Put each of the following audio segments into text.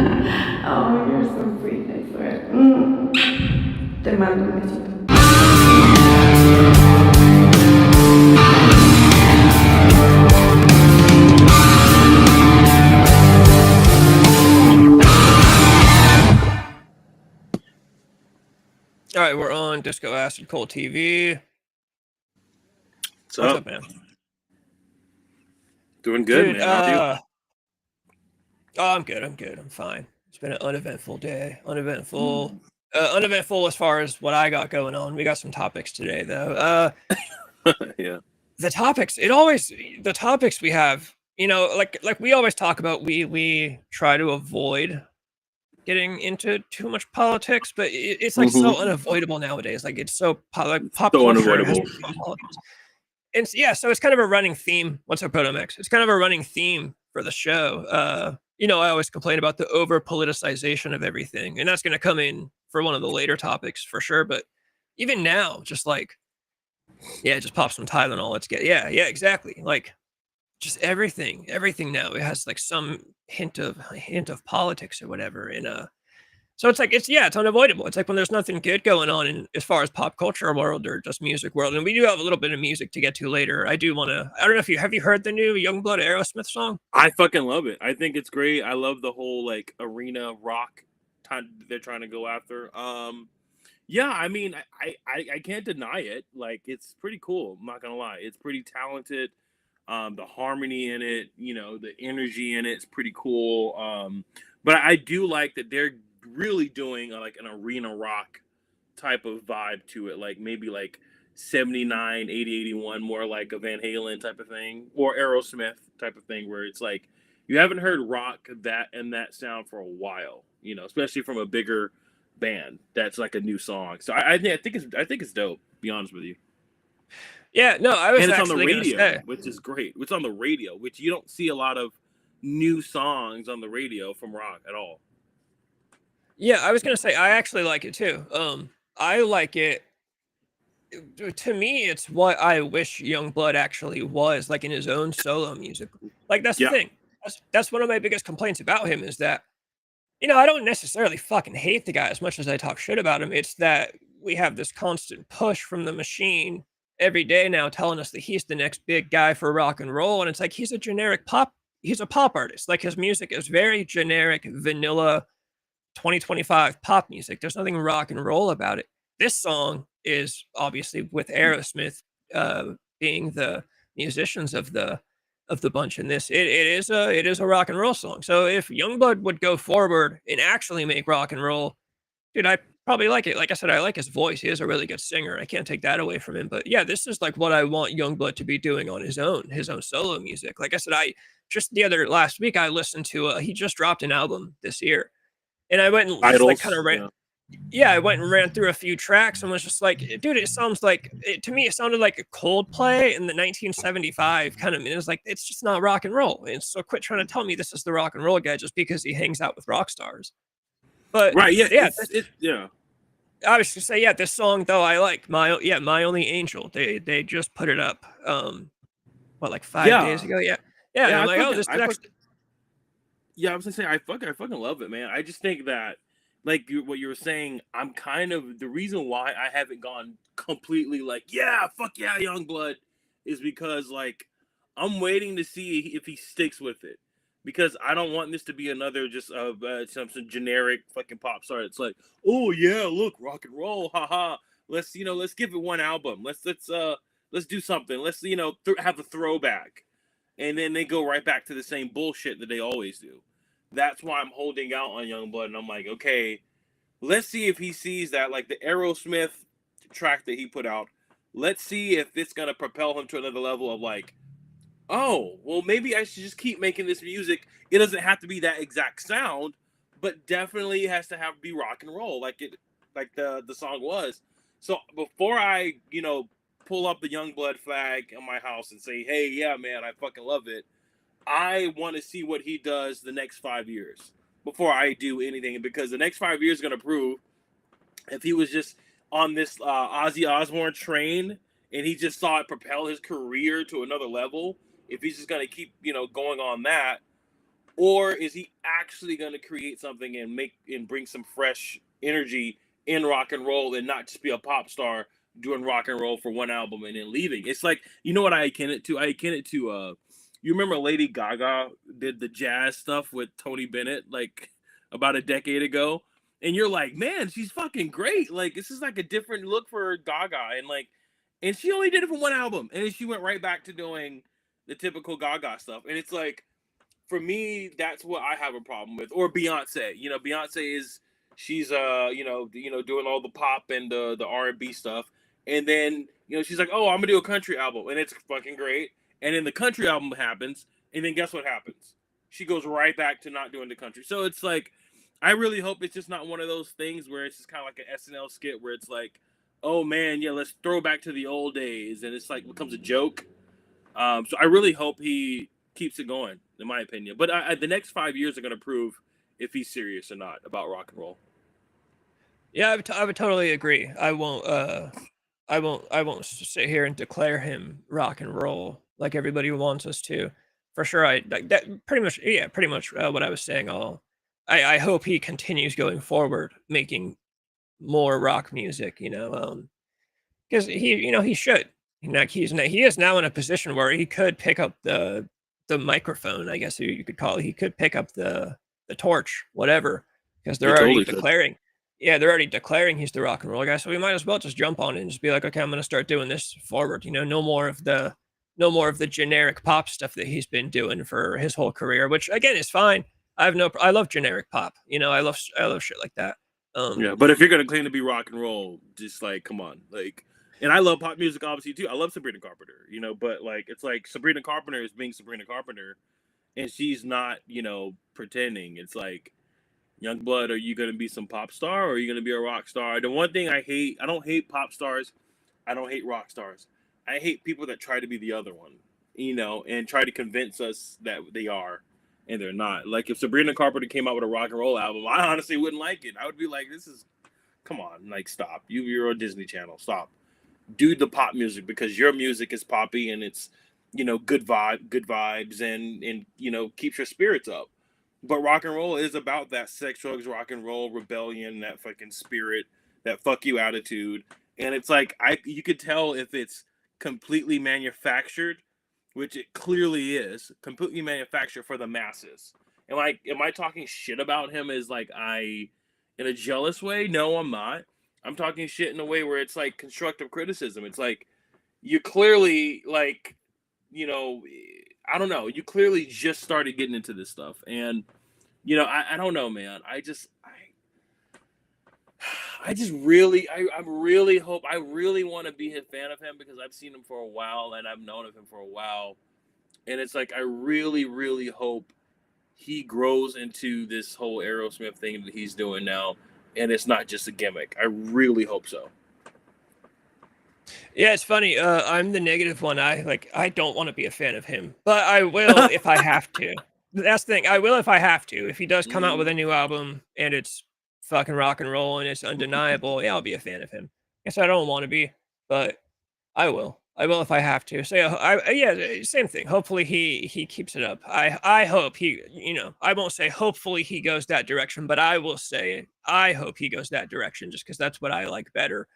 Oh, you're so sweet, I swear. Te mando un besito. All right, we're on Disco Acid Cold TV. What's up, man? Doing good, Dude, man. How are you? oh, I'm good. I'm fine. It's been an uneventful day. Uneventful as far as what I got going on. We got some topics today, though. Yeah. The topics we have, like we always talk about, we try to avoid getting into too much politics, but it's like so unavoidable nowadays. Like it's so like pop So culture has unavoidable. become politics. And yeah, so it's kind of a running theme. What's up, Protomix? It's kind of a running theme for the show. I always complain about the over politicization of everything, and that's going to come in for one of the later topics for sure. But even now, just like, yeah, just pop some Tylenol. Let's get, yeah, exactly. Like, just everything now. It has like some hint of politics or whatever. And so it's like it's unavoidable. It's like when there's nothing good going on in as far as pop culture world or just music world, and we do have a little bit of music to get to later. I do want to. I don't know if you have heard the new Youngblood Aerosmith song. I fucking love it. I think it's great. I love the whole like arena rock time they're trying to go after. Yeah, I mean, I can't deny it. Like, it's pretty cool. I'm not gonna lie. It's pretty talented. The harmony in it, the energy in it's pretty cool. But I do like that they're really doing like an arena rock type of vibe to it. Like maybe like 79, 80, 81, more like a Van Halen type of thing, or Aerosmith type of thing, where it's like you haven't heard rock that sound for a while, especially from a bigger band that's like a new song. So I think it's dope, to be honest with you. Yeah, no, I was And it's on the actually gonna radio, say. which is great. It's on the radio, which you don't see a lot of new songs on the radio from rock at all. Yeah, I was gonna say I actually like it too. I like it. To me, it's what I wish Youngblood actually was, like in his own solo music. Like that's the Yeah. thing. That's one of my biggest complaints about him is that, I don't necessarily fucking hate the guy as much as I talk shit about him. It's that we have this constant push from the machine every day now telling us that he's the next big guy for rock and roll. And it's like he's a pop artist. Like his music is very generic, vanilla 2025 pop music. There's nothing rock and roll about it. This song is obviously with Aerosmith being the musicians of the bunch in this. It is a rock and roll song. So if Youngblood would go forward and actually make rock and roll, dude, I probably like it. Like I said, I like his voice. He is a really good singer. I can't take that away from him. But yeah, this is like what I want Youngblood to be doing on his own solo music. Like I said, last week I listened to he just dropped an album this year. And I went and just like Idols. kind of ran. Yeah, I went and ran through a few tracks and was just like, dude, it sounds like to me it sounded like a Coldplay in the 1975 kind of. It was like it's just not rock and roll. And so quit trying to tell me this is the rock and roll guy just because he hangs out with rock stars. But Right. Yeah. yeah, Yeah. I was gonna say this song though I like My Only Angel. They just put it up. Like 5 days ago? Yeah. And I'm like, this is actually. Yeah, I was gonna say I fucking love it, man. I just think that like what you were saying, I'm kind of the reason why I haven't gone completely like, yeah, fuck yeah, Youngblood, is because like I'm waiting to see if he sticks with it, because I don't want this to be another just some generic fucking pop star. It's like, oh yeah, look, rock and roll, haha. Let's give it one album. Let's do something. Let's have a throwback, and then they go right back to the same bullshit that they always do. That's why I'm holding out on Youngblood, and I'm like, okay, let's see if he sees that, like the Aerosmith track that he put out. Let's see if it's gonna propel him to another level of like, oh, well, maybe I should just keep making this music. It doesn't have to be that exact sound, but definitely it has to be rock and roll, like the song was. So before I pull up the Youngblood flag on my house and say, hey, yeah, man, I fucking love it, I want to see what he does the next 5 years before I do anything, because the next 5 years is going to prove if he was just on this Ozzy Osbourne train and he just saw it propel his career to another level. If he's just going to keep, going on that, or is he actually going to create something and bring some fresh energy in rock and roll and not just be a pop star doing rock and roll for one album and then leaving? It's like, you know what I akin it to? I akin it to you remember Lady Gaga did the jazz stuff with Tony Bennett like about a decade ago, and you're like, man, she's fucking great. Like, this is like a different look for Gaga, and she only did it for one album, and then she went right back to doing the typical Gaga stuff. And it's like, for me, that's what I have a problem with. Or Beyonce. You know, Beyonce she's doing all the pop and the R&B stuff. And then, she's like, "Oh, I'm going to do a country album." And it's fucking great. And then the country album happens, and then guess what happens? She goes right back to not doing the country. So it's like, I really hope it's just not one of those things where it's just kind of like an SNL skit where it's like, "Oh man, yeah, let's throw back to the old days," and it's like becomes a joke. So I really hope he keeps it going, in my opinion. But the next 5 years are going to prove if he's serious or not about rock and roll. Yeah, I would totally agree. I won't sit here and declare him rock and roll like everybody wants us to. For sure, I like that. Pretty much what I was saying. I hope he continues going forward, making more rock music. Because he should. Like he is now in a position where he could pick up the microphone, I guess you could call it. He could pick up the torch, whatever, because they're already declaring. Yeah, they're already declaring he's the rock and roll guy. So we might as well just jump on it and just be like, okay, I'm going to start doing this forward. No more of the generic pop stuff that he's been doing for his whole career, which again is fine. I love generic pop. I love shit like that. Yeah, but if you're gonna claim to be rock and roll, just like, come on, like. And I love pop music, obviously, too. I love Sabrina Carpenter, but like, it's like Sabrina Carpenter is being Sabrina Carpenter, and she's not, pretending. It's like, Youngblood, are you going to be some pop star, or are you going to be a rock star? The one thing I don't hate pop stars. I don't hate rock stars. I hate people that try to be the other one, and try to convince us that they are, and they're not. Like, if Sabrina Carpenter came out with a rock and roll album, I honestly wouldn't like it. I would be like, come on, like, stop. You're on Disney Channel. Stop. Do the pop music, because your music is poppy and it's, good vibes and keeps your spirits up. But rock and roll is about that sex, drugs, rock and roll, rebellion, that fucking spirit, that fuck you attitude. And it's like, you could tell if it's completely manufactured, which it clearly is, completely manufactured for the masses. Am I talking shit about him as like in a jealous way? No, I'm not. I'm talking shit in a way where it's like constructive criticism. It's like, you clearly like, I don't know. You clearly just started getting into this stuff. And, I don't know, man. I really hope, I really want to be a fan of him, because I've seen him for a while and I've known of him for a while. And it's like, I really, really hope he grows into this whole Aerosmith thing that he's doing now. And it's not just a gimmick. I really hope so. Yeah, it's funny. I'm the negative one. I don't want to be a fan of him, but I will if I have to. That's the thing. I will if I have to. If he does come out with a new album and it's fucking rock and roll and it's undeniable, yeah, I'll be a fan of him. Guess I don't want to be, but I will. I will if I have to. So yeah, same thing. Hopefully he keeps it up. I hope he, I won't say hopefully he goes that direction, but I will say I hope he goes that direction, just because that's what I like better.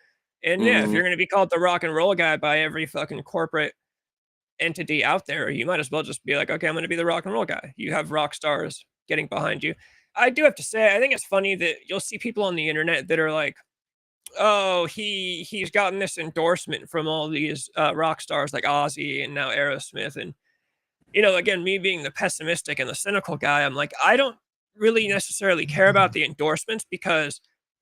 And yeah, if you're going to be called the rock and roll guy by every fucking corporate entity out there, you might as well just be like, okay, I'm going to be the rock and roll guy. You have rock stars getting behind you. I do have to say, I think it's funny that you'll see people on the internet that are like, oh, he's gotten this endorsement from all these rock stars like Ozzy and now Aerosmith. And, again, me being the pessimistic and the cynical guy, I'm like, I don't really necessarily care about the endorsements, because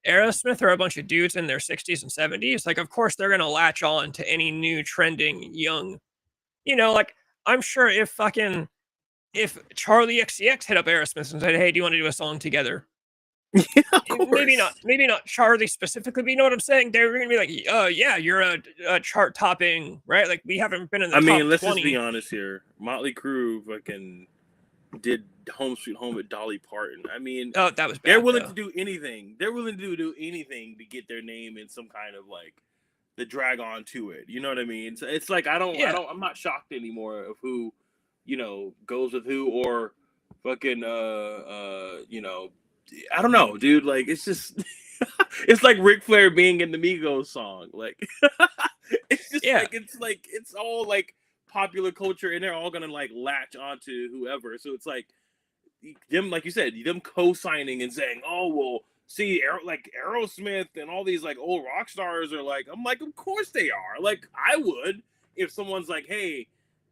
Aerosmith are a bunch of dudes in their 60s and 70s. Like, of course, they're going to latch on to any new trending young, like, I'm sure if Charlie XCX hit up Aerosmith and said, hey, do you want to do a song together? Yeah, maybe not Charlie specifically, but you know what I'm saying? They're going to be like, yeah, you're a chart topping, right? Like, we haven't been in the top 20. Let's just be honest here. Motley Crue fucking did Home Sweet Home with Dolly Parton. Oh, that was bad. They're willing to do anything. They're willing to do anything to get their name in some kind of like the drag on to it. You know what I mean? So it's like, I'm not shocked anymore of who, goes with who, or fucking you know, I don't know, dude. Like it's just it's like Ric Flair being in the Migos song. Like it's just Yeah. like it's all like popular culture, and they're all gonna like latch onto whoever. So it's like them, like you said, them co-signing and saying, "Oh well, see, like Aerosmith and all these like old rock stars are like," I'm like, of course they are. Like I would if someone's like, "Hey,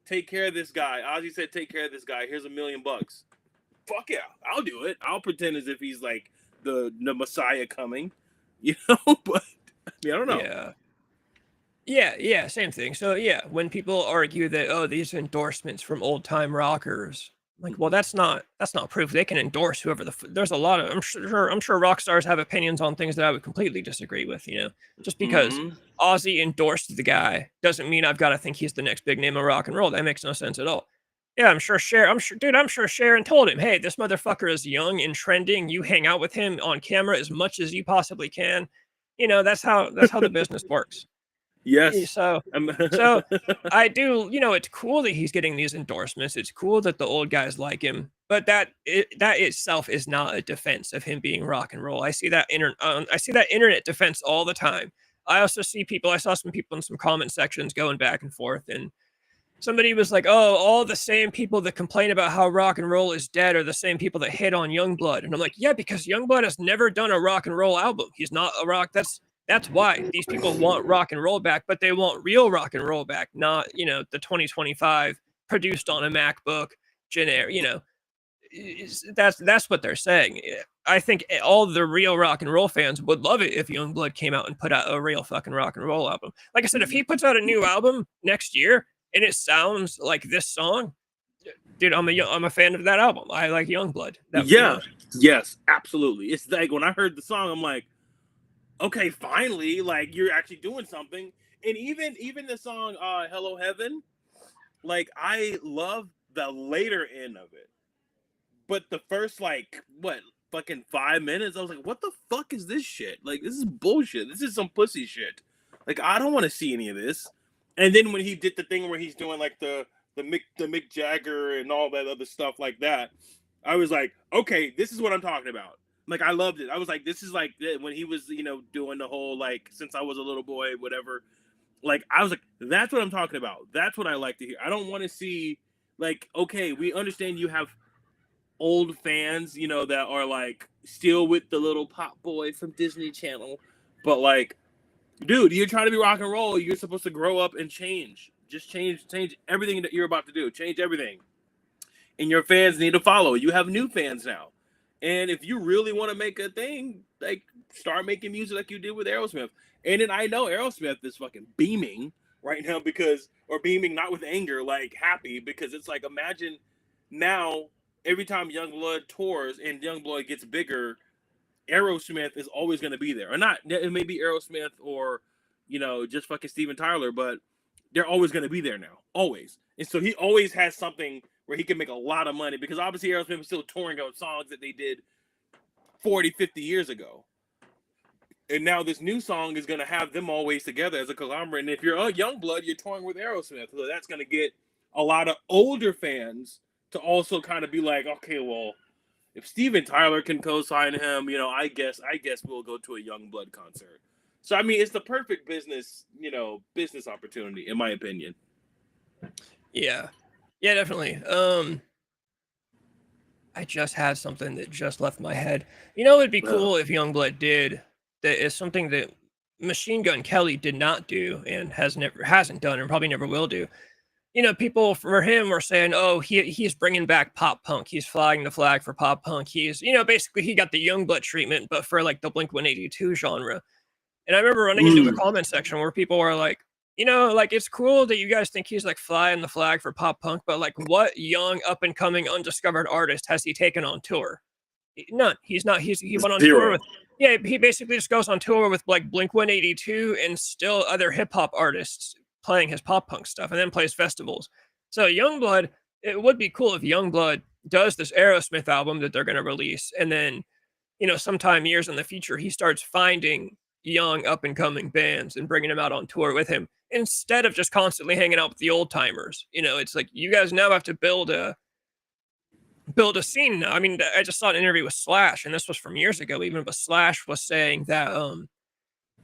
take care of this guy." Ozzy said, "Take care of this guy. Here's $1 million." Fuck yeah, I'll do it. I'll pretend as if he's like the Messiah coming, you know. But I mean, I don't know. Yeah. Yeah, same thing. So yeah, when people argue that, oh, these endorsements from old time rockers, like, well, that's not proof. They can endorse whoever there's a lot of I'm sure rock stars have opinions on things that I would completely disagree with, you know. Just because Mm-hmm. Ozzy endorsed the guy doesn't mean I've got to think he's the next big name of rock and roll. That makes no sense at all. Yeah, I'm sure Sharon told him, hey, this motherfucker is young and trending. You hang out with him on camera as much as you possibly can. You know, that's how the business works. Yes. So so I do, you know, it's cool that he's getting these endorsements. It's cool that the old guys like him, but that itself is not a defense of him being rock and roll. I see that internet defense all the time. I also see people. I saw some people in some comment sections going back and forth, and somebody was like, "Oh, all the same people that complain about how rock and roll is dead are the same people that hit on Youngblood." And I'm like, "Yeah, because Youngblood has never done a rock and roll album. He's not a rock. That's why these people want rock and roll back, but they want real rock and roll back, not, you know, the 2025 produced on a MacBook generic, you know." That's what they're saying. I think all the real rock and roll fans would love it if Youngblood came out and put out a real fucking rock and roll album. Like I said, if he puts out a new album next year and it sounds like this song, dude, I'm a fan of that album. I like Youngblood. That, you Yeah. know, Yes. Absolutely. It's like when I heard the song, I'm like, okay, finally, like you're actually doing something. And even the song Hello Heaven, like I love the later end of it. But the first like what fucking 5 minutes, I was like, what the fuck is this shit? Like this is bullshit. This is some pussy shit. Like I don't want to see any of this. And then when he did the thing where he's doing like the Mick Jagger and all that other stuff like that, I was like, okay, this is what I'm talking about. Like I loved it. I was like, this is like when he was, you know, doing the whole like since I was a little boy, whatever. Like I was like, that's what I'm talking about. That's what I like to hear. I don't want to see like, okay, we understand you have old fans, you know, that are like still with the little pop boy from Disney Channel, but like, dude, you're trying to be rock and roll. You're supposed to grow up and change. Just change everything that you're about to do. Change everything, and your fans need to follow. You have new fans now, and if you really want to make a thing, like start making music like you did with Aerosmith. And then I know Aerosmith is fucking beaming right now or beaming not with anger, like happy because it's like imagine now every time Youngblood tours and Youngblood gets bigger, Aerosmith is always going to be there. Or not, it may be Aerosmith or, you know, just fucking Steven Tyler, but they're always going to be there now. Always. And so he always has something where he can make a lot of money because obviously Aerosmith is still touring on songs that they did 40, 50 years ago. And now this new song is going to have them always together as a conglomerate. And if you're a Youngblood, you're touring with Aerosmith. So that's going to get a lot of older fans to also kind of be like, okay, well, if Steven Tyler can co-sign him, you know, I guess we'll go to a Youngblood concert. So I mean, it's the perfect business, you know, business opportunity in my opinion. yeah, definitely. I just had something that just left my head. You know, it'd be cool if Youngblood did. That is something that Machine Gun Kelly did not do and hasn't done and probably never will do. You know, people for him were saying, "Oh, he's bringing back pop punk. He's flying the flag for pop punk. He's, you know, basically he got the Youngblood treatment, but for like the Blink 182 genre." And I remember running into a comment section where people were like, you know, like it's cool that you guys think he's like flying the flag for pop punk, but like what young up and coming undiscovered artist has he taken on tour? None. He's not. He went on tour with. Yeah, he basically just goes on tour with like Blink 182 and still other hip hop artists playing his pop punk stuff, and then plays festivals. So Youngblood, it would be cool if Youngblood does this Aerosmith album that they're going to release, and then, you know, sometime years in the future, he starts finding young up and coming bands and bringing them out on tour with him instead of just constantly hanging out with the old timers. You know, it's like you guys now have to build build a scene now. I mean, I just saw an interview with Slash, and this was from years ago even, but Slash was saying that,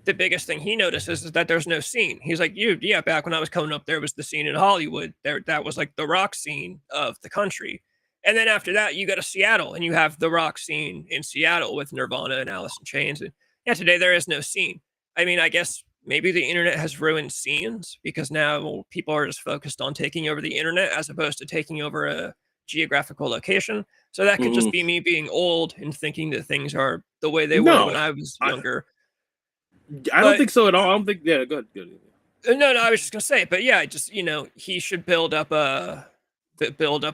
the biggest thing he notices is that there's no scene. He's like, yeah, back when I was coming up, there was the scene in Hollywood. That was like the rock scene of the country. And then after that, you go to Seattle and you have the rock scene in Seattle with Nirvana and Alice in Chains. And yeah, today there is no scene. I mean, I guess maybe the internet has ruined scenes because now people are just focused on taking over the internet as opposed to taking over a geographical location. So that could just be me being old and thinking that things are the way they were when I was younger. I don't think so at all. I don't think. Yeah, good. No, I was just gonna say, but yeah, just he should build up a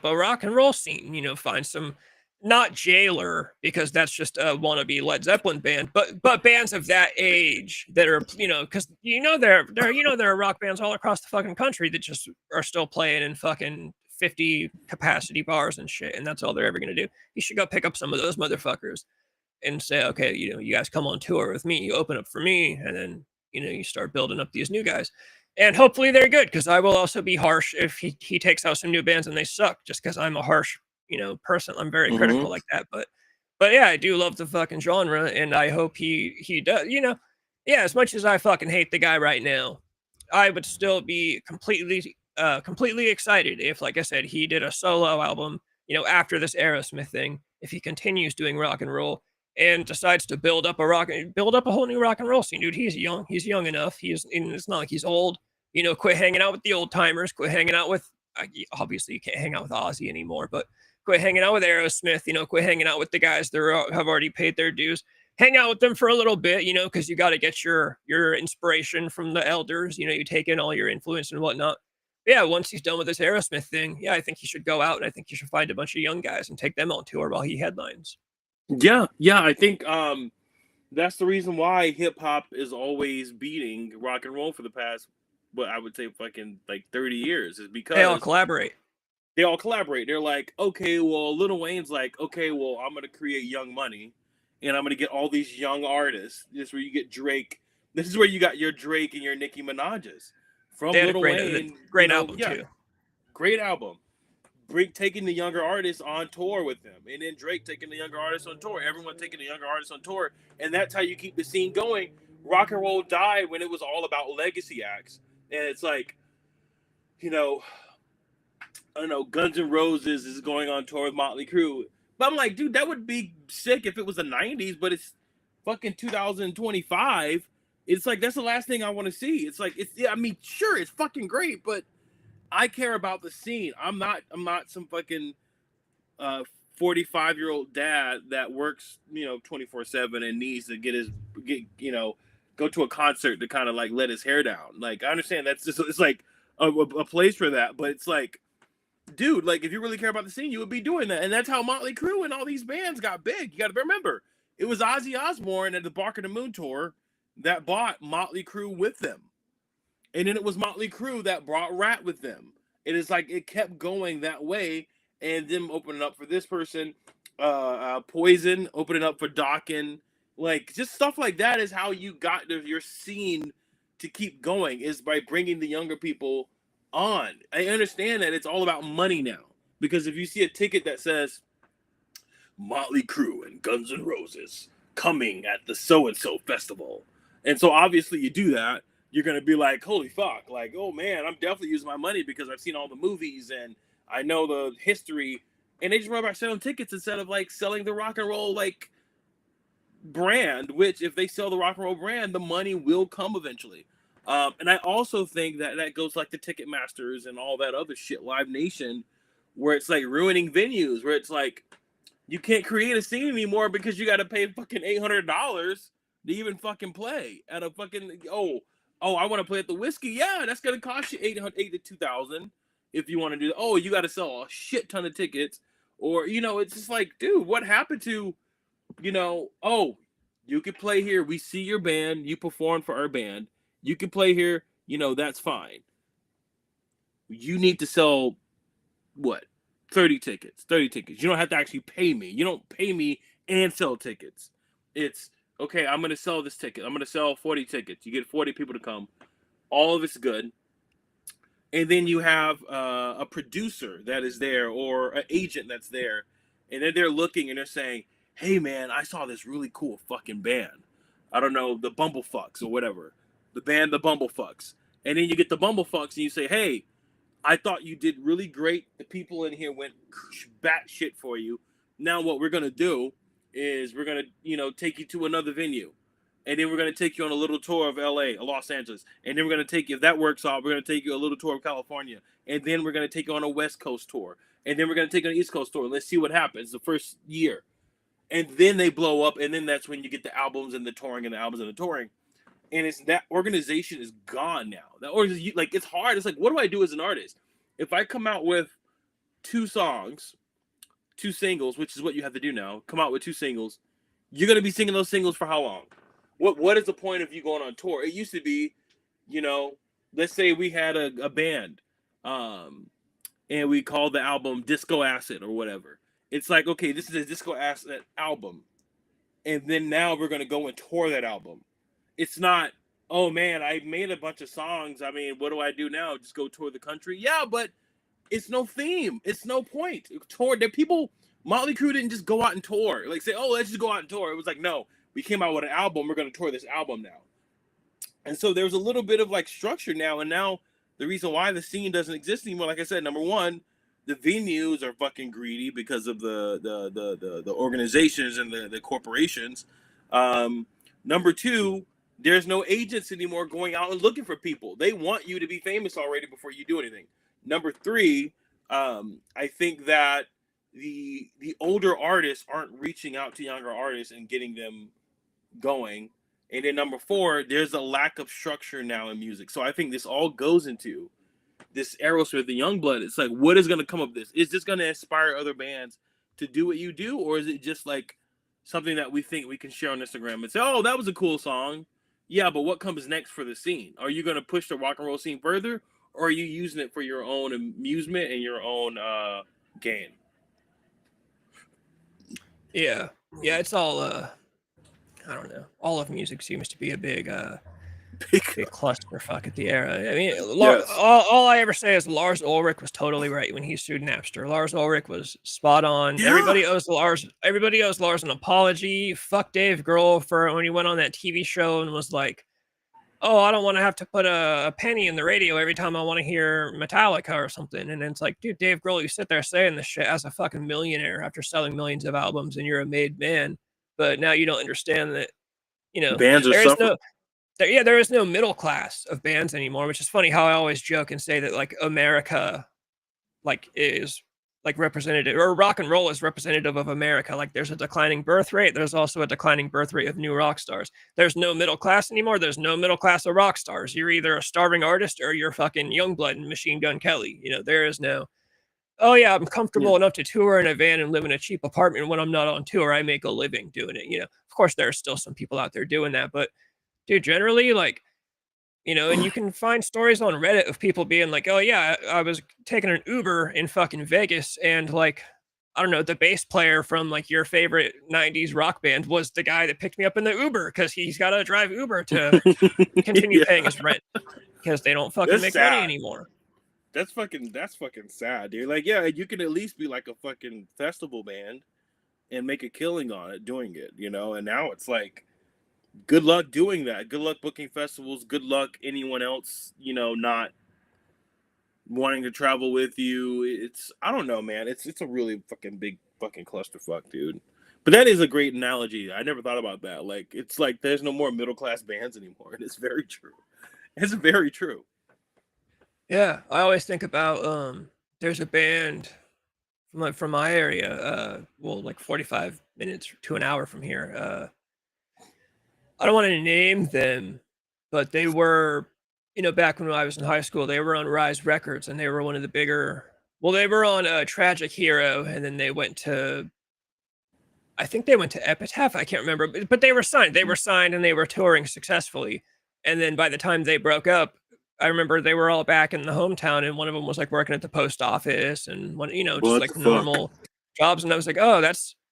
rock and roll scene. Find some, not Jailer because that's just a wannabe Led Zeppelin band, but bands of that age that are because there are rock bands all across the fucking country that just are still playing in fucking 50 capacity bars and shit, and that's all they're ever gonna do. You should go pick up some of those motherfuckers and say, okay, you guys come on tour with me, you open up for me, and then you start building up these new guys, and hopefully they're good. Because I will also be harsh if he takes out some new bands and they suck, just because I'm a harsh person. I'm very critical like that, but yeah, I do love the fucking genre, and I hope he does. Yeah, as much as I fucking hate the guy right now, I would still be completely excited if, like I said, he did a solo album. After this Aerosmith thing, if he continues doing rock and roll and decides to build up a whole new rock and roll scene, dude. He's young enough. It's not like he's old. Quit hanging out with the old timers. Quit hanging out with. Obviously, you can't hang out with Ozzy anymore, but quit hanging out with Aerosmith. Quit hanging out with the guys that have already paid their dues. Hang out with them for a little bit, because you got to get your inspiration from the elders. You take in all your influence and whatnot. But yeah, once he's done with this Aerosmith thing, yeah, I think he should go out and I think he should find a bunch of young guys and take them on tour while he headlines. Yeah, I think that's the reason why hip hop is always beating rock and roll for the past, what I would say, fucking like 30 years, is because they all collaborate. They're like, okay, well, Lil Wayne's like, okay, well, I'm gonna create Young Money, and I'm gonna get all these young artists. This is where you get Drake. This is where you got your Drake and your Nicki Minaj's from Lil Wayne. Great album too. Great album. Drake taking the younger artists on tour with them, and then Drake taking the younger artists on tour. Everyone taking the younger artists on tour, and that's how you keep the scene going. Rock and roll died when it was all about legacy acts, and it's like, I don't know, Guns N' Roses is going on tour with Motley Crue, but I'm like, dude, that would be sick if it was the '90s, but it's fucking 2025. It's like that's the last thing I want to see. It's like I mean, sure, it's fucking great, but I care about the scene. I'm not some fucking 45-year-old dad that works 24/7 and needs to go to a concert to kind of like let his hair down. Like, I understand that's just, it's like a place for that, but it's like, dude, like if you really care about the scene, you would be doing that. And that's how Motley Crue and all these bands got big. You got to remember, it was Ozzy Osbourne at the Bark of the Moon tour that bought Motley Crue with them. And then it was Motley Crue that brought Rat with them. It is like it kept going that way, and them opening up for this person, Poison, opening up for Dokken, like just stuff like that is how you got your scene to keep going, is by bringing the younger people on. I understand that it's all about money now, because if you see a ticket that says Motley Crue and Guns N' Roses coming at the so-and-so festival, and so obviously you do that, you're going to be like, holy fuck, like, oh man, I'm definitely using my money because I've seen all the movies and I know the history. And they just run by selling tickets instead of like selling the rock and roll like brand, which if they sell the rock and roll brand, the money will come eventually. And I also think that goes like the Ticketmasters and all that other shit, Live Nation, where it's like ruining venues, where it's like you can't create a scene anymore because you got to pay fucking $800 to even fucking play at a fucking, I want to play at the Whiskey. Yeah, that's gonna cost you $800 to $2,000 if you want to do that. Oh, you got to sell a shit ton of tickets, or it's just like, dude, what happened to, you could play here. We see your band. You perform for our band. You can play here. That's fine. You need to sell what? 30 tickets. 30 tickets. You don't have to actually pay me. You don't pay me and sell tickets. It's okay, I'm going to sell this ticket. I'm going to sell 40 tickets. You get 40 people to come. All of it's good. And then you have a producer that is there, or an agent that's there and then they're looking and they're saying, "Hey man, I saw this really cool fucking band. I don't know, the Bumblefucks or whatever, the band the Bumblefucks." And then you get the Bumblefucks and you say, "Hey, I thought you did really great. The people in here went batshit for you. Now what we're gonna do is we're gonna, take you to another venue, and then we're gonna take you on a little tour of LA, Los Angeles, and then we're gonna take you, if that works out, we're gonna take you a little tour of California, and then we're gonna take you on a West Coast tour, and then we're gonna take you on an East Coast tour. Let's see what happens the first year." And then they blow up, and then that's when you get the albums and the touring and the albums and the touring. And it's that organization is gone now. That organization, like, it's hard. It's like, what do I do as an artist? If I come out with 2 songs, 2 singles, which is what you have to do now, come out with 2 singles, you're going to be singing those singles for how long? What is the point of you going on tour? It used to be, let's say we had a band, and we called the album Disco Acid or whatever. It's like, okay, this is a Disco Acid album. And then now we're going to go and tour that album. It's not, oh man, I made a bunch of songs. I mean, what do I do now? Just go tour the country? Yeah, but it's no theme. It's no point. Tour. That people, Motley Crue didn't just go out and tour. Like say, oh, let's just go out and tour. It was like, no, we came out with an album. We're going to tour this album now. And so there's a little bit of like structure now. And now the reason why the scene doesn't exist anymore, like I said, number one, the venues are fucking greedy because of the organizations and the corporations. Number two, there's no agents anymore going out and looking for people. They want you to be famous already before you do anything. Number three, I think that the older artists aren't reaching out to younger artists and getting them going. And then number four, there's a lack of structure now in music. So I think this all goes into this Aerosmith, the Youngblood. It's like, what is going to come of this? Is this going to inspire other bands to do what you do? Or is it just like something that we think we can share on Instagram and say, oh, that was a cool song. Yeah, but what comes next for the scene? Are you going to push the rock and roll scene further, or are you using it for your own amusement and your own gain? Yeah, it's all I don't know. All of music seems to be a big clusterfuck at the era. I mean, Yes. all I ever say is Lars Ulrich was totally right when he sued Napster. Lars Ulrich was spot on. Yeah. Everybody owes Lars an apology. Fuck Dave Grohl for when he went on that TV show and was like, oh, I don't want to have to put a penny in the radio every time I want to hear Metallica or something. And it's like, dude, Dave Grohl, you sit there saying this shit as a fucking millionaire after selling millions of albums and you're a made man. But now you don't understand that, bands are suffering. There is no middle class of bands anymore, which is funny how I always joke and say that like America is like representative, or rock and roll is representative of America. Like there's a declining birth rate. There's also a declining birth rate of new rock stars. There's no middle class anymore. There's no middle class of rock stars. You're either a starving artist or you're fucking Youngblood and Machine Gun Kelly. There is no, oh yeah, I'm comfortable enough to tour in a van and live in a cheap apartment when I'm not on tour. I make a living doing it. Of course there are still some people out there doing that, but dude, generally, like, and you can find stories on Reddit of people being like, oh yeah, I was taking an Uber in fucking Vegas and like, I don't know, the bass player from like your favorite 90s rock band was the guy that picked me up in the Uber because he's got to drive Uber to continue paying his rent because they don't fucking make money anymore. That's fucking sad, dude. Like, yeah, you can at least be like a fucking festival band and make a killing on it doing it, and now it's like, good luck doing that. Good luck booking festivals. Good luck anyone else, not wanting to travel with you. It's, I don't know, man. It's a really fucking big fucking clusterfuck, dude. But that is a great analogy. I never thought about that. Like, it's like there's no more middle class bands anymore, and it's very true. It's very true. Yeah, I always think about there's a band from my area, like 45 minutes to an hour from here. I don't want to name them, but they were, back when I was in high school, they were on Rise Records, and they were one of the bigger. Well, they were on Tragic Hero, and then they went to, I think they went to Epitaph. I can't remember, but they were signed. They were signed, and they were touring successfully. And then by the time they broke up, I remember they were all back in the hometown, and one of them was like working at the post office, and one, just like normal jobs. And I was like, oh,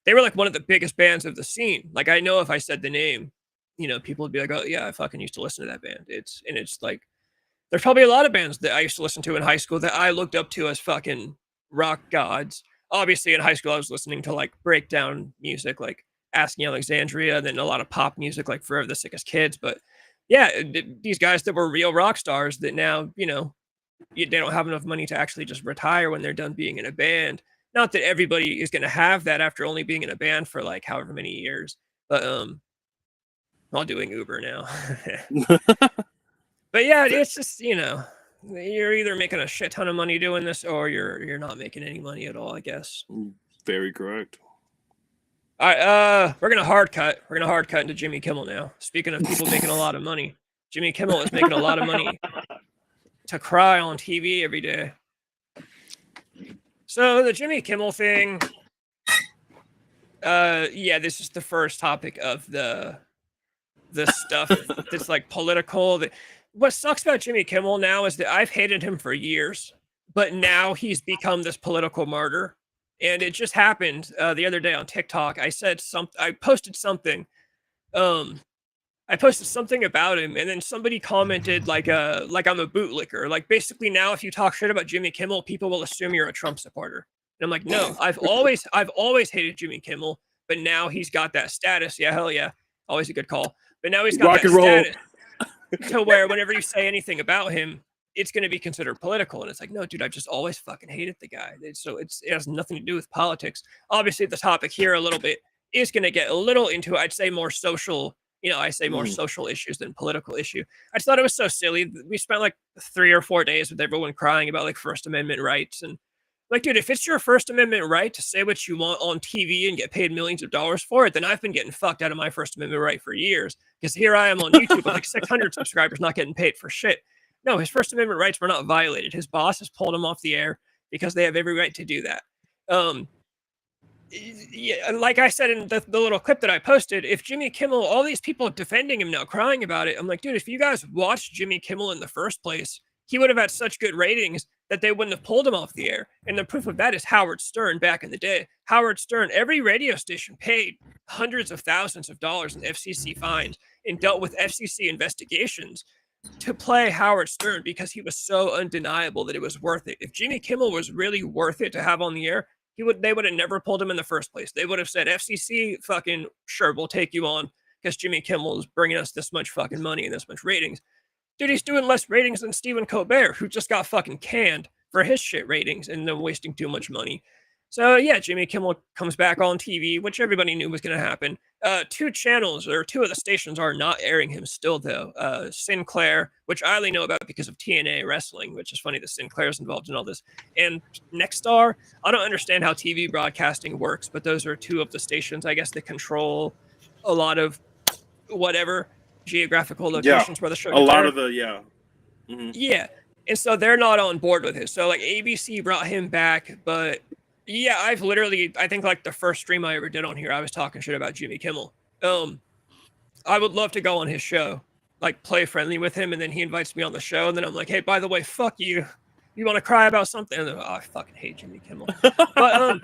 they were like one of the biggest bands of the scene. Like I know if I said the name, people would be like, oh yeah, I fucking used to listen to that band. It's like, there's probably a lot of bands that I used to listen to in high school that I looked up to as fucking rock gods. obviously in high school I was listening to like breakdown music, like Asking Alexandria, and then a lot of pop music like Forever the Sickest Kids. But yeah, these guys that were real rock stars that now, you know, they don't have enough money to actually just retire when they're done being in a band. Not that everybody is going to have that after only being in a band for like however many years, but while doing Uber now. But yeah, it's just, you know, you're either making a shit ton of money doing this or you're not making any money at all, I guess. Very correct. All right, we're gonna hard cut. We're gonna hard cut into Jimmy Kimmel now. Speaking of people making a lot of money, Jimmy Kimmel is making a lot of money to cry on TV every day. So the Jimmy Kimmel thing, yeah, this is the first topic of the stuff that's like political. What sucks about Jimmy Kimmel now is that I've hated him for years, but now he's become this political martyr. And it just happened the other day on TikTok. I posted something. I posted something about him, and then somebody commented like I'm a bootlicker. Like basically now, if you talk shit about Jimmy Kimmel, people will assume you're a Trump supporter. And I'm like, no, I've always hated Jimmy Kimmel, but now he's got that status. Yeah, hell yeah, always a good call. But now he's got Rock that and roll. status to where whenever you say anything about him, it's going to be considered political. And it's like, no, dude, I've just always fucking hated the guy. So it has nothing to do with politics. Obviously, the topic here a little bit is going to get a little into, I'd say, more social. You know, I say more social issues than political issue. I just thought it was so silly. We spent like 3 or 4 days with everyone crying about like First Amendment rights. And like, dude, if it's your First Amendment right to say what you want on TV and get paid millions of dollars for it, then I've been getting fucked out of my First Amendment right for years. Because here I am on YouTube with like 600 subscribers not getting paid for shit. No, his First Amendment rights were not violated. His boss has pulled him off the air because they have every right to do that. Yeah, like I said in the little clip that I posted, if Jimmy Kimmel, all these people defending him now, crying about it, I'm like, dude, if you guys watched Jimmy Kimmel in the first place, he would have had such good ratings that they wouldn't have pulled him off the air. And the proof of that is Howard Stern back in the day. Howard Stern, every radio station paid hundreds of thousands of dollars in FCC fines and dealt with FCC investigations to play Howard Stern because he was so undeniable that it was worth it. If Jimmy Kimmel was really worth it to have on the air, they would have never pulled him in the first place. They would have said, FCC, fucking sure, we'll take you on because Jimmy Kimmel is bringing us this much fucking money and this much ratings. Dude, he's doing less ratings than Stephen Colbert, who just got fucking canned for his shit ratings and then wasting too much money. So yeah, Jimmy Kimmel comes back on TV, which everybody knew was going to happen. 2 channels or 2 of the stations are not airing him still though. Sinclair, which I only know about because of TNA Wrestling, which is funny that Sinclair's involved in all this. And Nexstar, I don't understand how TV broadcasting works, but those are 2 of the stations, I guess, that control a lot of whatever geographical locations where the show. A lot of the Yeah, and so they're not on board with it. So like ABC brought him back, but yeah, I think like the first stream I ever did on here, I was talking shit about Jimmy Kimmel. I would love to go on his show, like play friendly with him, and then he invites me on the show, and then I'm like, hey, by the way, fuck you. You want to cry about something? And then, I fucking hate Jimmy Kimmel. But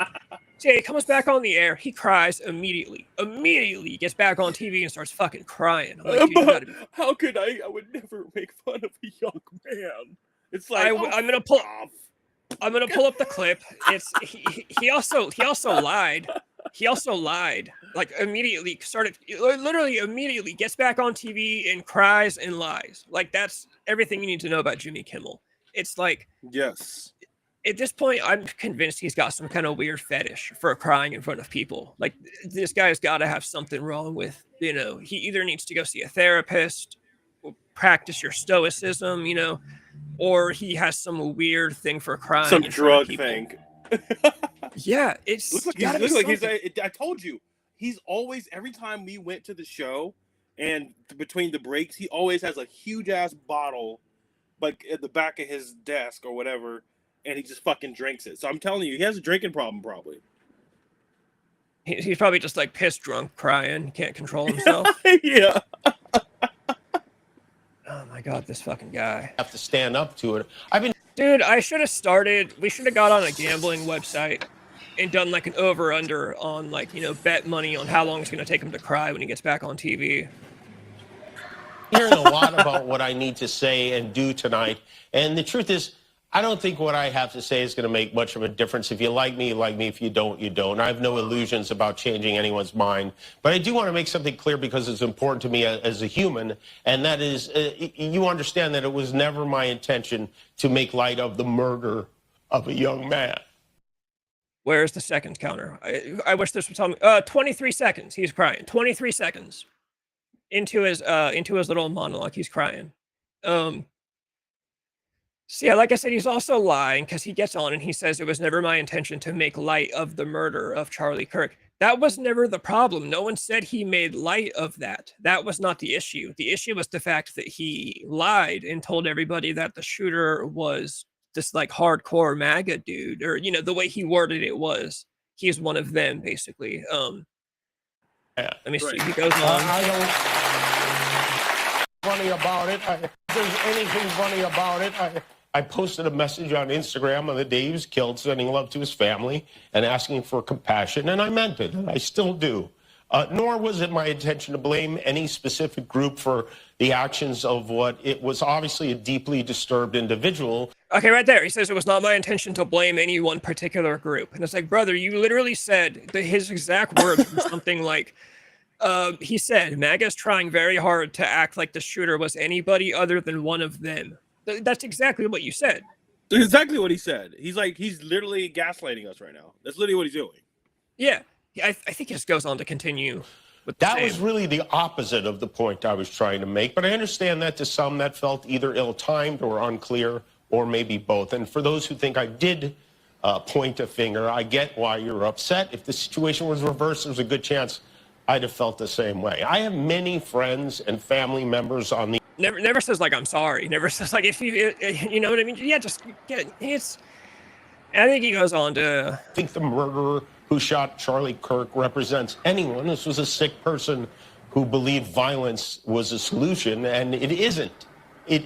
so yeah, he comes back on the air, he cries immediately. Immediately gets back on TV and starts fucking crying. I'm like, dude, how could I would never make fun of a young man. It's like I'm gonna pull up the clip. It's he also lied. He also lied. Like immediately immediately gets back on TV and cries and lies. Like that's everything you need to know about Jimmy Kimmel. It's like, yes. At this point, I'm convinced he's got some kind of weird fetish for crying in front of people. Like this guy's got to have something wrong with, he either needs to go see a therapist, or practice your stoicism, or he has some weird thing for crying. Some drug thing. Yeah, it's I told you, he's always, every time we went to the show and between the breaks, he always has a huge ass bottle like at the back of his desk or whatever, and he just fucking drinks it. So I'm telling you, he has a drinking problem probably. He's probably just like pissed drunk crying. He can't control himself. Yeah. Oh my god, this fucking guy. Have to stand up to it. Dude, we should have got on a gambling website and done like an over-under on like, bet money on how long it's going to take him to cry when he gets back on TV. Hearing a lot about what I need to say and do tonight. And the truth is, I don't think what I have to say is going to make much of a difference. If you like me, you like me. If you don't, you don't. I have no illusions about changing anyone's mind. But I do want to make something clear because it's important to me as a human, and that is you understand that it was never my intention to make light of the murder of a young man. Where's the seconds counter? I wish this would tell me. 23 seconds. He's crying. 23 seconds into his little monologue. He's crying. So yeah, like I said, he's also lying because he gets on and he says it was never my intention to make light of the murder of Charlie Kirk. That was never the problem. No one said he made light of that. That was not the issue. The issue was the fact that he lied and told everybody that the shooter was this like hardcore MAGA dude, or the way he worded it was he's one of them, basically. Let me see. He goes on. I don't funny about it. If there's anything funny about it, I posted a message on Instagram on the day he was killed, sending love to his family and asking for compassion, and I meant it, and I still do. Nor was it my intention to blame any specific group for the actions of what it was obviously a deeply disturbed individual. Okay, right there. He says it was not my intention to blame any one particular group. And it's like, brother, you literally said that his exact words were something like, he said, MAGA's trying very hard to act like the shooter was anybody other than one of them. That's exactly what you said. That's exactly what he said. He's literally gaslighting us right now. That's literally what he's doing. Yeah. I think he just goes on to continue with that was really the opposite of the point I was trying to make, but I understand that to some that felt either ill-timed or unclear, or maybe both. And for those who think I did point a finger, I get why you're upset. If the situation was reversed, there's a good chance I'd have felt the same way. I have many friends and family members on the never says like I'm sorry. Never says like if you know what I mean. Yeah, just it's. I think he goes on to think the murderer who shot Charlie Kirk represents anyone. This was a sick person who believed violence was a solution, and it isn't. It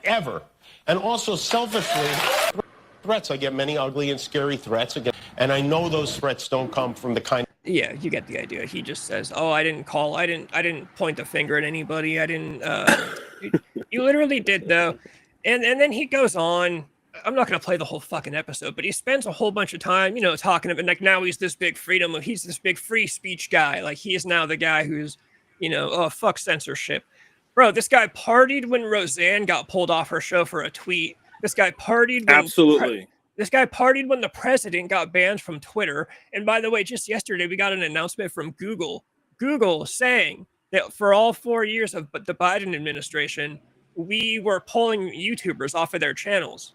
ever. And also selfishly, threats. I get many ugly and scary threats again, and I know those threats don't come from the kind. Yeah, you get the idea. He just says, "Oh, I didn't point the finger at anybody. I didn't." You literally did though, and then he goes on. I'm not gonna play the whole fucking episode, but he spends a whole bunch of time, talking about like now he's this big he's this big free speech guy. Like he is now the guy who's, oh fuck censorship, bro. This guy partied when Roseanne got pulled off her show for a tweet. This guy partied when absolutely. This guy partied when the president got banned from Twitter. And by the way, just yesterday, we got an announcement from Google saying that for all 4 years of the Biden administration, we were pulling YouTubers off of their channels.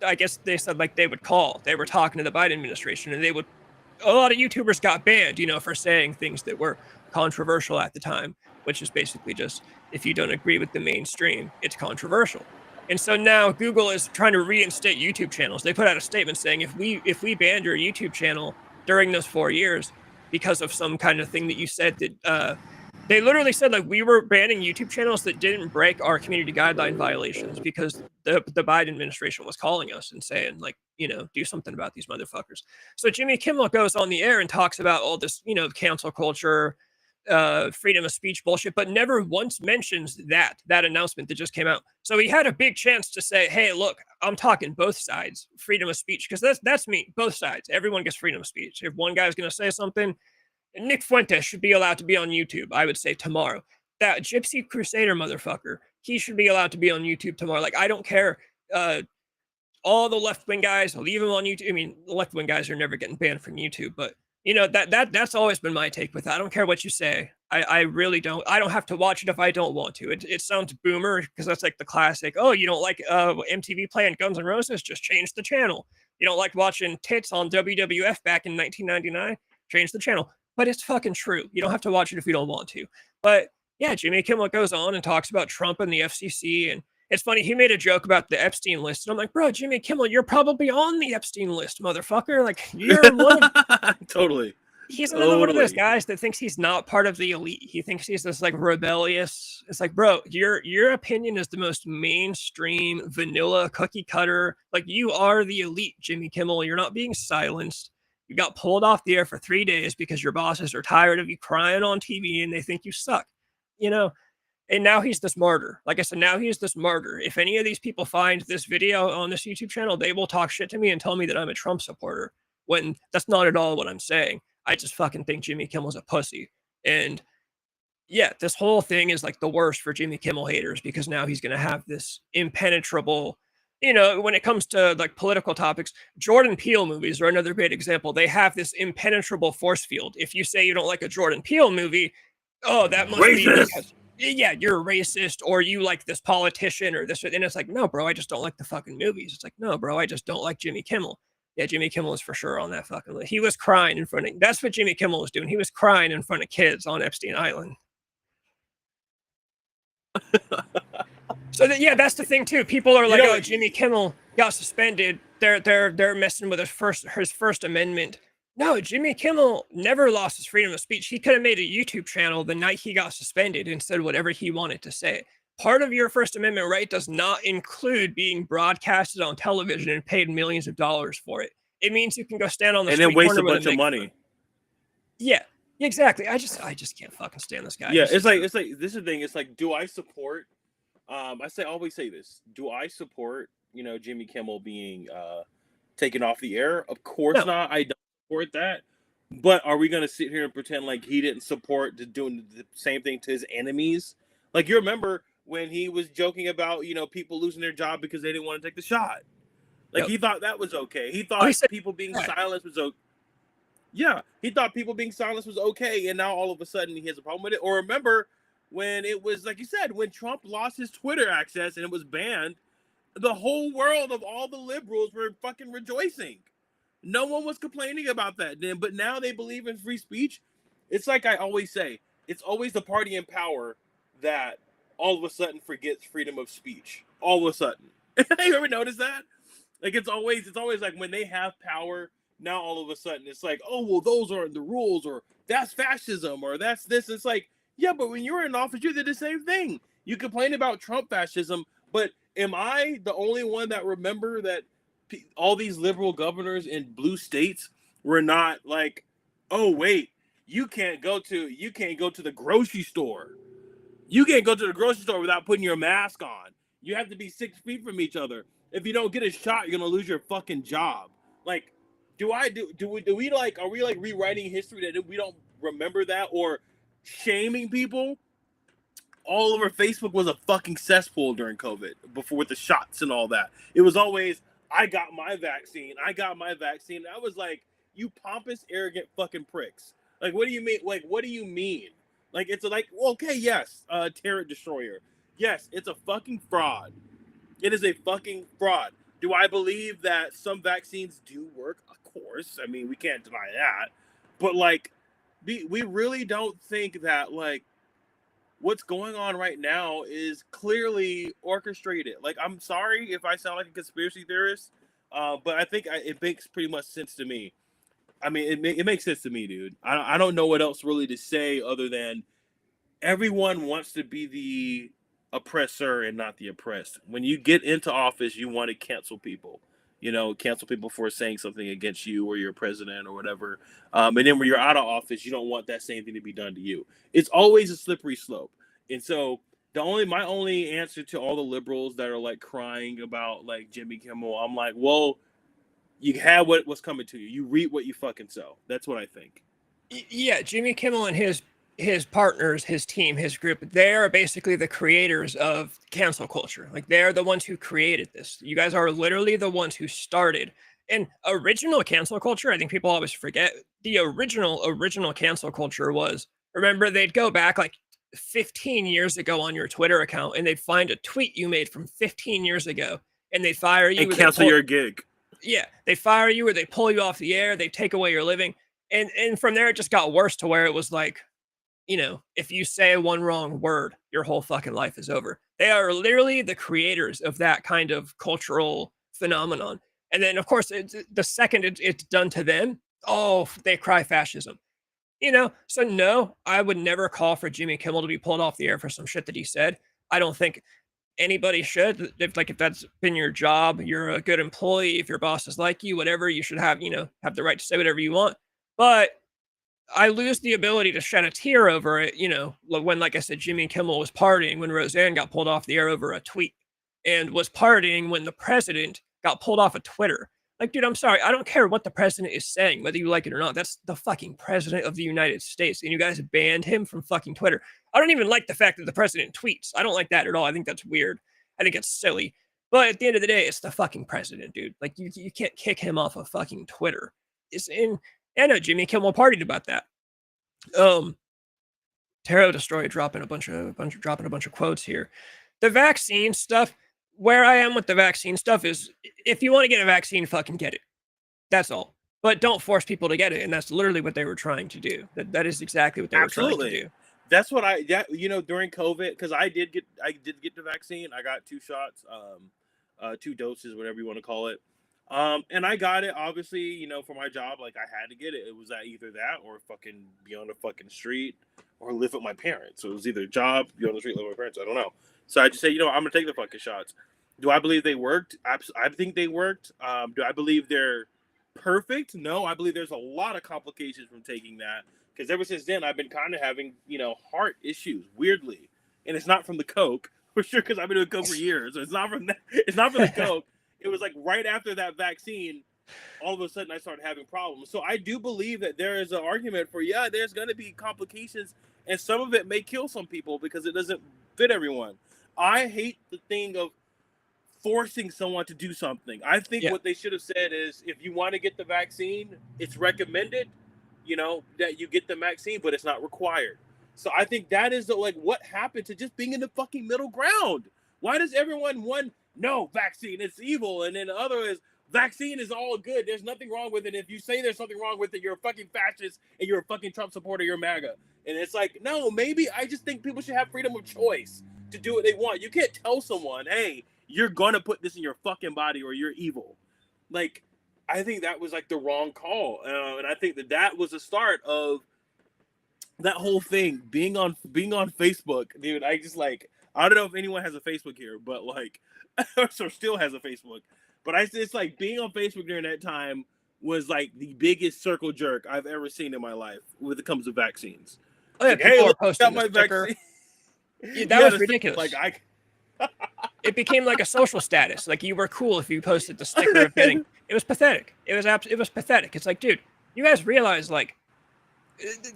I guess they said like they would call. They were talking to the Biden administration, and a lot of YouTubers got banned, for saying things that were controversial at the time, which is basically just if you don't agree with the mainstream, it's controversial. And so now Google is trying to reinstate YouTube channels. They put out a statement saying if we banned your YouTube channel during those 4 years because of some kind of thing that you said that they literally said like we were banning YouTube channels that didn't break our community guideline violations because the Biden administration was calling us and saying like, do something about these motherfuckers. So Jimmy Kimmel goes on the air and talks about all this, cancel culture, freedom of speech bullshit, but never once mentions that announcement that just came out. So he had a big chance to say, hey, look, I'm talking both sides, freedom of speech, because that's me, both sides. Everyone gets freedom of speech. If one guy's going to say something, Nick Fuentes should be allowed to be on YouTube, I would say tomorrow. That Gypsy Crusader motherfucker, he should be allowed to be on YouTube tomorrow. Like, I don't care. All the left-wing guys, I'll leave them on YouTube. I mean, the left-wing guys are never getting banned from YouTube, but that's always been my take with that. I don't care what you say. I really don't. I don't have to watch it if I don't want to. It sounds boomer because that's like the classic. Oh, you don't like MTV playing Guns N' Roses? Just change the channel. You don't like watching tits on WWF back in 1999? Change the channel. But it's fucking true. You don't have to watch it if you don't want to. But yeah, Jimmy Kimmel goes on and talks about Trump and the FCC. And it's funny, he made a joke about the Epstein list. And I'm like, bro, Jimmy Kimmel, you're probably on the Epstein list, motherfucker. Like, you're one of... Totally. He's another one of those guys that thinks he's not part of the elite. He thinks he's this like rebellious. It's like, bro, your opinion is the most mainstream, vanilla, cookie cutter. Like, you are the elite, Jimmy Kimmel. You're not being silenced. You got pulled off the air for 3 days because your bosses are tired of you crying on TV and they think you suck. And now he's this martyr. Like I said, now he's this martyr. If any of these people find this video on this YouTube channel, they will talk shit to me and tell me that I'm a Trump supporter, when that's not at all what I'm saying. I just fucking think Jimmy Kimmel's a pussy. And yeah, this whole thing is like the worst for Jimmy Kimmel haters, because now he's going to have this impenetrable, when it comes to like political topics, Jordan Peele movies are another great example. They have this impenetrable force field. If you say you don't like a Jordan Peele movie, oh, that must be because, yeah, you're a racist, or you like this politician or this. And it's like, no, bro, I just don't like the fucking movies. It's like, no, bro, I just don't like Jimmy Kimmel. Yeah, Jimmy Kimmel is for sure on that fucking list. He was crying in front of, that's what Jimmy Kimmel was doing. He was crying in front of kids on Epstein Island. So yeah, that's the thing too. People are like, "Oh, Jimmy Kimmel got suspended. They're messing with his First Amendment." No, Jimmy Kimmel never lost his freedom of speech. He could have made a YouTube channel the night he got suspended and said whatever he wanted to say. Part of your First Amendment right does not include being broadcasted on television and paid millions of dollars for it. It means you can go stand on the street and then waste corner a bunch of money. Yeah, exactly. I just can't fucking stand this guy. Yeah, it's like this is the thing. It's like, do I support? I always say this. Do I support, Jimmy Kimmel being taken off the air? Of course not. I don't support that. But are we going to sit here and pretend like he didn't support doing the same thing to his enemies? Like, you remember when he was joking about, people losing their job because they didn't want to take the shot. Like, he thought that was okay. He thought people being silenced was okay. Yeah, he thought people being silenced was okay, and now all of a sudden he has a problem with it. Or remember when it was, like you said, when Trump lost his Twitter access and it was banned, the whole world of all the liberals were fucking rejoicing. No one was complaining about that then, but now they believe in free speech. It's like I always say, it's always the party in power that all of a sudden forgets freedom of speech. All of a sudden. You ever notice that? Like, it's always like when they have power, now all of a sudden it's like, oh, well, those aren't the rules, or that's fascism, or that's this. It's like, yeah, but when you were in office, you did the same thing. You complained about Trump fascism, but am I the only one that remember that all these liberal governors in blue states were not like, oh, wait, you can't go to the grocery store. You can't go to the grocery store without putting your mask on. You have to be 6 feet from each other. If you don't get a shot, you're gonna lose your fucking job. Like, are we like rewriting history that we don't remember that, or shaming people? All over Facebook was a fucking cesspool during COVID, before with the shots and all that. It was always, I got my vaccine. I was like, you pompous, arrogant fucking pricks. Like, what do you mean? Like, what do you mean? Like, it's like, well, okay, yes, Turret Destroyer. Yes, it's a fucking fraud. It is a fucking fraud. Do I believe that some vaccines do work? Of course. I mean, we can't deny that. But, like, we really don't think that, like, what's going on right now is clearly orchestrated. Like, I'm sorry if I sound like a conspiracy theorist, but I think it makes pretty much sense to me. I mean, it makes sense to me, dude. I don't know what else really to say other than everyone wants to be the oppressor and not the oppressed. When you get into office, you want to cancel people. Cancel people for saying something against you or your president or whatever. And then when you're out of office, you don't want that same thing to be done to you. It's always a slippery slope. And so my only answer to all the liberals that are like crying about like Jimmy Kimmel, I'm like, well, you have what's coming to you. You reap what you fucking sow. That's what I think. Yeah, Jimmy Kimmel and his partners, his team, his group, they are basically the creators of cancel culture. Like, they're the ones who created this. You guys are literally the ones who started. And original cancel culture, I think people always forget, the original cancel culture was, remember, they'd go back like 15 years ago on your Twitter account and they'd find a tweet you made from 15 years ago and they'd fire you. And cancel your gig. Yeah, they fire you or they pull you off the air. They take away your living. And from there, it just got worse to where it was like, if you say one wrong word, your whole fucking life is over. They are literally the creators of that kind of cultural phenomenon. And then, of course, the second it's done to them, oh, they cry fascism. So no, I would never call for Jimmy Kimmel to be pulled off the air for some shit that he said. I don't think anybody should. If that's been your job, you're a good employee. If your boss is like you, whatever, you should have the right to say whatever you want. But I lose the ability to shed a tear over it, when, like I said, Jimmy Kimmel was partying when Roseanne got pulled off the air over a tweet, and was partying when the president got pulled off of Twitter. Like, dude, I'm sorry. I don't care what the president is saying, whether you like it or not. That's the fucking president of the United States, and you guys banned him from fucking Twitter. I don't even like the fact that the president tweets. I don't like that at all. I think that's weird. I think it's silly. But at the end of the day, it's the fucking president, dude. Like, you can't kick him off of fucking Twitter. I know Jimmy Kimmel partied about that. Tarot Destroy dropping a bunch of quotes here. The vaccine stuff, where I am with the vaccine stuff is, if you want to get a vaccine, fucking get it. That's all. But don't force people to get it, and that's literally what they were trying to do. That is exactly what they were trying to do. That's what during COVID, because I did get the vaccine. I got 2 shots, 2 doses, whatever you want to call it. And I got it, obviously, for my job. Like, I had to get it. It was either that or fucking be on the fucking street or live with my parents. So it was either job, be on the street, live with my parents. I don't know. So I just say, I'm going to take the fucking shots. Do I believe they worked? I think they worked. Do I believe they're perfect? No, I believe there's a lot of complications from taking that. Because ever since then, I've been kind of having, heart issues, weirdly. And it's not from the Coke, for sure, because I've been doing Coke for years. So it's not from that. It's not from the Coke. It was like right after that vaccine, all of a sudden I started having problems. So I do believe that there is an argument for, there's going to be complications, and some of it may kill some people because it doesn't fit everyone. I hate the thing of forcing someone to do something. I think what they should have said is, if you want to get the vaccine, it's recommended, that you get the vaccine, but it's not required. So I think that is what happened to just being in the fucking middle ground. Why does everyone want, no, vaccine, it's evil, and then the other is, vaccine is all good, there's nothing wrong with it. If you say there's something wrong with it, you're a fucking fascist and you're a fucking Trump supporter, you're MAGA. And it's like, no, maybe I just think people should have freedom of choice to do what they want. You can't tell someone, hey, you're gonna put this in your fucking body or you're evil. Like, I think that was the wrong call, and I think that was the start of that whole thing. Being on Facebook, dude. I don't know if anyone has a Facebook here, but or still has a Facebook. But it's being on Facebook during that time was the biggest circle jerk I've ever seen in my life when it comes to vaccines. Oh, yeah, hey, look, I got my vaccine. That was ridiculous. It became like a social status. Like, you were cool if you posted the sticker of getting. It was pathetic. It was pathetic. It's like, dude, you guys realize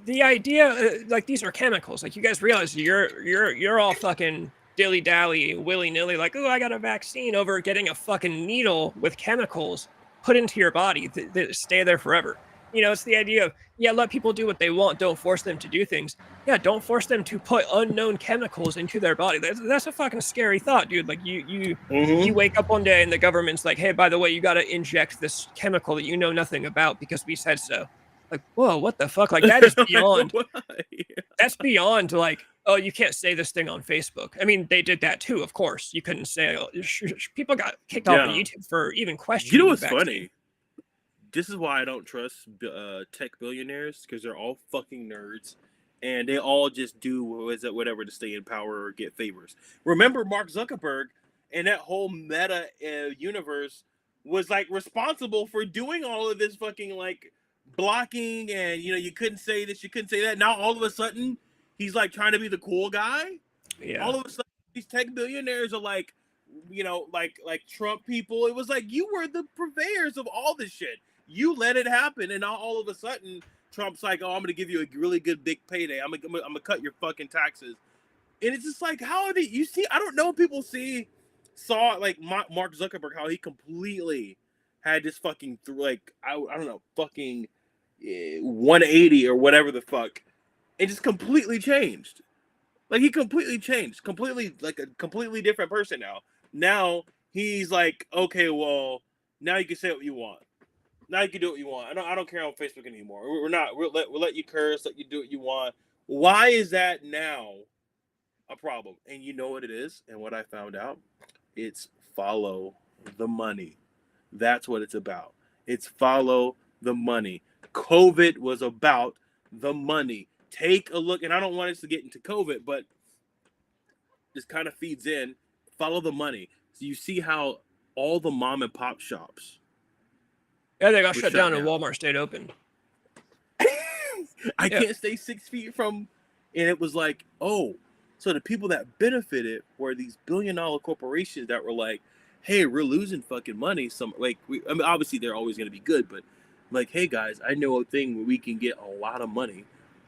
the idea, these are chemicals. You guys realize you're all fucking dilly-dally, willy-nilly, oh, I got a vaccine, over getting a fucking needle with chemicals put into your body that stay there forever. It's the idea of, let people do what they want. Don't force them to do things. Yeah, don't force them to put unknown chemicals into their body. That's a fucking scary thought, dude. You wake up one day and the government's like, hey, by the way, you got to inject this chemical that you know nothing about because we said so. Whoa, what the fuck? That is beyond. That's beyond oh, you can't say this thing on Facebook. I mean, they did that too, of course. You couldn't say, people got kicked off of YouTube for even questioning. You know what's funny? This is why I don't trust tech billionaires, because they're all fucking nerds, and they all just do whatever to stay in power or get favors. Remember, Mark Zuckerberg and that whole meta universe was responsible for doing all of this fucking blocking, and you couldn't say this, you couldn't say that. Now all of a sudden he's trying to be the cool guy. Yeah. All of a sudden these tech billionaires are like Trump people. It was you were the purveyors of all this shit. You let it happen, and now all of a sudden Trump's oh, I'm gonna give you a really good big payday. I'm gonna cut your fucking taxes. And it's just how are they? You see, I don't know if people saw Mark Zuckerberg, how he completely had this fucking I don't know, fucking 180 or whatever the fuck. It just completely changed. He completely changed, completely a completely different person now. Now he's okay, well, now you can say what you want. Now you can do what you want. I don't care on Facebook anymore. We'll let you curse, let you do what you want. Why is that now a problem? And you know what it is? And what I found out? It's follow the money. That's what it's about. It's follow the money. COVID was about the money. Take a look, and I don't want us to get into COVID, but this kind of feeds in. Follow the money. So you see how all the mom and pop shops. Yeah, they got shut down and Walmart stayed open. I Yeah. can't stay 6 feet from, and it was like, oh, so the people that benefited were these billion-dollar corporations that were like, hey, we're losing fucking money. I mean, obviously they're always going to be good, but like, hey guys, I know a thing where we can get a lot of money.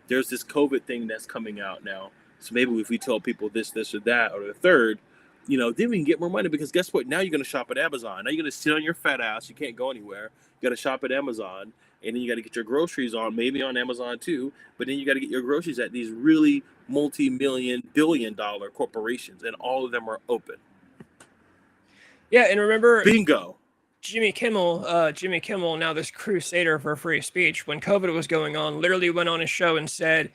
There's this COVID thing that's coming out now. So maybe if we tell people this, or that, or the third, then we can get more money, because guess what? Now you're going to shop at Amazon. Now you're going to sit on your fat ass. You can't go anywhere. You got to shop at Amazon, and then you got to get your groceries maybe on Amazon too, but then you got to get your groceries at these really multi-million, billion-dollar corporations, and all of them are open. Yeah, and remember, bingo. Jimmy Kimmel, now this crusader for free speech, when COVID was going on, literally went on his show and said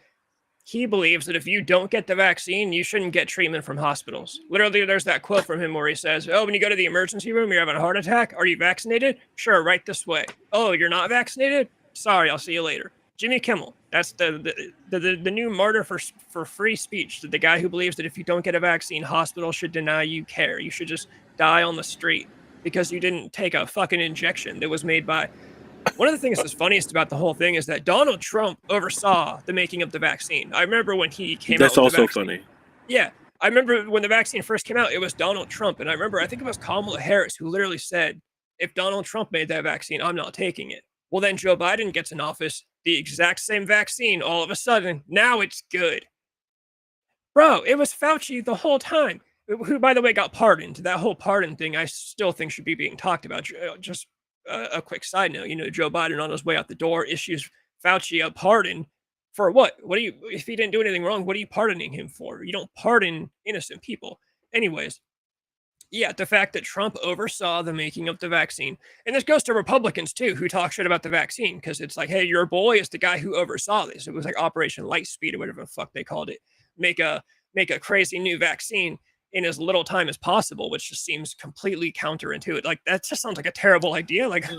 he believes that if you don't get the vaccine, you shouldn't get treatment from hospitals. Literally, there's that quote from him where he says, oh, when you go to the emergency room, you're having a heart attack. Are you vaccinated? Sure, right this way. Oh, you're not vaccinated? Sorry, I'll see you later. Jimmy Kimmel, that's the new martyr for free speech. The guy who believes that if you don't get a vaccine, hospitals should deny you care. You should just die on the street because you didn't take a fucking injection that was made by... One of the things that's funniest about the whole thing is that Donald Trump oversaw the making of the vaccine. I remember when he came out with the vaccine. That's also funny. Yeah. I remember when the vaccine first came out, it was Donald Trump. And I think it was Kamala Harris who literally said, if Donald Trump made that vaccine, I'm not taking it. Well, then Joe Biden gets in office, the exact same vaccine, all of a sudden, now it's good. Bro, it was Fauci the whole time, who, by the way, got pardoned. That whole pardon thing, I still think should be being talked about. Just a quick side note, Joe Biden on his way out the door issues Fauci a pardon for what? If he didn't do anything wrong, what are you pardoning him for? You don't pardon innocent people. Anyways, yeah, the fact that Trump oversaw the making of the vaccine, and this goes to Republicans too, who talk shit about the vaccine, because it's like, hey, your boy is the guy who oversaw this. It was like Operation Lightspeed or whatever the fuck they called it. Make a crazy new vaccine in as little time as possible, which just seems completely counterintuitive. Like, that just sounds like a terrible idea. Like,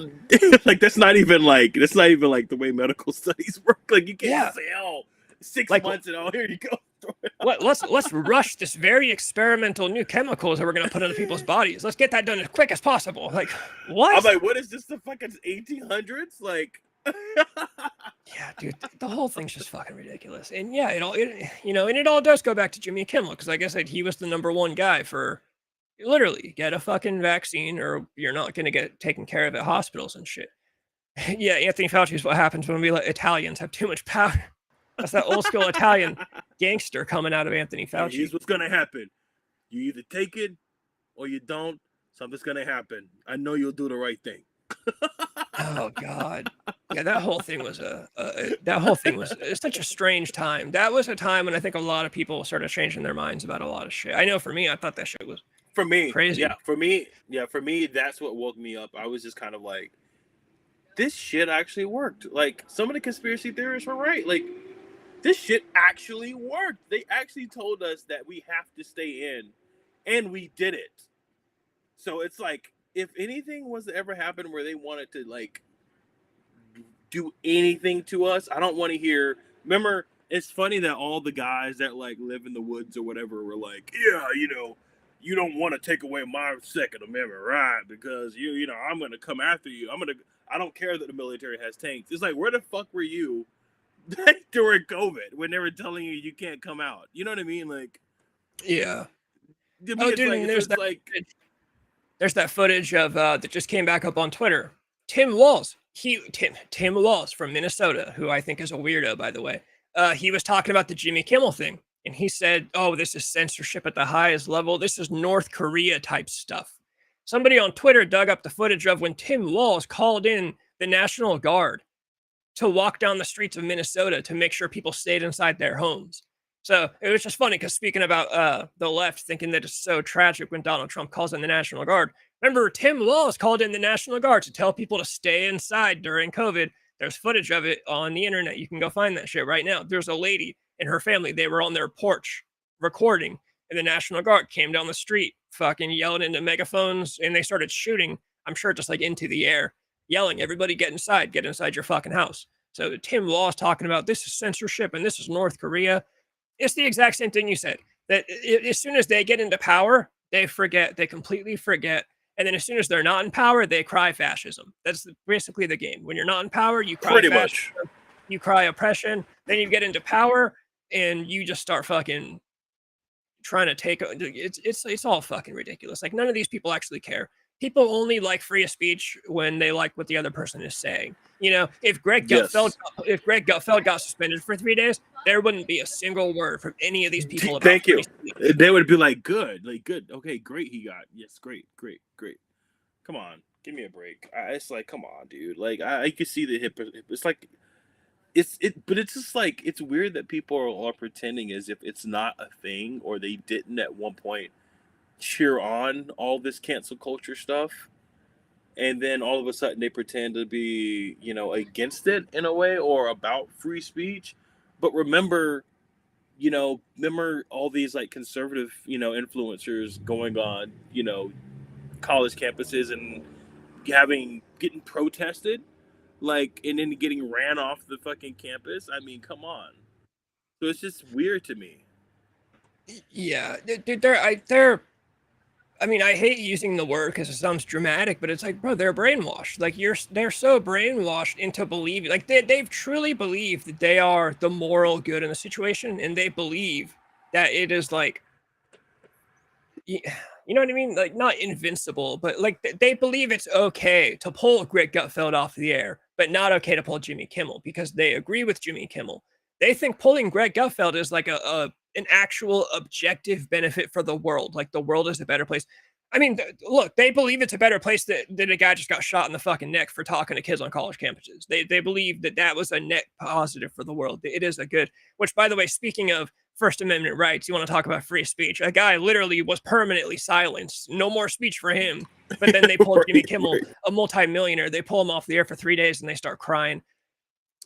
like that's not even like the way medical studies work. Like, you can't say, oh, 6 months and here you go. Let's rush this very experimental new chemicals that we're gonna put into people's bodies. Let's get that done as quick as possible. Like, what? I'm like, what is this? The fucking 1800s? Like, yeah, dude, the whole thing's just fucking ridiculous. And yeah, it all does go back to Jimmy Kimmel, because like I said, he was the number one guy for literally get a fucking vaccine or you're not gonna get taken care of at hospitals and shit. Yeah, Anthony Fauci is what happens when we let Italians have too much power. That's that old school Italian gangster coming out of Anthony Fauci. Here's what's gonna happen: you either take it or you don't. Something's gonna happen. I know you'll do the right thing. Oh God, yeah, that whole thing was such a strange time. That was a time when I think a lot of people started changing their minds about a lot of shit. I know for me, I thought that shit was crazy. Yeah, for me, that's what woke me up. I was just kind of like, this shit actually worked. Like, some of the conspiracy theorists were right. Like, this shit actually worked. They actually told us that we have to stay in, and we did it. So it's like, if anything was to ever happen where they wanted to like do anything to us, I don't want to hear. Remember, it's funny that all the guys that like live in the woods or whatever were like, yeah, you don't want to take away my Second Amendment right, because I'm gonna come after you. I don't care that the military has tanks. It's like, where the fuck were you during COVID when they were telling you can't come out? You know what I mean? Like, yeah. Oh, dude, there's that footage of that just came back up on Twitter. Tim Walz from Minnesota, who I think is a weirdo, by the way. He was talking about the Jimmy Kimmel thing, and he said, "Oh, this is censorship at the highest level. This is North Korea type stuff." Somebody on Twitter dug up the footage of when Tim Walz called in the National Guard to walk down the streets of Minnesota to make sure people stayed inside their homes. So it was just funny, because speaking about the left thinking that it's so tragic when Donald Trump calls in the National Guard. Remember, Tim Walz called in the National Guard to tell people to stay inside during COVID. There's footage of it on the internet. You can go find that shit right now. There's a lady and her family. They were on their porch recording, and the National Guard came down the street, fucking yelling into megaphones, and they started shooting, I'm sure just like into the air, yelling, everybody get inside your fucking house. So Tim Walz talking about this is censorship and this is North Korea. It's the exact same thing you said, that as soon as they get into power, they completely forget. And then as soon as they're not in power, they cry fascism. That's basically the game. When you're not in power, you cry fascism. you cry oppression, then you get into power, and you just start fucking trying to take it's all fucking ridiculous. Like none of these people actually care. People only like free speech when they like what the other person is saying. You know, if Yes. If Greg Gutfeld got suspended for 3 days, there wouldn't be a single word from any of these people about Thank free you. speech. They would be like, good, okay, great. He got yes, great. Come on, give me a break. It's like, come on, dude. Like I can see the hip. It's like but it's just like it's weird that people are all pretending as if it's not a thing or they didn't at one point cheer on all this cancel culture stuff, and then all of a sudden they pretend to be, against it in a way or about free speech. But remember all these like conservative, influencers going on, college campuses and getting protested, like, and then getting ran off the fucking campus. I mean, come on. So it's just weird to me. Yeah, dude, they're I mean, I hate using the word because it sounds dramatic, but it's like, bro, they're brainwashed. Like they're so brainwashed into believing, like they've truly believed that they are the moral good in the situation, and they believe that it is like, you know what I mean? Like not invincible, but like they believe it's okay to pull Greg Gutfeld off the air, but not okay to pull Jimmy Kimmel because they agree with Jimmy Kimmel. They think pulling Greg Gutfeld is like an actual objective benefit for the world. Like the world is a better place. I mean, look, they believe it's a better place that a guy just got shot in the fucking neck for talking to kids on college campuses. They believe that was a net positive for the world. It is a good, which by the way, speaking of First Amendment rights, you want to talk about free speech. A guy literally was permanently silenced. No more speech for him. But then they pull Jimmy Kimmel, a multimillionaire, they pull him off the air for 3 days and they start crying.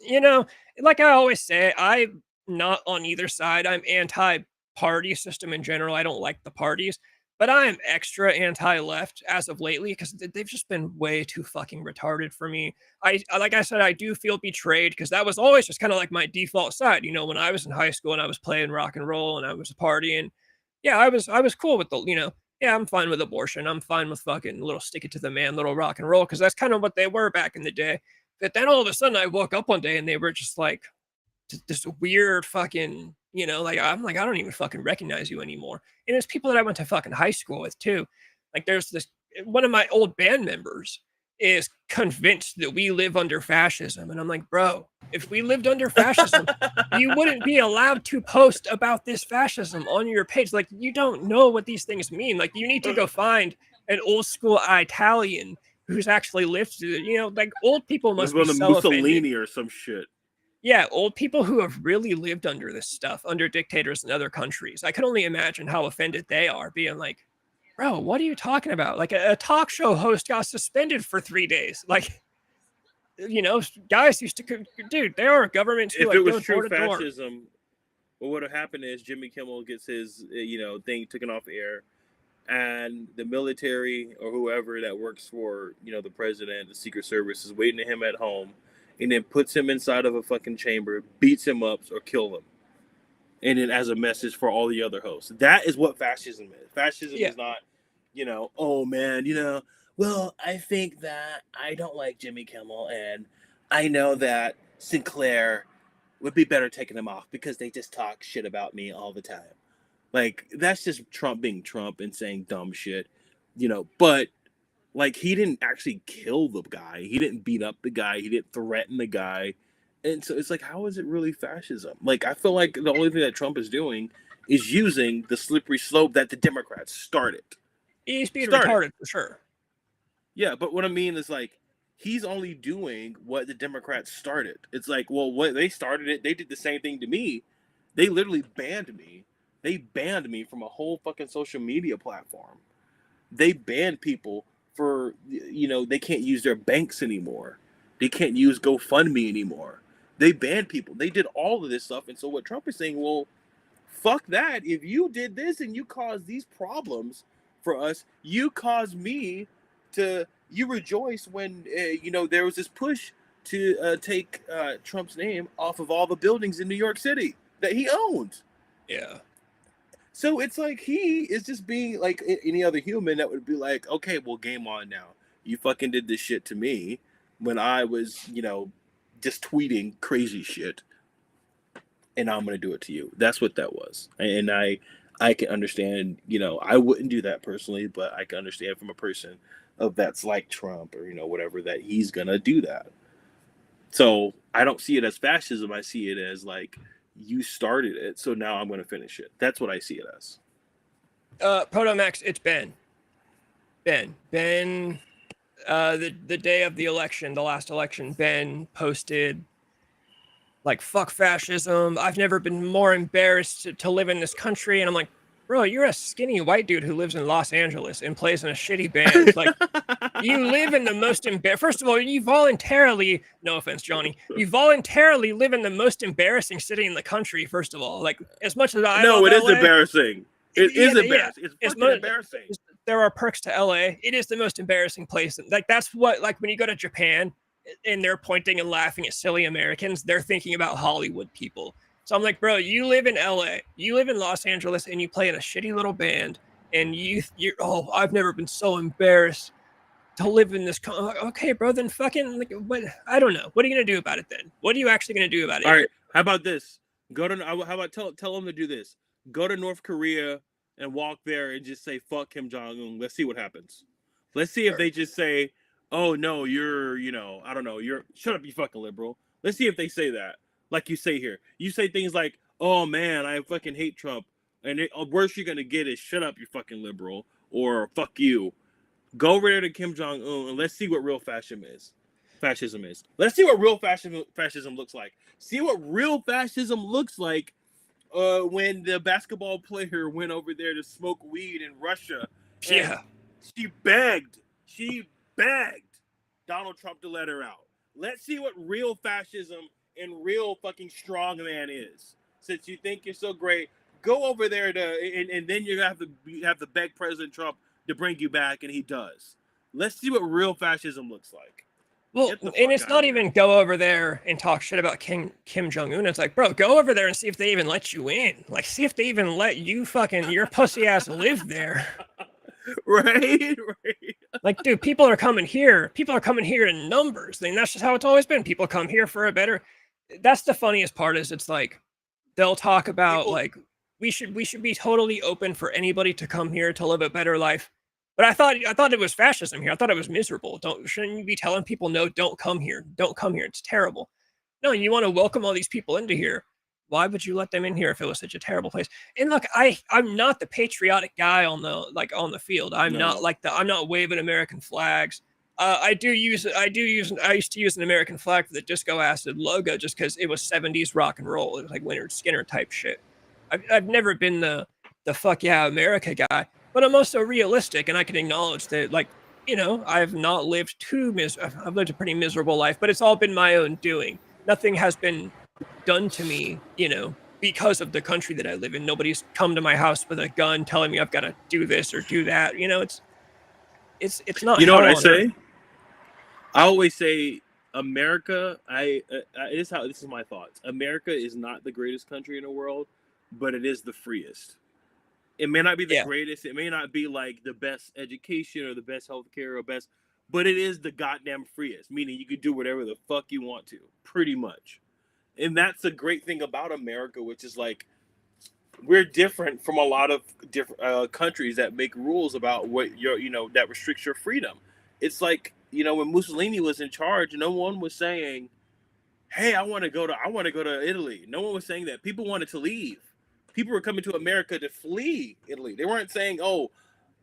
You know, like I always say, I'm not on either side. I'm anti-party system in general. I don't like the parties, but I'm extra anti-left as of lately because they've just been way too fucking retarded for me. Like I said, I do feel betrayed because that was always just kind of like my default side. You know, when I was in high school and I was playing rock and roll and I was partying, yeah, I was cool with yeah, I'm fine with abortion. I'm fine with fucking little stick it to the man, little rock and roll because that's kind of what they were back in the day. But then all of a sudden I woke up one day and they were just like this weird fucking, like I'm like, I don't even fucking recognize you anymore. And it's people that I went to fucking high school with too. Like there's this one of my old band members is convinced that we live under fascism. And I'm like, bro, if we lived under fascism, you wouldn't be allowed to post about this fascism on your page. Like you don't know what these things mean. Like you need to go find an old school Italian who's actually lived through it. Like old people must be so Mussolini offended. or some shit. Yeah, old people who have really lived under this stuff, under dictators in other countries. I can only imagine how offended they are, being like, bro, what are you talking about? Like a talk show host got suspended for 3 days. Like, guys used to, dude, there are governments who If like it was go true door to door. fascism, what would have happened is Jimmy Kimmel gets his, thing taken off air, and the military or whoever that works for, the president, the Secret Service is waiting to him at home, and then puts him inside of a fucking chamber, beats him up or kill him, and then as a message for all the other hosts. That is what fascism is. Fascism is not, oh man, well, I think that I don't like Jimmy Kimmel, and I know that Sinclair would be better taking him off because they just talk shit about me all the time. Like, that's just Trump being Trump and saying dumb shit, but like he didn't actually kill the guy. He didn't beat up the guy. He didn't threaten the guy. And so it's like, how is it really fascism? Like, I feel like the only thing that Trump is doing is using the slippery slope that the Democrats started. He's being retarded for sure. Yeah, but what I mean is like, he's only doing what the Democrats started. It's like, well, what they started it, they did the same thing to me. They literally banned me. They banned me from a whole fucking social media platform. They banned people for, they can't use their banks anymore. They can't use GoFundMe anymore. They banned people. They did all of this stuff. And so what Trump is saying, well, fuck that. If you did this and you caused these problems for us, you caused me to, you rejoice when, there was this push to take Trump's name off of all the buildings in New York City that he owned. Yeah. So it's like he is just being like any other human that would be like, okay, well, game on now. You fucking did this shit to me when I was, just tweeting crazy shit, and I'm gonna do it to you. That's what that was, and I can understand. I wouldn't do that personally, but I can understand from a person that's like Trump or whatever, that he's gonna do that. So I don't see it as fascism. I see it as like, you started it, so now I'm gonna finish it. That's what I see it as. Protomax, it's Ben. The day of the election, the last election, Ben posted like, fuck fascism. I've never been more embarrassed to live in this country. And I'm like, bro, you're a skinny white dude who lives in Los Angeles and plays in a shitty band. Like, you live in the most first of all, you voluntarily, no offense, Johnny, you voluntarily live in the most embarrassing city in the country, first of all. Like, as much as I No, it is LA, embarrassing. It is embarrassing. Yeah. It's fucking embarrassing. There are perks to LA. It is the most embarrassing place. Like, that's what, like, when you go to Japan and they're pointing and laughing at silly Americans, they're thinking about Hollywood people. So I'm like, bro, you live in LA, you live in Los Angeles, and you play in a shitty little band, and you're I've never been so embarrassed to live in this. Okay, bro, then fucking, like, what? I don't know. What are you gonna do about it then? What are you actually gonna do about it? All right, how about this? How about tell them to do this? Go to North Korea and walk there and just say fuck Kim Jong-un. Let's see what happens. Let's see if they just say, oh no, you're, I don't know, shut up, you fucking liberal. Let's see if they say that, like you say here. You say things like, oh man, I fucking hate Trump, and worst you're gonna get is shut up, you fucking liberal, or fuck you. Go over there to Kim Jong-un and let's see what real fascism is. Let's see what real fascism looks like. See what real fascism looks like when the basketball player went over there to smoke weed in Russia. Yeah. She begged Donald Trump to let her out. Let's see what real fascism and real fucking strongman is. Since you think you're so great, go over there and then you have to beg President Trump to bring you back, and he does. Let's see what real fascism looks like. Well, and it's not even go over there and talk shit about Kim Jong-un. It's like, bro, go over there and see if they even let you in. Like, see if they even let you fucking, your pussy ass live there. Right. Like, dude, people are coming here. People are coming here in numbers. I mean, that's just how it's always been. People come here for a better. That's the funniest part, is it's like, they'll talk about like, we should be totally open for anybody to come here to live a better life. But I thought it was fascism here. I thought it was miserable. Shouldn't you be telling people, no, don't come here. Don't come here. It's terrible. No, you want to welcome all these people into here. Why would you let them in here if it was such a terrible place? And look, I'm not the patriotic guy on the field. I'm not waving American flags. I used to use an American flag for the Disco Acid logo just because it was 70s rock and roll. It was like Leonard Skinner type shit. I've never been the fuck yeah America guy, but I'm also realistic, and I can acknowledge that, like, I've not lived I've lived a pretty miserable life, but it's all been my own doing. Nothing has been done to me, because of the country that I live in. Nobody's come to my house with a gun telling me I've got to do this or do that. It's not. You know what I say? I always say America. This is my thoughts. America is not the greatest country in the world, but it is the freest. It may not be the greatest. It may not be like the best education or the best healthcare or but it is the goddamn freest. Meaning you could do whatever the fuck you want to, pretty much. And that's the great thing about America, which is like, we're different from a lot of different countries that make rules about what that restricts your freedom. It's like, when Mussolini was in charge, no one was saying, hey, I want to go to Italy. No one was saying that. People wanted to leave. People were coming to America to flee Italy. They weren't saying, oh,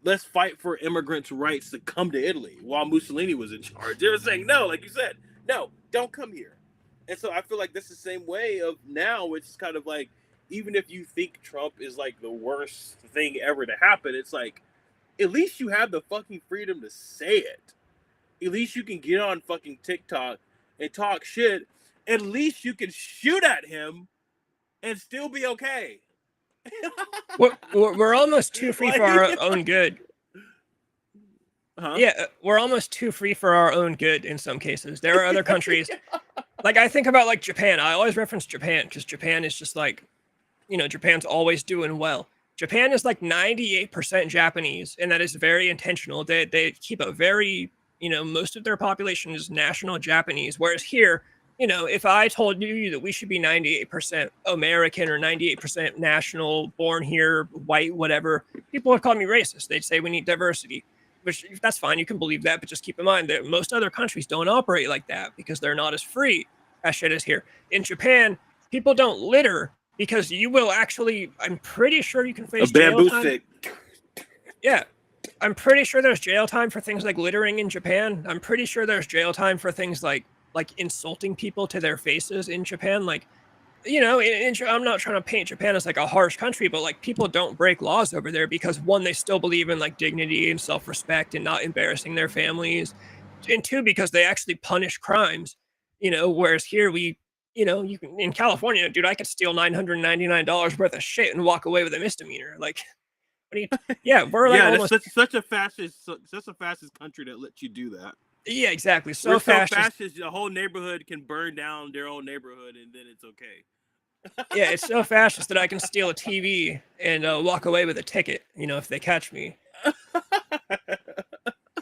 let's fight for immigrants' rights to come to Italy while Mussolini was in charge. They were saying, no, like you said, no, don't come here. And so I feel like that's the same way of now. It's kind of like, even if you think Trump is like the worst thing ever to happen, it's like, at least you have the fucking freedom to say it. At least you can get on fucking TikTok and talk shit. At least you can shoot at him and still be okay. We're almost too free for our own good. Huh? Yeah, we're almost too free for our own good in some cases. There are other countries, like I think about like Japan. I always reference Japan because Japan is just like, Japan's always doing well. Japan is like 98% Japanese, and that is very intentional. They keep a very, most of their population is national Japanese, whereas here, you know, if I told you that we should be 98% American or 98% national, born here, white, whatever, people would call me racist. They'd say we need diversity, which that's fine. You can believe that, but just keep in mind that most other countries don't operate like that because they're not as free as shit is here. In Japan, people don't litter because you will actually, I'm pretty sure you can face A bamboo jail time. stick. Yeah. I'm pretty sure there's jail time for things like littering in Japan. I'm pretty sure there's jail time for things like insulting people to their faces in Japan. Like, you know, I'm not trying to paint Japan as like a harsh country, but like people don't break laws over there because one, they still believe in like dignity and self-respect and not embarrassing their families. And two, because they actually punish crimes, you know, whereas here we, you know, you can, in California, dude, I could steal $999 worth of shit and walk away with a misdemeanor. Like, yeah, we're like almost such a fascist country that lets you do that. Yeah, exactly. We're fascist. so fascist, the whole neighborhood can burn down their own neighborhood, and then it's okay. Yeah, it's so fascist that I can steal a TV and walk away with a ticket. You know, if they catch me.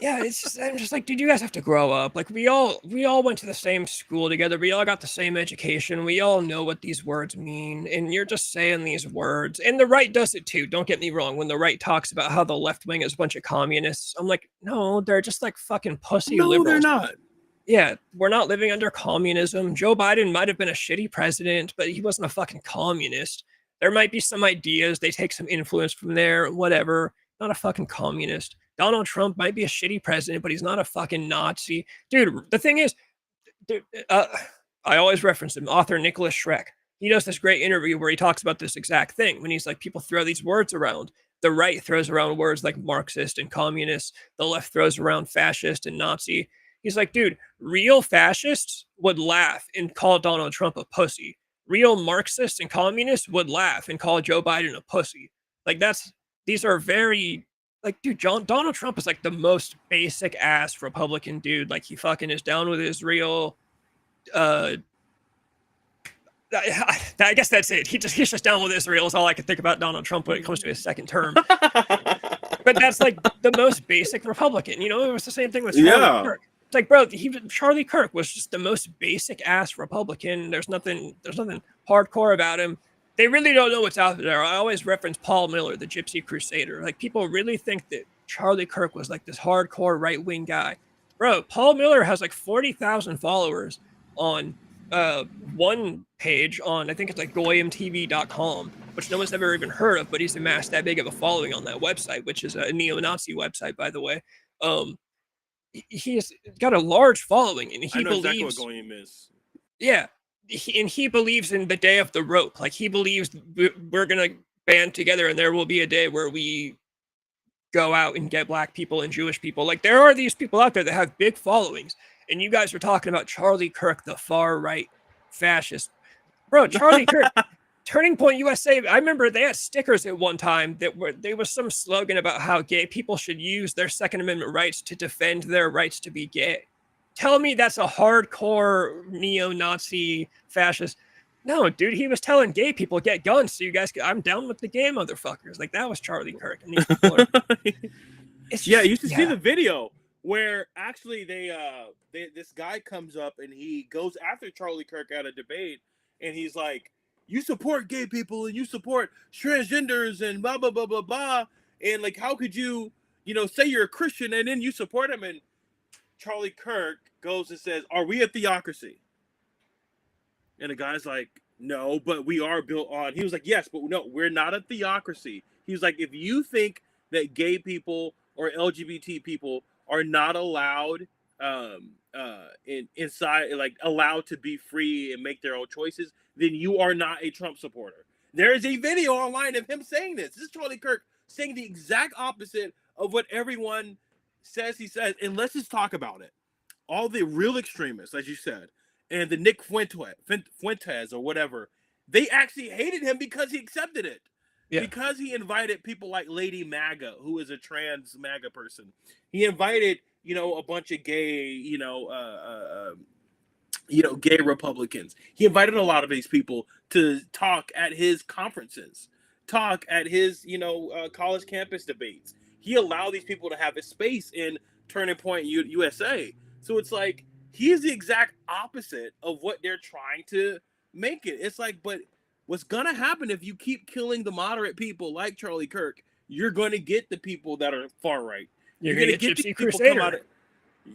Yeah, it's just, I'm just like, dude, you guys have to grow up. Like we all went to the same school together. We all got the same education. We all know what these words mean, and you're just saying these words. And the right does it too. Don't get me wrong. When the right talks about how the left wing is a bunch of communists, I'm like, no, they're just like fucking pussy liberals. No, they're not. Yeah, we're not living under communism. Joe Biden might have been a shitty president, but he wasn't a fucking communist. There might be some ideas. They take some influence from there, whatever. Not a fucking communist. Donald Trump might be a shitty president, but he's not a fucking Nazi. Dude, the thing is, dude, I always reference him, author Nicholas Schreck. He does this great interview where he talks about this exact thing when he's like, people throw these words around. The right throws around words like Marxist and communist. The left throws around fascist and Nazi. He's like, dude, real fascists would laugh and call Donald Trump a pussy. Real Marxists and communists would laugh and call Joe Biden a pussy. Like these are very, like, dude, Donald Trump is like the most basic ass Republican dude. Like he fucking is down with Israel. I guess that's it. He's just down with Israel is all I can think about Donald Trump when it comes to his second term. But that's like the most basic Republican. You know, it was the same thing with Charlie Kirk. It's like, bro, Charlie Kirk was just the most basic ass Republican. There's nothing hardcore about him. They really don't know what's out there. I always reference Paul Miller, the Gypsy Crusader. Like people really think that Charlie Kirk was like this hardcore right-wing guy. Bro, Paul Miller has like 40,000 followers on one page on, I think it's like goyimtv.com, which no one's ever even heard of, but he's amassed that big of a following on that website, which is a neo-Nazi website, by the way. He's got a large following, and he believes exactly what Goyim is. Yeah, he believes in the day of the rope. Like he believes we're gonna band together, and there will be a day where we go out and get black people and Jewish people. Like there are these people out there that have big followings, and you guys are talking about Charlie Kirk, the far right fascist, bro. Charlie Kirk. Turning Point USA, I remember they had stickers at one time that there was some slogan about how gay people should use their Second Amendment rights to defend their rights to be gay. Tell me that's a hardcore neo-Nazi fascist. No, dude, he was telling gay people, get guns so you guys I'm down with the gay motherfuckers. Like that was Charlie Kirk. And these people are, you should see the video where actually this guy comes up and he goes after Charlie Kirk at a debate, and he's like, you support gay people and you support transgenders and blah, blah, blah, blah, blah. And like, how could you, say you're a Christian and then you support him? And Charlie Kirk goes and says, are we a theocracy? And the guy's like, no, but we are built on. He was like, yes, but no, we're not a theocracy. He was like, if you think that gay people or LGBT people are not allowed inside, like allowed to be free and make their own choices, then you are not a Trump supporter. There is a video online of him saying this. This is Charlie Kirk saying the exact opposite of what everyone says he says. And let's just talk about it. All the real extremists, as you said, and the Nick Fuentes or whatever, they actually hated him because he accepted it. Yeah. Because he invited people like Lady MAGA, who is a trans MAGA person. He invited, a bunch of gay, gay Republicans. He invited a lot of these people to talk at his conferences, talk at his, college campus debates. He allowed these people to have a space in Turning Point USA. So it's like, he is the exact opposite of what they're trying to make it. It's like, but what's gonna happen if you keep killing the moderate people like Charlie Kirk? You're going to get the people that are far right. You're You're gonna going to get get Gypsy these people come Crusader. out of,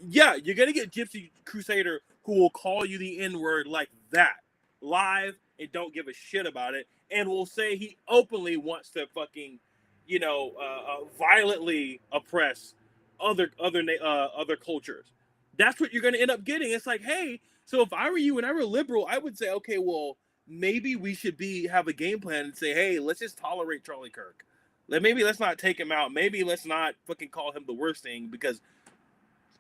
yeah, you're going to get Gypsy Crusader who will call you the N-word like that live and don't give a shit about it, and will say he openly wants to fucking, violently oppress other cultures. That's what you're going to end up getting. It's like, hey, so if I were you and I were liberal, I would say, okay, well, maybe we should have a game plan and say, hey, let's just tolerate Charlie Kirk. Maybe let's not take him out. Maybe let's not fucking call him the worst thing, because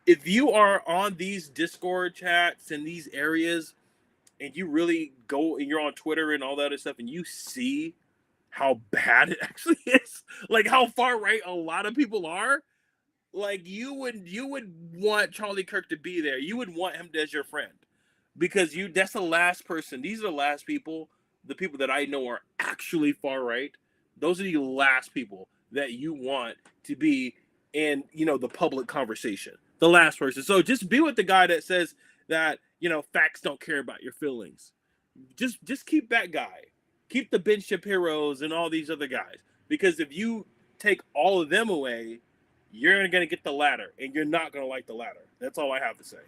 if you are on these Discord chats and these areas and you really go and you're on Twitter and all that other stuff and you see how bad it actually is, like how far right a lot of people are, like you would want Charlie Kirk to be there. You would want him as your friend, because that's the last person. These are the last people, the people that I know are actually far right. Those are the last people that you want to be in, the public conversation. The last person. So just be with the guy that says that, facts don't care about your feelings. Just keep that guy. Keep the Ben Shapiro's and all these other guys. Because if you take all of them away, you're going to get the latter, and you're not going to like the latter. That's all I have to say.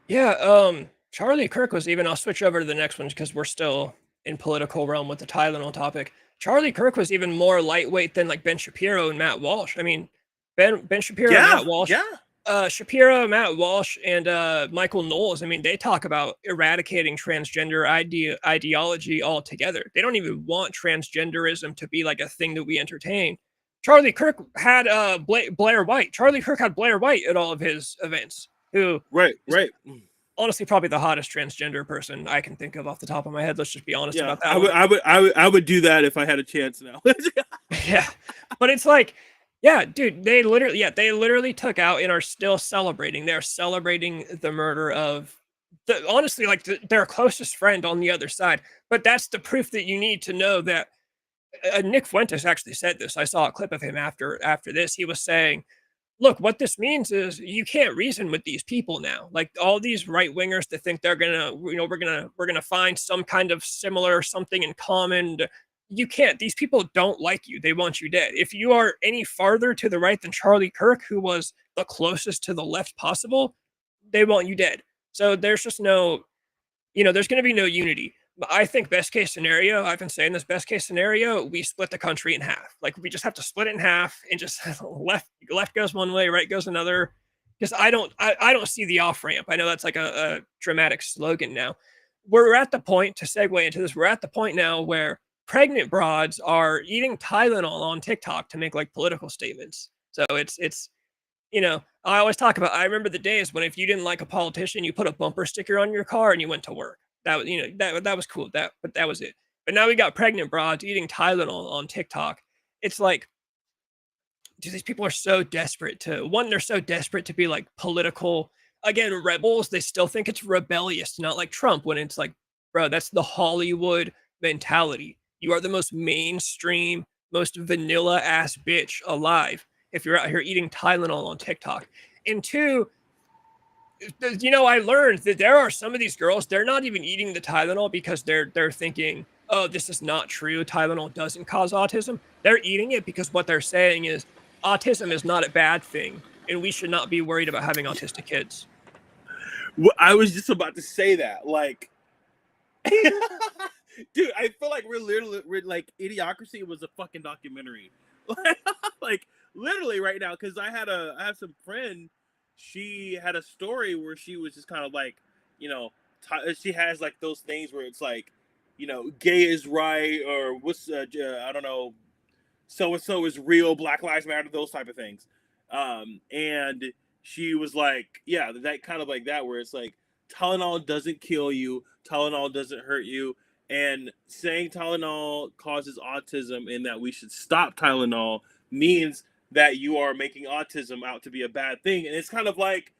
Yeah, Charlie Kirk was even, I'll switch over to the next one because we're still in political realm with the Tylenol topic. Charlie Kirk was even more lightweight than like Ben Shapiro and Matt Walsh. I mean, Ben Shapiro and Matt Walsh. Yeah. Shapiro, Matt Walsh, and Michael Knowles, I mean, they talk about eradicating transgender ideology altogether. They don't even want transgenderism to be like a thing that we entertain. Charlie Kirk had Blair White. Charlie Kirk had Blair White at all of his events, who right. honestly probably the hottest transgender person I can think of off the top of my head. Let's just be honest about that. I would do that if I had a chance now. Yeah, but it's like, yeah, dude, they literally took out and are still celebrating. They're celebrating the murder of honestly, like their closest friend on the other side. But that's the proof that you need to know that Nick Fuentes actually said this. I saw a clip of him after this. He was saying, look, what this means is you can't reason with these people now. Like all these right wingers that think they're gonna, we're gonna find some kind of similar something in common. You can't. These people don't like you. They want you dead. If you are any farther to the right than Charlie Kirk, who was the closest to the left possible, they want you dead. So there's just no, there's going to be no unity. I think best case scenario, I've been saying this, best case scenario, we split the country in half. Like we just have to split it in half and just left goes one way, right goes another. Because I don't see the off ramp. I know that's like a dramatic slogan now. We're at the point, to segue into this, we're at the point now where pregnant broads are eating Tylenol on TikTok to make like political statements. So it's I always talk about, I remember the days when if you didn't like a politician, you put a bumper sticker on your car and you went to work. That was, that was cool. But that was it. But now we got pregnant broads eating Tylenol on TikTok. It's like, dude, these people are so desperate they're so desperate to be like political, again, rebels. They still think it's rebellious, not like Trump, when it's like, bro, that's the Hollywood mentality. You are the most mainstream, most vanilla ass bitch alive if you're out here eating Tylenol on TikTok. And two, I learned that there are some of these girls, they're not even eating the Tylenol because they're thinking, oh, this is not true. Tylenol doesn't cause autism. They're eating it because what they're saying is autism is not a bad thing, and we should not be worried about having autistic kids. Well, I was just about to say that, like, dude, I feel like we're like Idiocracy was a fucking documentary, like literally right now. Because I have some friend, she had a story where she was just kind of like, she has like those things where it's like, gay is right, or what's I don't know, so and so is real, Black Lives Matter, those type of things, and she was like, yeah, that kind of like that, where it's like Tylenol doesn't kill you, Tylenol doesn't hurt you, and saying Tylenol causes autism and that we should stop Tylenol means that you are making autism out to be a bad thing. And it's kind of like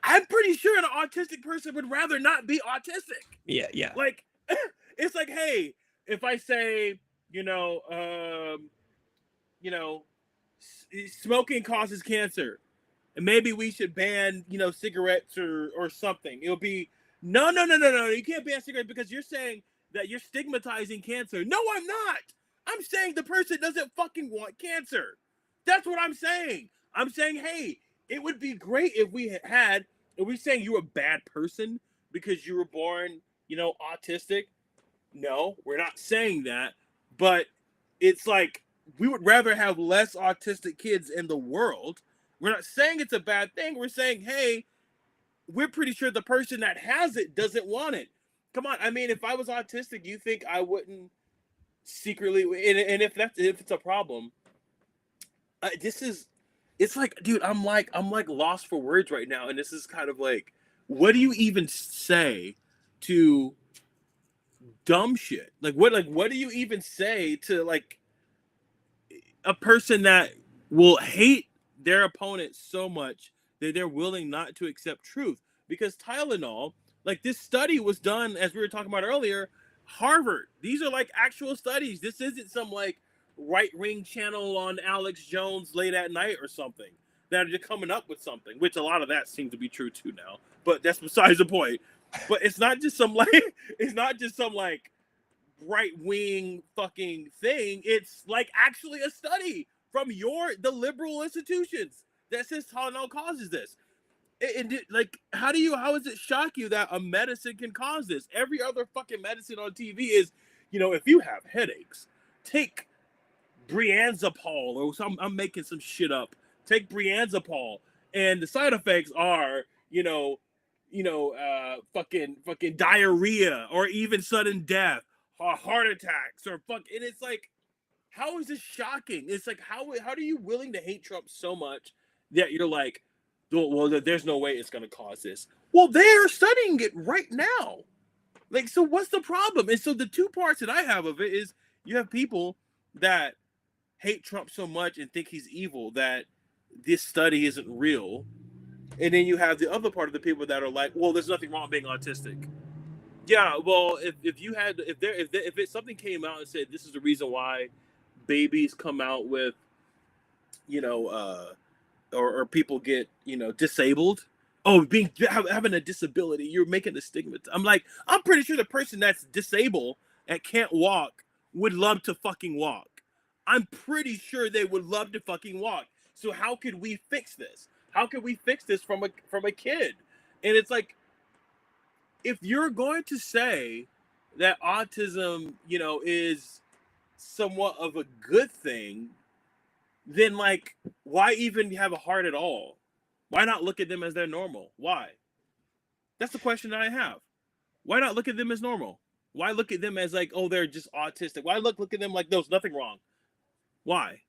I'm pretty sure an autistic person would rather not be autistic. Yeah. Like, it's like, hey, if I say, smoking causes cancer, and maybe we should ban, cigarettes or something. It'll be no. You can't ban cigarettes because you're saying that you're stigmatizing cancer. No, I'm not. I'm saying the person doesn't fucking want cancer. That's what I'm saying. I'm saying, hey, it would be great if we had. Are we saying you're a bad person because you were born, autistic? No, we're not saying that. But it's like we would rather have less autistic kids in the world. We're not saying it's a bad thing. We're saying, hey, we're pretty sure the person that has it doesn't want it. Come on. I mean, if I was autistic, you think I wouldn't secretly? And if it's a problem, it's like, dude, I'm like lost for words right now. And this is kind of like, what do you even say to dumb shit? Like what do you even say to like a person that will hate their opponent so much that they're willing not to accept truth? Because Tylenol, like this study was done, as we were talking about earlier, Harvard. These are like actual studies. This isn't some like right-wing channel on Alex Jones late at night or something that are just coming up with something, which a lot of that seems to be true too now. But that's besides the point. But it's not just some like right-wing fucking thing. It's like actually a study from the liberal institutions that says Tylenol causes this. And like, how does it shock you that a medicine can cause this? Every other fucking medicine on TV is, if you have headaches, take Brianzapole or some. I'm making some shit up. Take Brianzapole, and the side effects are, fucking diarrhea or even sudden death or heart attacks or fuck. And it's like, how is this shocking? It's like, how are you willing to hate Trump so much that you're like, well, there's no way it's going to cause this. Well, they're studying it right now. Like, so what's the problem? And so the two parts that I have of it is you have people that hate Trump so much and think he's evil that this study isn't real. And then you have the other part of the people that are like, well, there's nothing wrong with being autistic. Yeah, well, if something came out and said this is the reason why babies come out with, or people get, disabled. Oh, having a disability, you're making a stigma. I'm like, I'm pretty sure the person that's disabled and can't walk would love to fucking walk. I'm pretty sure they would love to fucking walk. So how could we fix this? How could we fix this from a kid? And it's like, if you're going to say that autism, is somewhat of a good thing, then like, why even have a heart at all? Why not look at them as they're normal? Why? That's the question that I have. Why not look at them as normal? Why look at them as like, oh, they're just autistic? Why look at them like there's nothing wrong? Why?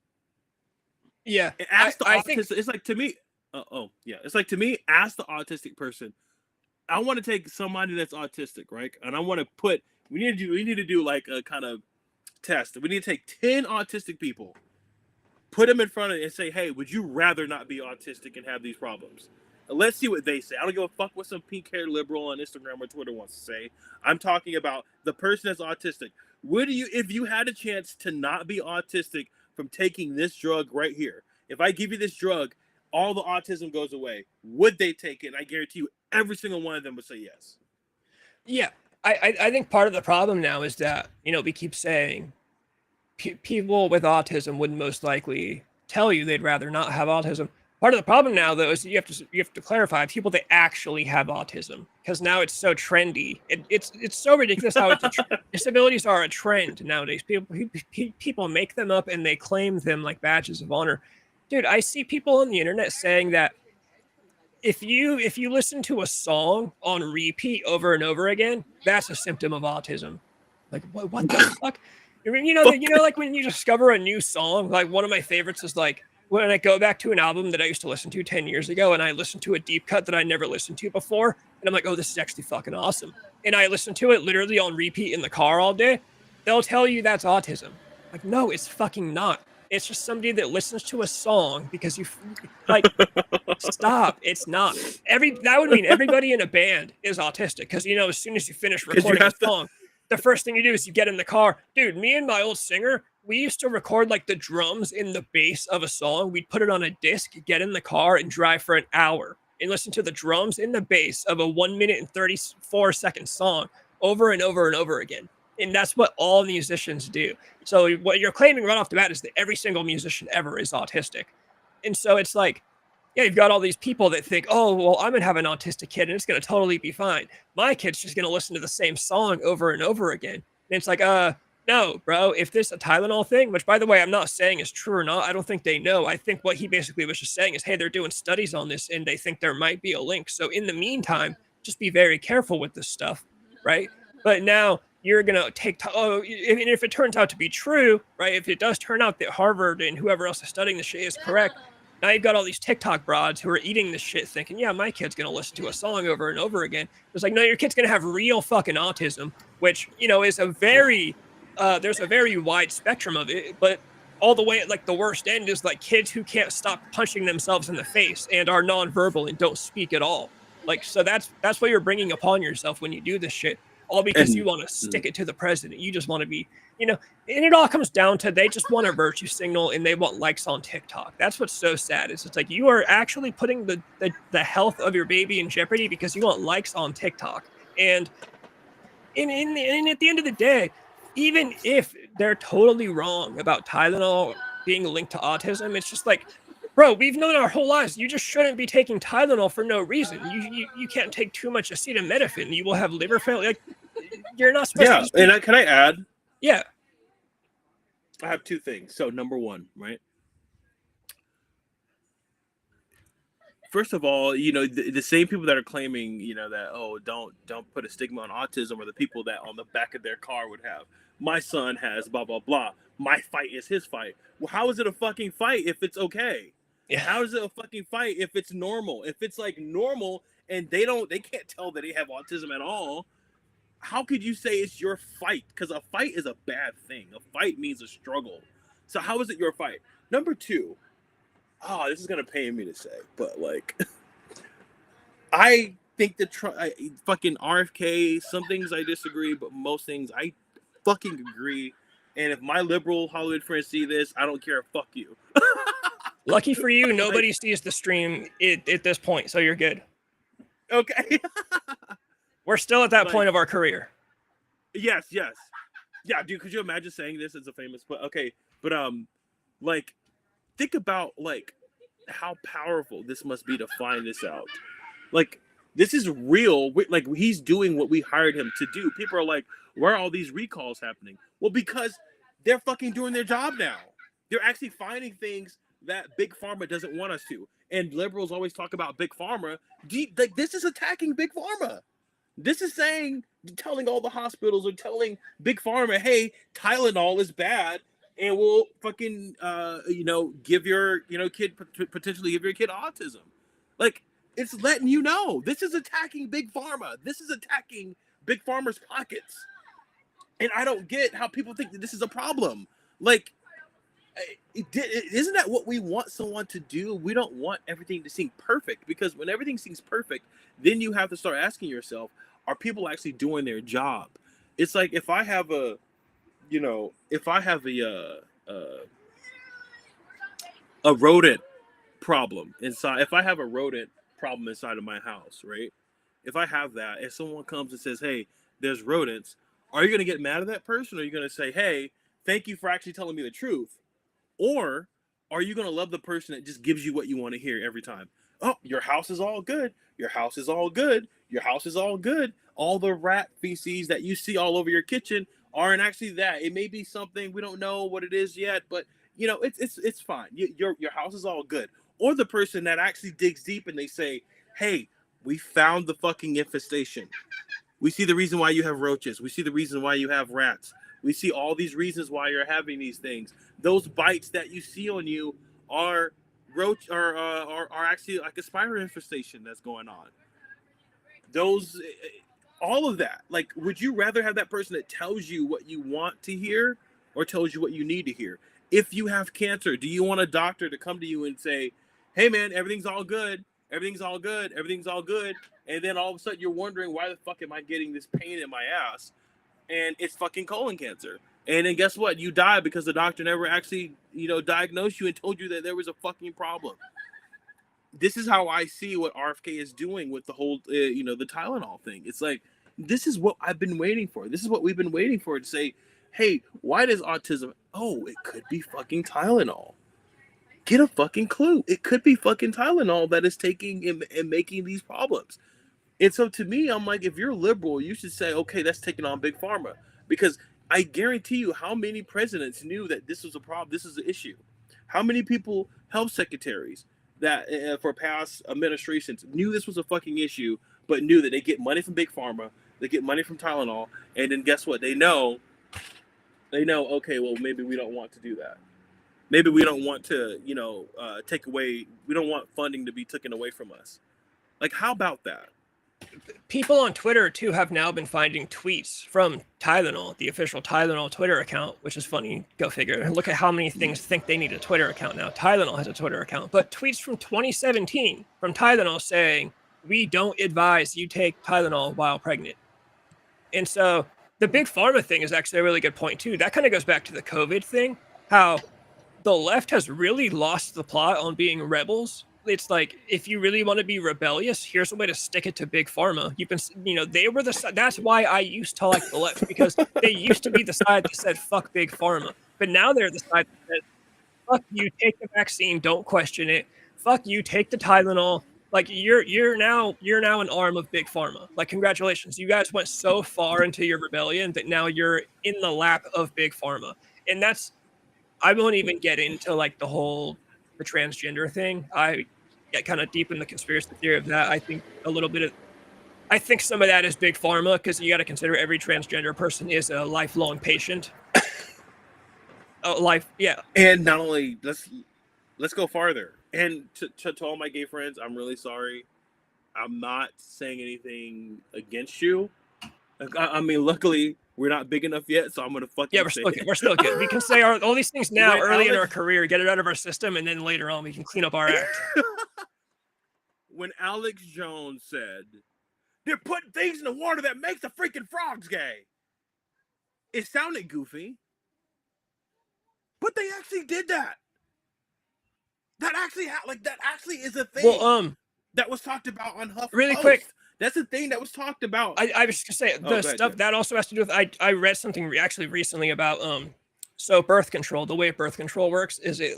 Yeah, ask the autistic. Think... It's like to me. It's like to me. Ask the autistic person. I want to take somebody that's autistic, right? And I want to put. We need to do like a kind of test. We need to take 10 autistic people, put them in front of it, and say, "Hey, would you rather not be autistic and have these problems?" And let's see what they say. I don't give a fuck what some pink-haired liberal on Instagram or Twitter wants to say. I'm talking about the person that's autistic. Would you, if you had a chance to not be autistic from taking this drug right here, if I give you this drug, all the autism goes away, would they take it? And I guarantee you every single one of them would say yes. Yeah, I think part of the problem now is that, we keep saying people with autism would most likely tell you they'd rather not have autism. Part of the problem now, though, is you have to clarify people that actually have autism, because now it's so trendy. It's so ridiculous how disabilities are a trend nowadays. People make them up and they claim them like badges of honor. Dude, I see people on the internet saying that if you listen to a song on repeat over and over again, that's a symptom of autism. Like, what the fuck? Like when you discover a new song, like one of my favorites is like when I go back to an album that I used to listen to 10 years ago and I listen to a deep cut that I never listened to before. And I'm like, oh, this is actually fucking awesome. And I listen to it literally on repeat in the car all day. They'll tell you that's autism. Like, no, it's fucking not. It's just somebody that listens to a song because you like, stop. It's not. That would mean everybody in a band is autistic. Cause as soon as you finish recording a song, the first thing you do is you get in the car. Dude, me and my old singer, we used to record like the drums in the bass of a song. We'd put it on a disc, get in the car, and drive for an hour and listen to the drums in the bass of a 1 minute and 34-second song over and over and over again. And that's what all musicians do. So what you're claiming right off the bat is that every single musician ever is autistic. And so it's like, yeah, you've got all these people that think, oh, well, I'm going to have an autistic kid and it's going to totally be fine. My kid's just going to listen to the same song over and over again. And it's like, no, bro, if this a Tylenol thing, which by the way, I'm not saying is true or not. I don't think they know. I think what he basically was just saying is, hey, they're doing studies on this and they think there might be a link. So in the meantime, just be very careful with this stuff, right? But now you're going to take, if it turns out to be true, right? If it does turn out that Harvard and whoever else is studying this shit is correct, now you've got all these TikTok broads who are eating this shit thinking, yeah, my kid's going to listen to a song over and over again. It's like, no, your kid's going to have real fucking autism, which, you know, is a very, there's a very wide spectrum of it, but all the way at like the worst end is like kids who can't stop punching themselves in the face and are nonverbal and don't speak at all. Like, so that's what you're bringing upon yourself when you do this shit, all because you want to stick it to the president. You just want to be, you know, and it all comes down to they just want a virtue signal and they want likes on TikTok. That's what's so sad. Is it's like you are actually putting the health of your baby in jeopardy because you want likes on TikTok. And at the end of the day, even if they're totally wrong about Tylenol being linked to autism, it's just like, bro, we've known our whole lives you just shouldn't be taking Tylenol for no reason. You can't take too much acetaminophen. You will have liver failure. Like, you're not supposed to. Yeah, and can I add? Yeah. I have two things. So number one, right? First of all, you know, the same people that are claiming, you know, that, oh, don't put a stigma on autism, are the people that on the back of their car would have, my son has blah, blah, blah. My fight is his fight. Well, how is it a fucking fight if it's okay? Yeah. How is it a fucking fight if it's normal? If it's like normal and they can't tell that they have autism at all, how could you say it's your fight? Because a fight is a bad thing. A fight means a struggle. So how is it your fight? Number two, this is going to pain me to say, but like, I think that fucking RFK, some things I disagree, but most things I fucking agree. And if my liberal Hollywood friends see this, I don't care. Fuck you. Lucky for you, nobody sees the stream at this point, so you're good. Okay. We're still at that point of our career. Yes. Yeah, dude, could you imagine saying this as a famous, but okay. But like, think about like how powerful this must be to find this out. Like, this is real. Like, he's doing what we hired him to do. People are like, where are all these recalls happening? Well, because they're fucking doing their job now. They're actually finding things that Big Pharma doesn't want us to. And liberals always talk about Big Pharma. Like, this is attacking Big Pharma. This is telling all the hospitals or telling Big Pharma, hey, Tylenol is bad, and we'll fucking, give your, potentially give your kid autism. Like, it's letting you know. This is attacking Big Pharma. This is attacking Big Pharma's pockets. And I don't get how people think that this is a problem. Like, isn't that what we want someone to do? We don't want everything to seem perfect, because when everything seems perfect, then you have to start asking yourself, are people actually doing their job? It's like if I have a rodent problem inside, if I have a rodent problem inside of my house, right? If I have that, and someone comes and says, hey, there's rodents, are you going to get mad at that person? Or are you going to say, hey, thank you for actually telling me the truth? Or are you going to love the person that just gives you what you want to hear every time? Oh, your house is all good. Your house is all good. Your house is all good. All the rat feces that you see all over your kitchen aren't actually that. It may be something, we don't know what it is yet, but it's fine. Your house is all good. Or the person that actually digs deep and they say, hey, we found the fucking infestation. We see the reason why you have roaches. We see the reason why you have rats. We see all these reasons why you're having these things. Those bites that you see on you are are actually like a spider infestation that's going on. Those, all of that. Like, would you rather have that person that tells you what you want to hear or tells you what you need to hear? If you have cancer, do you want a doctor to come to you and say, hey man, everything's all good. Everything's all good. Everything's all good. And then all of a sudden you're wondering, why the fuck am I getting this pain in my ass? and it's fucking colon cancer. And then guess what? You die because the doctor never actually, diagnosed you and told you that there was a fucking problem. This is how I see what RFK is doing with the whole, the Tylenol thing. It's like, this is what I've been waiting for. This is what we've been waiting for, to say, hey, why does autism? Oh, it could be fucking Tylenol. Get a fucking clue. It could be fucking Tylenol that is taking and making these problems. And so to me, I'm like, if you're liberal, you should say, okay, that's taking on Big Pharma. Because I guarantee you, how many presidents knew that this was a problem, this is an issue? How many people, health secretaries, that for past administrations knew this was a fucking issue, but knew that they get money from Big Pharma, they get money from Tylenol, and then guess what? They know, okay, well, maybe we don't want to do that. Maybe we don't want to, take away, we don't want funding to be taken away from us. Like, how about that? People on Twitter, too, have now been finding tweets from Tylenol, the official Tylenol Twitter account, which is funny. Go figure. Look at how many things think they need a Twitter account now. Tylenol has a Twitter account. But tweets from 2017 from Tylenol saying, we don't advise you take Tylenol while pregnant. And so the Big Pharma thing is actually a really good point, too. That kind of goes back to the COVID thing, how the left has really lost the plot on being rebels. It's like, if you really want to be rebellious, here's a way to stick it to Big Pharma. You've been, they were that's why I used to like the left, because they used to be the side that said, fuck Big Pharma. But now they're the side that said, fuck you, take the vaccine, don't question it. Fuck you, take the Tylenol. Like, you're now an arm of Big Pharma. Like, congratulations. You guys went so far into your rebellion that now you're in the lap of Big Pharma. And I won't even get into like the transgender thing. I get kind of deep in the conspiracy theory of that. I think some of that is Big Pharma, because you got to consider every transgender person is a lifelong patient. Yeah. And not only, let's go farther. And to all my gay friends, I'm really sorry. I'm not saying anything against you. I mean, luckily, we're not big enough yet, so I'm gonna fucking we're still good. We can say all these things now, early in our career, get it out of our system, and then later on we can clean up our act. When Alex Jones said, they're putting things in the water that makes the freaking frogs gay, it sounded goofy, but they actually did that. That actually is a thing. Well, that was talked about on HuffPost. Really quick. That's the thing that was talked about. I was just gonna say the stuff that also has to do with. I read something actually recently about so birth control. The way birth control works is it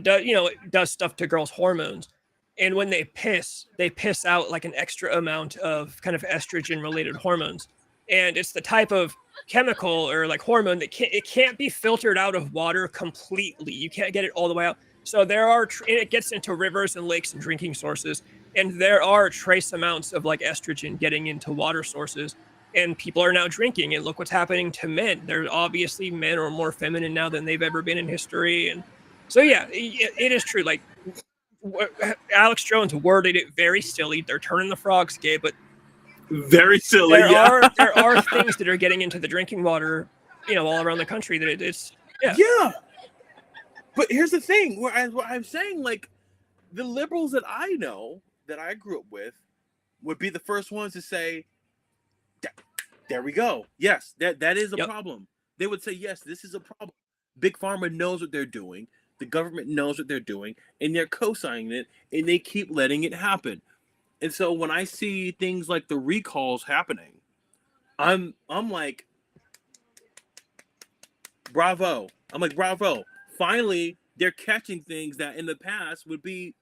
does stuff to girls' hormones, and when they piss out like an extra amount of kind of estrogen related hormones, and it's the type of chemical or like hormone that can't be filtered out of water completely. You can't get it all the way out. So it gets into rivers and lakes and drinking sources. And there are trace amounts of like estrogen getting into water sources, and people are now drinking. And look what's happening to men. They're obviously, men are more feminine now than they've ever been in history. And so, yeah, it is true. Like, Alex Jones worded it very silly. They're turning the frogs gay, but very silly. There are things that are getting into the drinking water, all around the country that it's. Yeah. But here's the thing, what I'm saying, like, the liberals that I know, that I grew up with, would be the first ones to say, there we go. Yes, that is a problem. They would say, yes, this is a problem. Big Pharma knows what they're doing. The government knows what they're doing, and they're co-signing it, and they keep letting it happen. And so when I see things like the recalls happening, I'm like, bravo. I'm like, bravo. Finally, they're catching things that in the past would be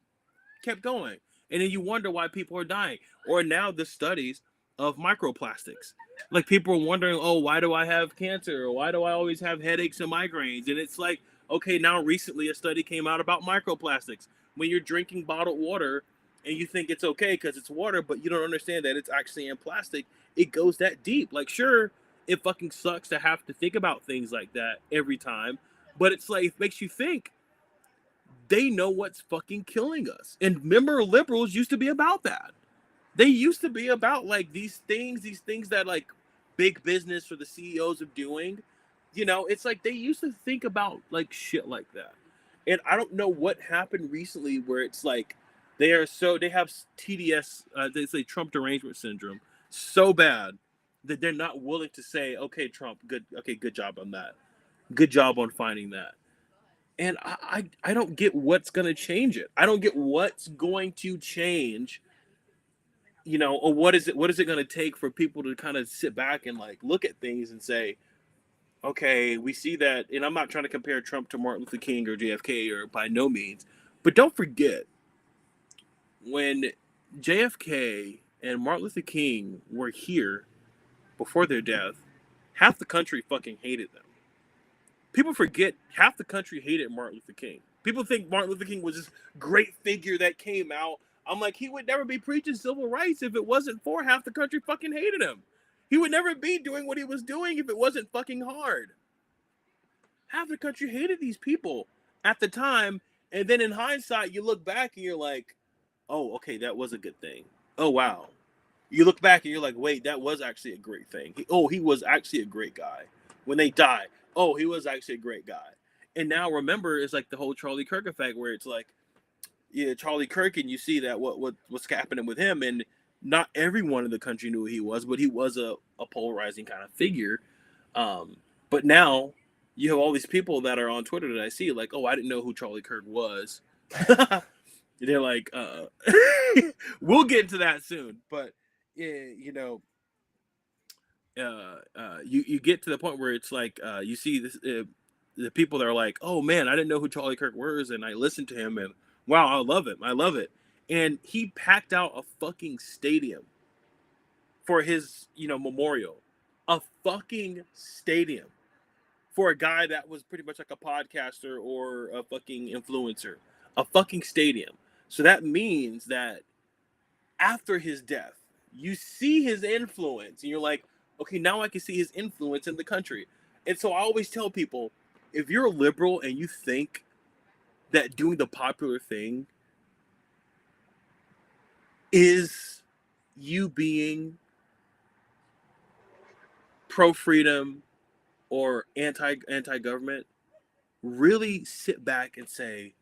kept going. And then you wonder why people are dying. Or now the studies of microplastics. Like, people are wondering, oh, why do I have cancer? Or why do I always have headaches and migraines? And it's like, okay, now recently a study came out about microplastics. When you're drinking bottled water and you think it's okay because it's water, but you don't understand that it's actually in plastic, it goes that deep. Like, sure, it fucking sucks to have to think about things like that every time. But it's like, it makes you think. They know what's fucking killing us. And remember, liberals used to be about that. They used to be about like these things that like big business or the CEOs are doing. It's like they used to think about like shit like that. And I don't know what happened recently where it's like they have TDS, they say Trump derangement syndrome, so bad that they're not willing to say, okay, Trump, good job on that. Good job on finding that. And I don't get what's going to change it. I don't get what's going to change, or what is it going to take for people to kind of sit back and like look at things and say, okay, we see that. And I'm not trying to compare Trump to Martin Luther King or JFK, or by no means, but don't forget when JFK and Martin Luther King were here before their death, half the country fucking hated them. People forget half the country hated Martin Luther King. People think Martin Luther King was this great figure that came out. I'm like, he would never be preaching civil rights if it wasn't for half the country fucking hated him. He would never be doing what he was doing if it wasn't fucking hard. Half the country hated these people at the time. And then in hindsight, you look back and you're like, oh, okay, that was a good thing. Oh, wow. You look back and you're like, wait, that was actually a great thing. He was actually a great guy. When they die, oh, he was actually a great guy. And now remember, it's like the whole Charlie Kirk effect, where it's like, yeah, Charlie Kirk, and you see that what's happening with him, and not everyone in the country knew who he was, but he was a polarizing kind of figure. But now you have all these people that are on Twitter that I see like, oh, I didn't know who Charlie Kirk was. They're like, we'll get into that soon, but you get to the point where it's like you see this the people that are like, oh man, I didn't know who Charlie Kirk was, and I listened to him, and wow, I love it. And he packed out a fucking stadium for his memorial, a fucking stadium for a guy that was pretty much like a podcaster or a fucking influencer, a fucking stadium. So that means that after his death, you see his influence, and you're like, okay, now I can see his influence in the country. And so I always tell people, if you're a liberal and you think that doing the popular thing is you being pro-freedom or anti-government, really sit back and say,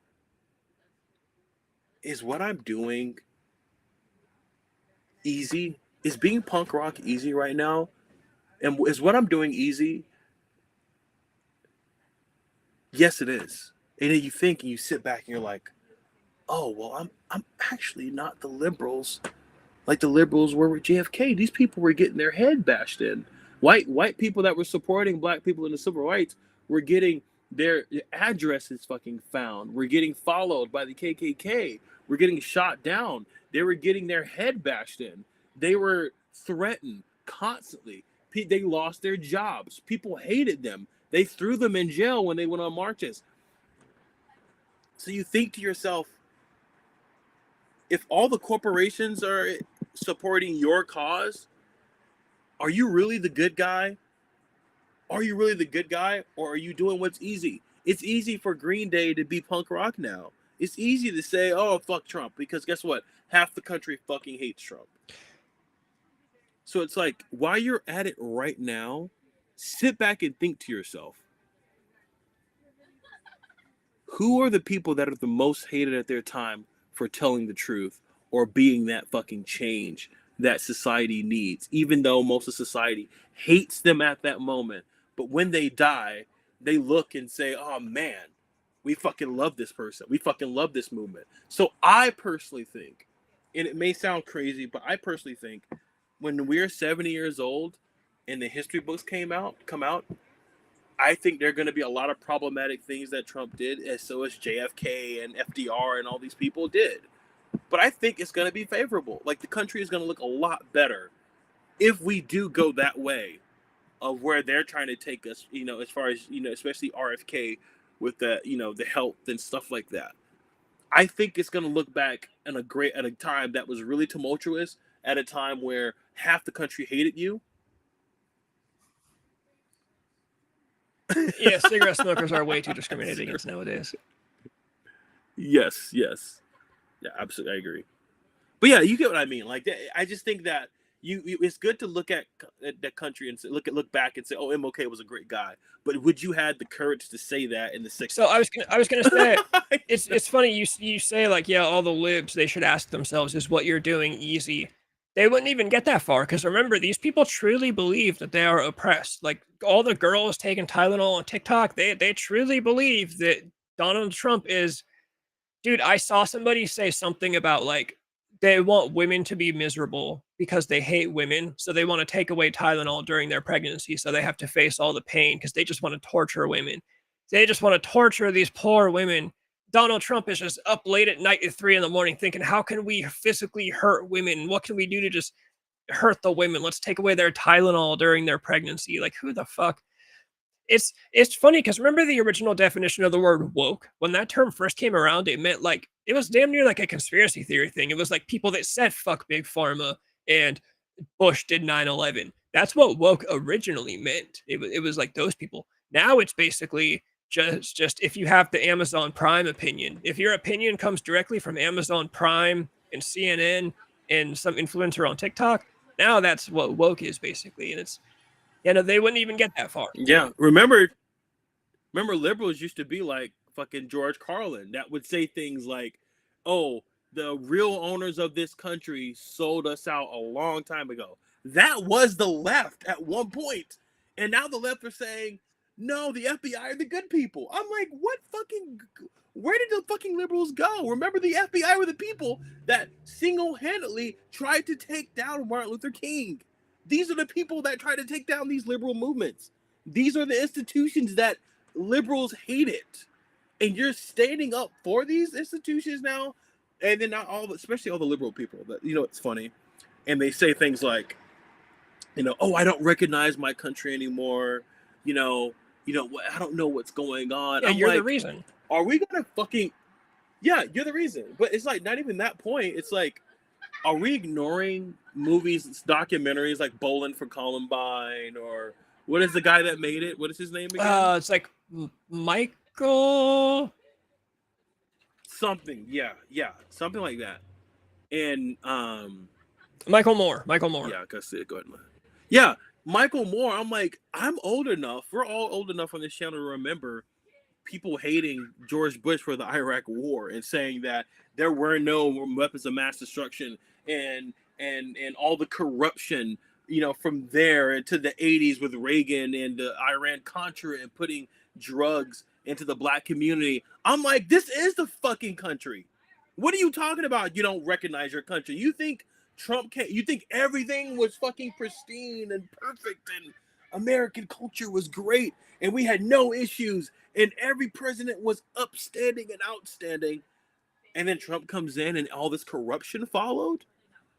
is what I'm doing easy? Is being punk rock easy right now? And is what I'm doing easy? Yes, it is. And then you think and you sit back and you're like, oh, well, I'm actually not the liberals like the liberals were with JFK. These people were getting their head bashed in. White people that were supporting black people in the civil rights were getting their addresses fucking found. We're getting followed by the KKK. We're getting shot down. They were getting their head bashed in. They were threatened constantly. They lost their jobs. People hated them. They threw them in jail when they went on marches. So you think to yourself, if all the corporations are supporting your cause, are you really the good guy? Are you really the good guy? Or are you doing what's easy? It's easy for Green Day to be punk rock now. It's easy to say, oh, fuck Trump, because guess what? Half the country fucking hates Trump. So it's like, while you're at it right now, sit back and think to yourself, who are the people that are the most hated at their time for telling the truth or being that fucking change that society needs, even though most of society hates them at that moment? But when they die, they look and say, oh man, we fucking love this person. We fucking love this movement. So I personally think, and it may sound crazy, but I personally think when we're 70 years old and the history books come out, I think there are going to be a lot of problematic things that Trump did, as so as JFK and FDR and all these people did. But I think it's going to be favorable. Like, the country is going to look a lot better if we do go that way of where they're trying to take us, as far as, especially RFK with the, the health and stuff like that. I think it's going to look back at a time that was really tumultuous, at a time where half the country hated you. Yeah, cigarette smokers are way too discriminated against nowadays. Yes. Yeah, absolutely, I agree. But yeah, you get what I mean. Like, I just think that it's good to look at that country and look back and say, oh, MLK was a great guy. But would you have the courage to say that in the 60s? So I was gonna say, it's funny you say, like, yeah, all the libs, they should ask themselves, is what you're doing easy? they wouldn't even get that far, because remember, these people truly believe that they are oppressed. Like all the girls taking Tylenol on TikTok, they truly believe that Donald Trump is. Dude, I saw somebody say something about like they want women to be miserable because they hate women, so they want to take away Tylenol during their pregnancy, so they have to face all the pain because they just want to torture women. They just want to torture these poor women. Donald Trump is just up late at night at 3 in the morning thinking, how can we physically hurt women? What can we do to just hurt the women? Let's take away their Tylenol during their pregnancy. Like, who the fuck? It's funny because remember the original definition of the word woke? When that term first came around, it meant like it was damn near like a conspiracy theory thing. It was like people that said fuck big pharma and Bush did 9/11. That's what woke originally meant. It was like those people. Now it's basically just if you have the Amazon Prime opinion. If your opinion comes directly from Amazon Prime and CNN and some influencer on TikTok, now that's what woke is basically. And it's, you know, they wouldn't even get that far. Yeah, remember liberals used to be like fucking George Carlin that would say things like, "Oh, the real owners of this country sold us out a long time ago." That was the left at one point, and now the left are saying, "No, the FBI are the good people." I'm like, what fucking? Where did the fucking liberals go? Remember, the FBI were the people that single-handedly tried to take down Martin Luther King. These are the people that try to take down these liberal movements. These are the institutions that liberals hated. And you're standing up for these institutions now. And then not all, especially all the liberal people, that, you know, it's funny. And they say things like, you know, "Oh, I don't recognize my country anymore. You know, I don't know what's going on." Yeah, I'm you're like, the reason. are we gonna fucking, yeah, you're the reason. But it's like not even that point. It's like, are we ignoring movies, documentaries like Bowling for Columbine, or what is the guy that made it? What is his name again? It's like Michael. Something, yeah, something like that. And Michael Moore. yeah, go ahead. Yeah, Michael Moore. I'm like, I'm old enough. We're all old enough on this channel to remember people hating George Bush for the Iraq War and saying that there were no weapons of mass destruction and all the corruption, you know, from there into the 80s with Reagan and the Iran-Contra and putting drugs into the black community. I'm like, this is the fucking country. What are you talking about? You don't recognize your country. You think Trump can't, you think everything was fucking pristine and perfect and American culture was great and we had no issues and every president was upstanding and outstanding, and then Trump comes in and all this corruption followed?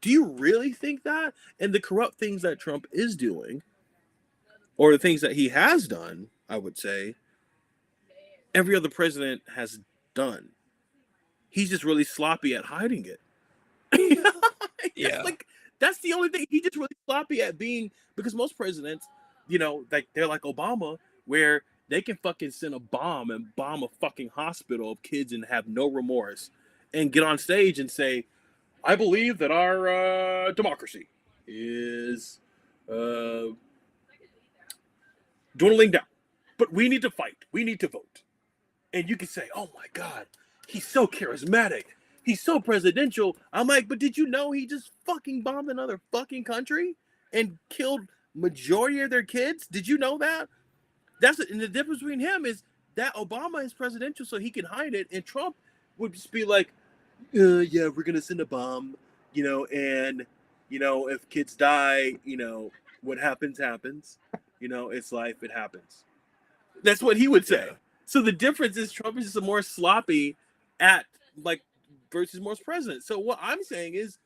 Do you really think that? And the corrupt things that Trump is doing, or the things that he has done, I would say, every other president has done. He's just really sloppy at hiding it. Yeah. That's the only thing. He's just really sloppy at being, because most presidents, you know, like they're like Obama, where they can fucking send a bomb and bomb a fucking hospital of kids and have no remorse and get on stage and say, "I believe that our democracy is dwindling down, but we need to fight. We need to vote." And you can say, "Oh my God, he's so charismatic. He's so presidential." I'm like, but did you know he just fucking bombed another fucking country and killed majority of their kids? Did you know that? And the difference between him is that Obama is presidential so he can hide it, and Trump would just be like, "Yeah, we're gonna send a bomb, you know, and you know, if kids die, you know, what happens happens. You know, it's life, it happens." That's what he would say. Yeah. So the difference is Trump is just more sloppy at like versus most presidents. So what I'm saying is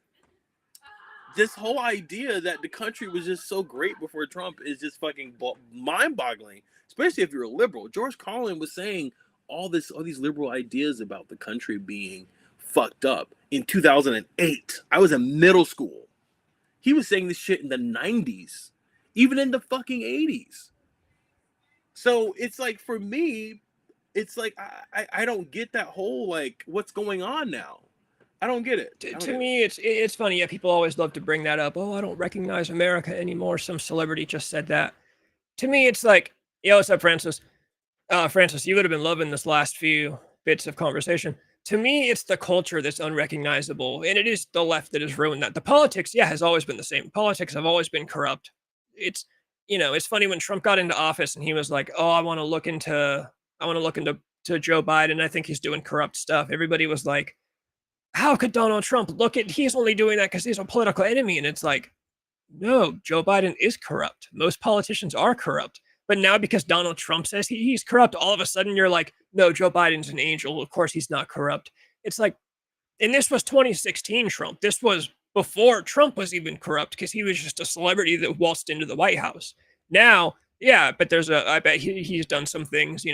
this whole idea that the country was just so great before Trump is just fucking mind-boggling, especially if you're a liberal. George Carlin was saying all these liberal ideas about the country being fucked up in 2008. I was in middle school. He was saying this shit in the 90s, even in the fucking 80s. So it's like, for me, it's like I don't get that whole like what's going on now. I don't get it. To me, it's funny. Yeah, people always love to bring that up. "Oh, I don't recognize America anymore." Some celebrity just said that. To me, it's like, yo, what's up, Francis? Francis, you would have been loving this last few bits of conversation. to me, it's the culture that's unrecognizable, and it is the left that has ruined that. The politics, yeah, has always been the same. Politics have always been corrupt. It's it's funny when Trump got into office and he was like, "Oh, I want to look into to Joe Biden. I think he's doing corrupt stuff." Everybody was like, "How could Donald Trump look at? He's only doing that because he's a political enemy." And it's like, no, Joe Biden is corrupt. Most politicians are corrupt. But now because Donald Trump says he's corrupt, all of a sudden you're like, no, Joe Biden's an angel. Of course he's not corrupt. It's like, and this was 2016 Trump. This was before Trump was even corrupt because he was just a celebrity that waltzed into the White House. Now, yeah, but I bet he's done some things,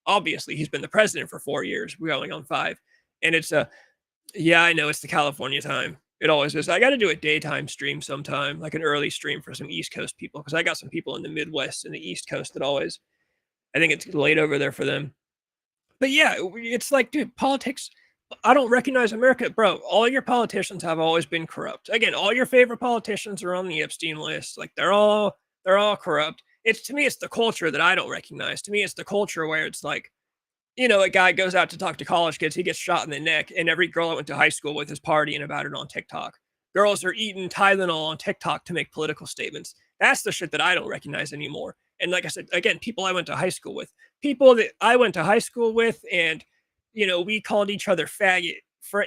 obviously he's been the president for 4 years. We're going on 5. And yeah, I know it's the California time. It always is. I got to do a daytime stream sometime, like an early stream for some East Coast people, because I got some people in the Midwest and the East Coast that always, I think it's late over there for them. But yeah, it's like, dude, politics, I don't recognize America. Bro, all your politicians have always been corrupt. Again, all your favorite politicians are on the Epstein list. Like they're all corrupt. To me, it's the culture that I don't recognize. To me, it's the culture where it's like, a guy goes out to talk to college kids, he gets shot in the neck, and every girl I went to high school with is partying about it on TikTok. Girls are eating Tylenol on TikTok to make political statements. That's the shit that I don't recognize anymore. And like I said, again, people I went to high school with, and, we called each other faggot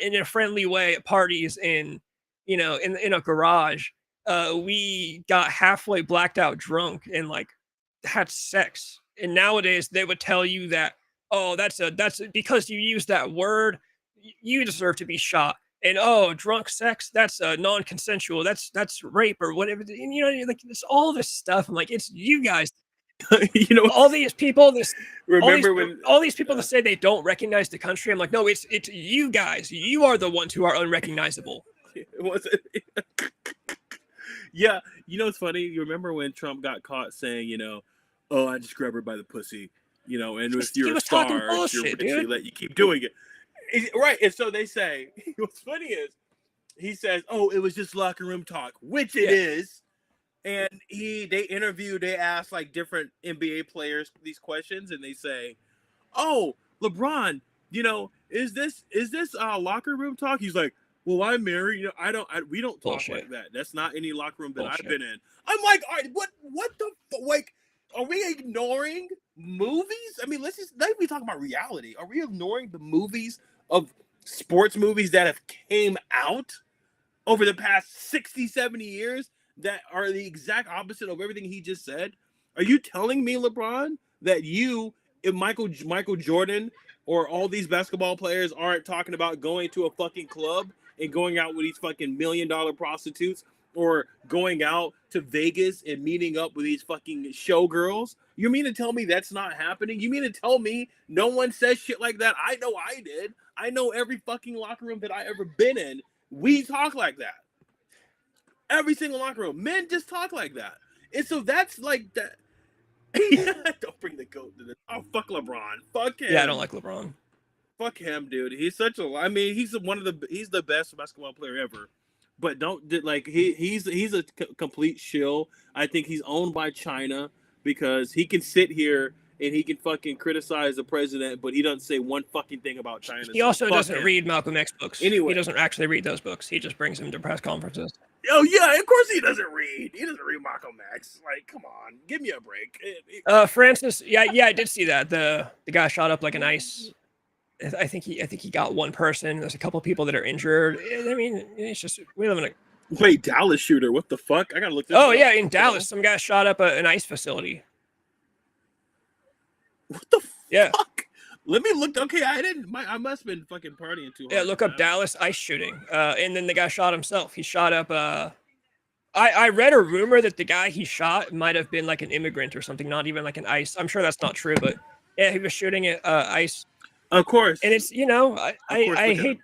in a friendly way at parties and, in a garage. We got halfway blacked out drunk and like had sex. And nowadays they would tell you that, oh, that's because you use that word, you deserve to be shot. And oh, drunk sex, that's non-consensual. That's rape or whatever. And like it's all this stuff. I'm like, it's you guys. All these people. All these people that say they don't recognize the country. I'm like, no, it's you guys. You are the ones who are unrecognizable. Was it? Yeah, it's funny. You remember when Trump got caught saying, oh, I just grabbed her by the pussy. And if you're a star, you're rich, they let you keep doing it. Right. And so they say, what's funny is he says, oh, it was just locker room talk, which it is. And they ask like different NBA players these questions, and they say, oh, LeBron, is this locker room talk? He's like, well, I'm married. We don't talk like that. That's not any locker room that I've been in. I'm like, all right, what the like? Are we ignoring movies? I mean, let me talk about reality. Are we ignoring the movies of sports movies that have came out over the past 60, 70 years that are the exact opposite of everything he just said? Are you telling me, LeBron, that if Michael Jordan or all these basketball players aren't talking about going to a fucking club and going out with these fucking $1 million prostitutes, or going out to Vegas and meeting up with these fucking showgirls? You mean to tell me that's not happening? You mean to tell me no one says shit like that? I know I did. I know every fucking locker room that I ever been in, we talk like that. Every single locker room. Men just talk like that. And so that's like that. Don't bring the GOAT to this. Oh, fuck LeBron. Fuck him. Yeah, I don't like LeBron. Fuck him, dude. He's he's the best basketball player ever. But he's a complete shill. I think he's owned by China because he can sit here and he can fucking criticize the president, but he doesn't say one fucking thing about China. He also doesn't read Malcolm X books. Anyway, he doesn't actually read those books. He just brings them to press conferences. Oh yeah, of course he doesn't read. He doesn't read Malcolm X. Like, come on, give me a break. Francis, yeah, I did see that. The guy shot up like an ice. I think he got one person. There's a couple people that are injured. I mean, it's just we live in a wait, Dallas shooter. What the fuck? I gotta look this up. Yeah, in Dallas, some guy shot up an ice facility. What the fuck? Let me look. Okay, I must have been fucking partying too hard. Yeah, look up Dallas ice shooting. And then the guy shot himself. He shot up. I read a rumor that the guy he shot might have been like an immigrant or something, not even like an ICE. I'm sure that's not true, but yeah, he was shooting at ICE. Of course. And it's, I hate,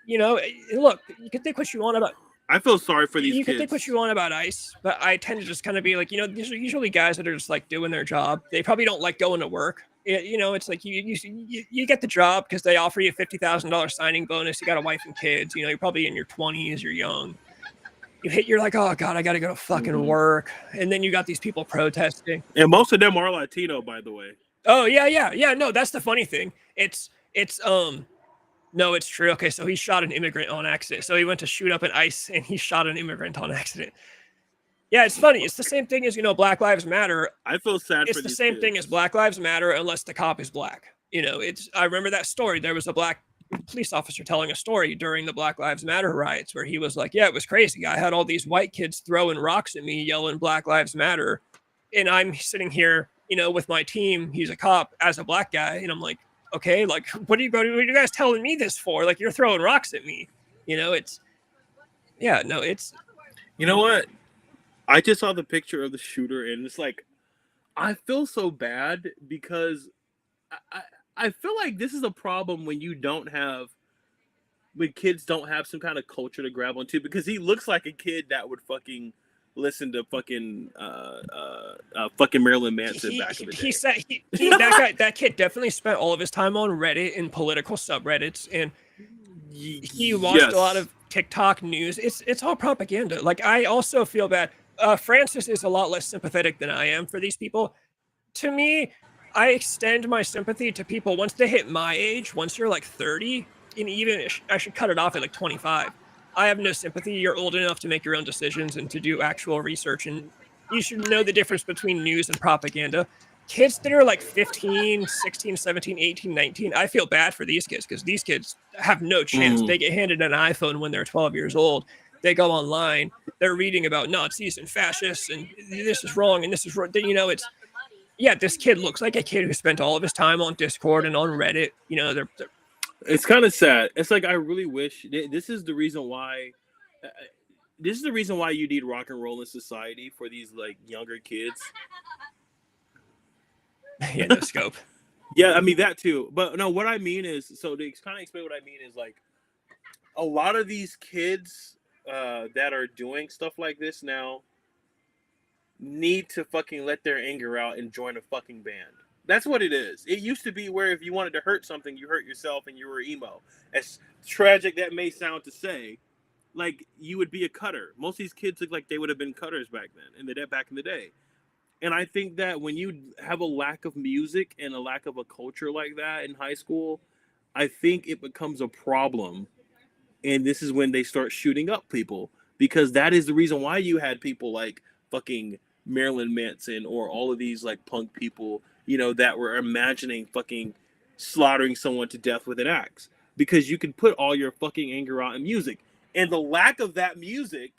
look, you can think what you want about. I feel sorry for these kids. You can think what you want about ICE, but I tend to just kind of be like, these are usually guys that are just like doing their job. They probably don't like going to work. It's like you get the job because they offer you a $50,000 signing bonus. You got a wife and kids. You're probably in your 20s. You're young. You're like, oh God, I got to go to fucking work. And then you got these people protesting. And most of them are Latino, by the way. Oh yeah. No, that's the funny thing. It's No, it's true. Okay, so he shot an immigrant on accident. So he went to shoot up an ICE and he shot an immigrant on accident. Yeah, it's funny. It's the same thing as, Black Lives Matter. I feel sad It's for the these same kids. thing as Black Lives Matter unless the cop is black. I remember that story. There was a black police officer telling a story during the Black Lives Matter riots where he was like, yeah, it was crazy. I had all these white kids throwing rocks at me, yelling Black Lives Matter. And I'm sitting here, with my team. He's a cop as a black guy. And I'm like, okay, like, what are you guys telling me this for? Like, you're throwing rocks at me. You know what? I just saw the picture of the shooter, and it's like, I feel so bad because I feel like this is a problem when kids don't have some kind of culture to grab onto, because he looks like a kid that would fucking listen to fucking Marilyn Manson back in the day. He said that kid definitely spent all of his time on Reddit and political subreddits, and he watched a lot of TikTok news. It's all propaganda. Like, I also feel bad. Francis is a lot less sympathetic than I am for these people. To me, I extend my sympathy to people once they hit my age. Once you're like 30, and even I should cut it off at like 25. I have no sympathy. You're old enough to make your own decisions and to do actual research, and you should know the difference between news and propaganda. Kids that are like 15, 16, 17, 18, 19, I feel bad for these kids because these kids have no chance. They get handed an iPhone when they're 12 years old. They go online. They're reading about Nazis and fascists, and this is wrong and this is wrong. This kid looks like a kid who spent all of his time on Discord and on Reddit. It's kind of sad. It's like, I really wish this is the reason why. This is the reason why you need rock and roll in society for these like younger kids. Yeah, no scope. Yeah, I mean that too. But no, what I mean is, so to kind of explain what I mean is, like, a lot of these kids that are doing stuff like this now need to fucking let their anger out and join a fucking band. That's what it is. It used to be where if you wanted to hurt something, you hurt yourself and you were emo. As tragic that may sound to say, like, you would be a cutter. Most of these kids look like they would have been cutters back in the day. And I think that when you have a lack of music and a lack of a culture like that in high school, I think it becomes a problem. And this is when they start shooting up people, because that is the reason why you had people like fucking Marilyn Manson or all of these like punk people, that were imagining fucking slaughtering someone to death with an axe, because you can put all your fucking anger out in music. And the lack of that music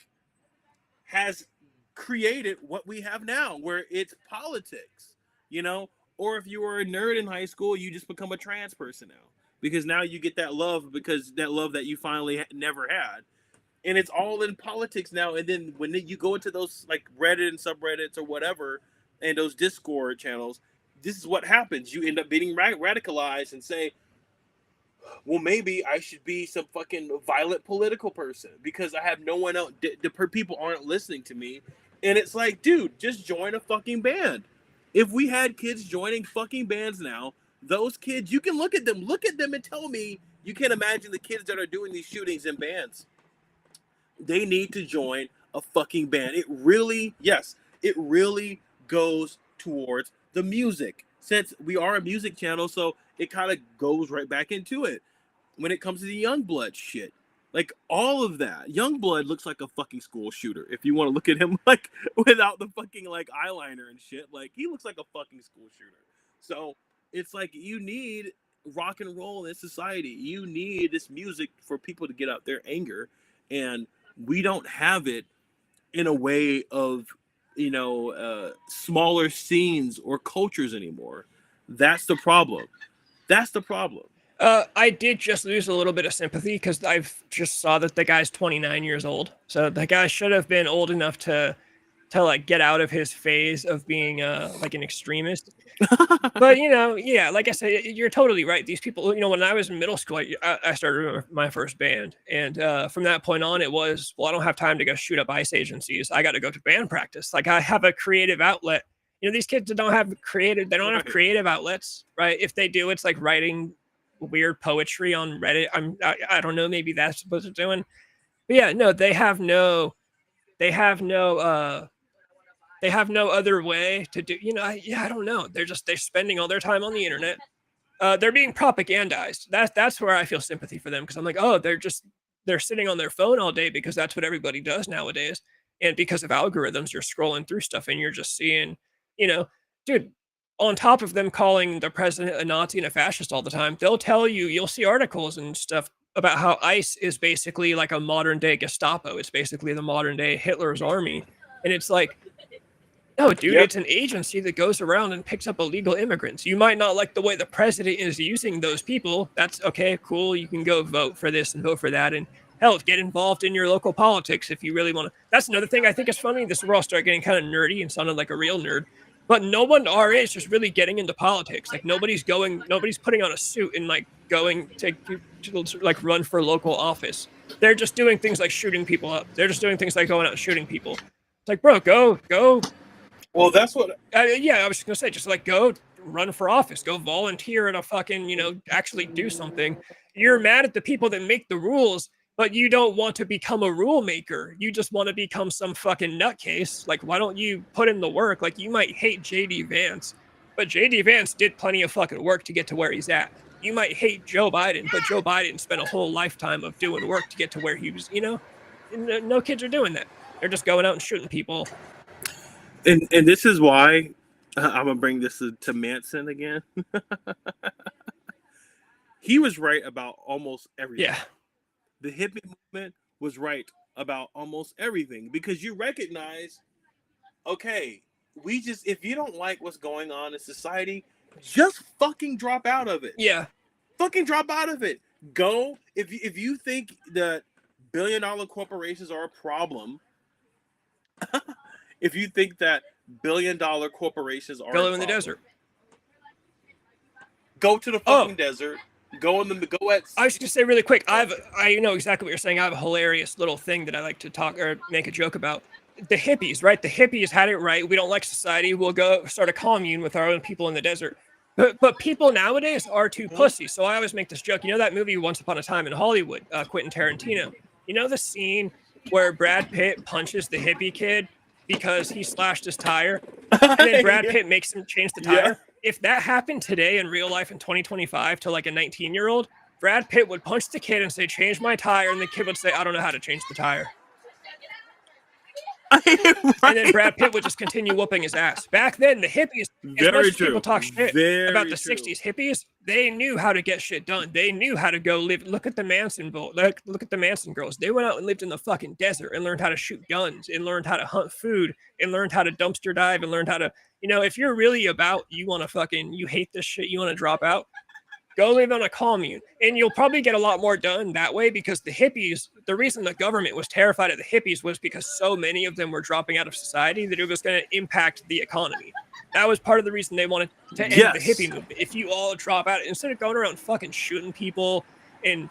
has created what we have now, where it's politics, or if you were a nerd in high school, you just become a trans person now, because now you get that love, because that love that you finally never had. And it's all in politics now. And then when you go into those like Reddit and subreddits or whatever, and those Discord channels, this is what happens. You end up being radicalized and say, well, maybe I should be some fucking violent political person because I have no one else. The people aren't listening to me. And it's like, dude, just join a fucking band. If we had kids joining fucking bands now, those kids, you can look at them and tell me you can't imagine the kids that are doing these shootings in bands. They need to join a fucking band. It really goes towards the music, since we are a music channel, so it kind of goes right back into it. When it comes to the Youngblood shit, like all of that, Youngblood looks like a fucking school shooter. If you want to look at him like without the fucking like eyeliner and shit, like he looks like a fucking school shooter. So it's like, you need rock and roll in society. You need this music for people to get out their anger, and we don't have it in a way of smaller scenes or cultures anymore. That's the problem. I did just lose a little bit of sympathy because I've just saw that the guy's 29 years old. So the guy should have been old enough to like get out of his phase of being like an extremist. But like I said, you're totally right. These people, when I was in middle school, I started my first band, and from that point on, it was, well, I don't have time to go shoot up ICE agencies. I got to go to band practice. Like, I have a creative outlet. These kids don't have creative outlets, right? If they do, it's like writing weird poetry on Reddit. I don't know, maybe that's what they're doing. But yeah, no, they have no other way to do, I don't know. They're spending all their time on the internet. they're being propagandized. That's where I feel sympathy for them, because I'm like, oh, they're sitting on their phone all day because that's what everybody does nowadays. And because of algorithms, you're scrolling through stuff and you're just seeing, you know, dude, on top of them calling the president a Nazi and a fascist all the time, they'll tell you, you'll see articles and stuff about how ICE is basically like a modern day Gestapo. It's basically the modern day Hitler's army. And it's like, no, dude, Yep. it's an agency that goes around and picks up illegal immigrants. You might not like the way the president is using those people. That's okay, cool. You can go vote for this and vote for that. And hell, get involved in your local politics if you really want to. That's another thing I think is funny. This is where I'll start getting kind of nerdy and sounding like a real nerd. But no one our age is really getting into politics. Like nobody's putting on a suit and like going to like run for local office. They're just doing things like shooting people up. They're just doing things like going out and shooting people. It's like, bro, go. Well, that's what. Yeah, I was just gonna say, just like go run for office, go volunteer at a fucking, actually do something. You're mad at the people that make the rules, but you don't want to become a rule maker. You just want to become some fucking nutcase. Like, why don't you put in the work? Like, you might hate JD Vance, but JD Vance did plenty of fucking work to get to where he's at. You might hate Joe Biden, but Joe Biden spent a whole lifetime of doing work to get to where he was, No kids are doing that. They're just going out and shooting people. And this is why I'm gonna bring this to Manson again. He was right about almost everything. Yeah. The hippie movement was right about almost everything, because you recognize, okay, if you don't like what's going on in society, just fucking drop out of it. Yeah. Fucking drop out of it. Go, if you think that billion-dollar corporations are a problem, if you think that billion-dollar corporations are Go in the desert. Go to the fucking desert. Go in the I was just gonna say really quick. I know exactly what you're saying. I have a hilarious little thing that I like to talk or make a joke about. The hippies, right? The hippies had it right. We don't like society. We'll go start a commune with our own people in the desert. But people nowadays are too pussy. So I always make this joke. You know that movie Once Upon a Time in Hollywood, Quentin Tarantino? You know the scene where Brad Pitt punches the hippie kid because he slashed his tire, and then Brad Pitt makes him change the tire? Yeah. If that happened today in real life in 2025 to like a 19-year-old, Brad Pitt would punch the kid and say, change my tire. And the kid would say, I don't know how to change the tire. Right. And then Brad Pitt would just continue whooping his ass. Back then, the hippies, as much as people talk shit about the 60s hippies, they knew how to get shit done. They knew how to go live. Look at the Manson look at the Manson girls. They went out and lived in the fucking desert and learned how to shoot guns and learned how to hunt food and learned how to dumpster dive and learned how to, if you're really about, you hate this shit, you want to drop out, go live on a commune, and you'll probably get a lot more done that way, because the hippies, the reason the government was terrified of the hippies was because so many of them were dropping out of society that it was going to impact the economy. That was part of the reason they wanted to end the hippie movement. If you all drop out, instead of going around fucking shooting people and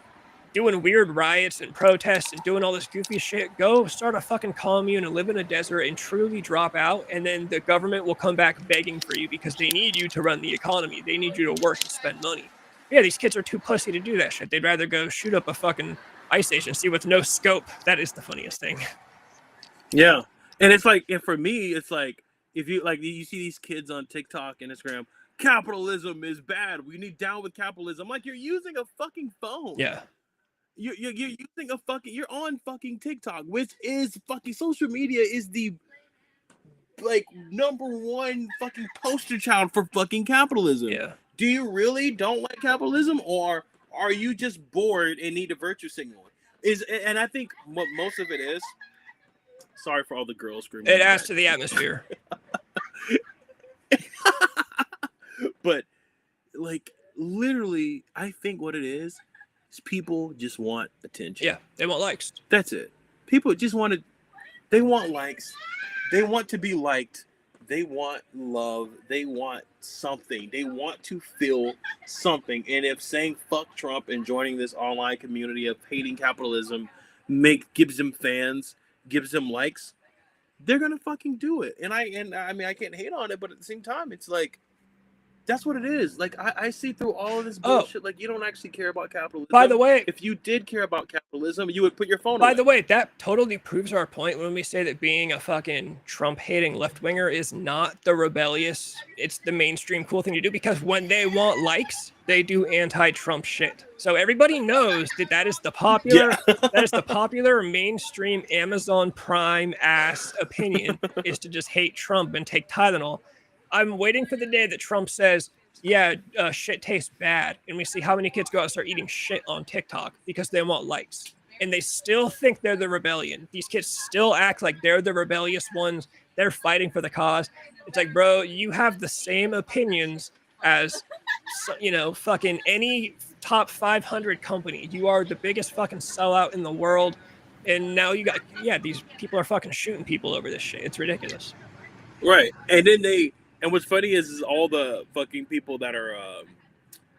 doing weird riots and protests and doing all this goofy shit, go start a fucking commune and live in a desert and truly drop out, and then the government will come back begging for you because they need you to run the economy. They need you to work and spend money. Yeah, these kids are too pussy to do that shit. They'd rather go shoot up a fucking ICE agency with no scope. That is the funniest thing. Yeah. And it's like, and for me, it's like, if you see these kids on TikTok and Instagram, capitalism is bad. We need down with capitalism. Like, you're using a fucking phone. Yeah. You're using you're on fucking TikTok, which is fucking, social media is the number one fucking poster child for fucking capitalism. Yeah. Do you really don't like capitalism, or are you just bored and need a virtue signal? And I think what most of it is. Sorry for all the girls screaming. It adds to the atmosphere. But literally, I think what it is people just want attention. Yeah, they want likes. That's it. People just they want likes. They want to be liked. They want love. They want something. They want to feel something. And if saying fuck Trump and joining this online community of hating capitalism gives them fans, gives them likes, they're gonna fucking do it. And I mean, I can't hate on it, but at the same time, it's like, That's what it is. Like I see through all of this Oh, bullshit. Like you don't actually care about capitalism. by the way, If you did care about capitalism, you would put your phone by away. the way, that totally proves our point when we say that being a fucking Trump-hating left-winger is not the rebellious, it's the mainstream cool thing to do, because when they want likes, they do anti-Trump shit. So everybody knows that that is the popular, that is the popular mainstream Amazon Prime ass opinion, is to just hate Trump and take Tylenol. I'm waiting for the day that Trump says, yeah, shit tastes bad, and we see how many kids go out and start eating shit on TikTok because they want likes. And they still think they're the rebellion. These kids still act like they're the rebellious ones. They're fighting for the cause. It's like, bro, you have the same opinions as, you know, fucking any top 500 company. You are the biggest fucking sellout in the world. And now you got, yeah, these people are fucking shooting people over this shit. It's ridiculous. Right. And then and what's funny is all the fucking people that are,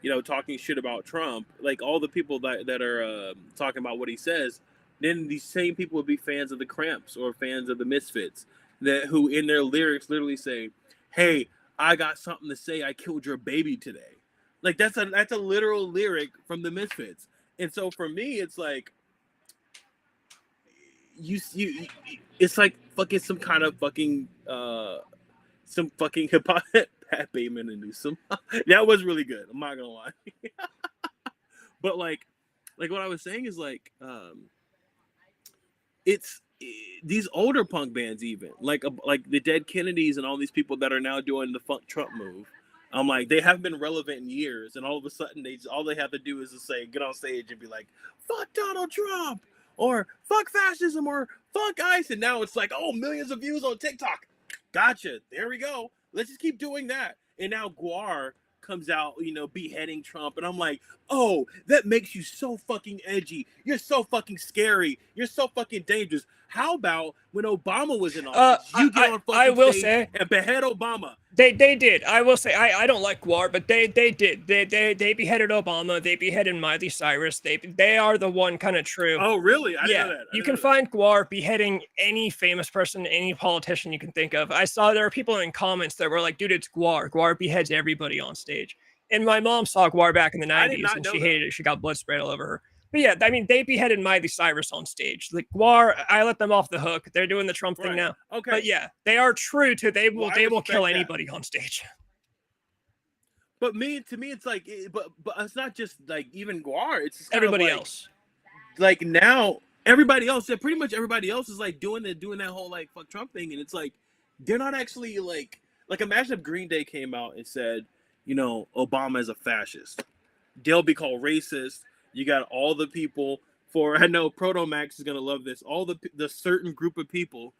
you know, talking shit about Trump, like all the people that are talking about what he says, then these same people would be fans of the Cramps or fans of the Misfits, who in their lyrics literally say, "Hey, I got something to say. I killed your baby today." Like that's a literal lyric from the Misfits. And so for me, it's like you it's like fucking some kind of fucking some fucking hip hop. Pat Bateman and Newsom. That was really good. I'm not gonna lie. But like what I was saying is like it's these older punk bands, even like the Dead Kennedys and all these people that are now doing the fuck Trump move. I'm like, they haven't been relevant in years, and all of a sudden all they have to do is to say, get on stage and be like, fuck Donald Trump, or fuck fascism, or fuck ICE, and now it's like, oh, millions of views on TikTok. Gotcha. There we go. Let's just keep doing that. And now Guar comes out, you know, beheading Trump. And I'm like, oh, that makes you so fucking edgy. You're so fucking scary. You're so fucking dangerous. How about when Obama was in office? You get on fucking stage and behead Obama. They did. I will say, I don't like Guar, but they did. They beheaded Obama. They beheaded Miley Cyrus. They are the one kind of true. Oh, really? I didn't know that. You can find Guar beheading any famous person, any politician you can think of. I saw there are people in comments that were like, dude, it's Guar. Guar beheads everybody on stage. And my mom saw Guar back in the 90s, and she hated it. She got blood sprayed all over her. But yeah, I mean, they beheaded Miley Cyrus on stage. Like Guar, I let them off the hook. They're doing the Trump thing now. Okay. But yeah, they are true to they will kill anybody on stage. But to me, it's like, but it's not just like even Guar. It's just everybody else. Like now, everybody else, pretty much everybody else is like doing that whole like fuck Trump thing, and it's like they're not actually like imagine if Green Day came out and said, you know, Obama is a fascist. They'll be called racist. You got all the people I know Proto Max is gonna love this. All the certain group of people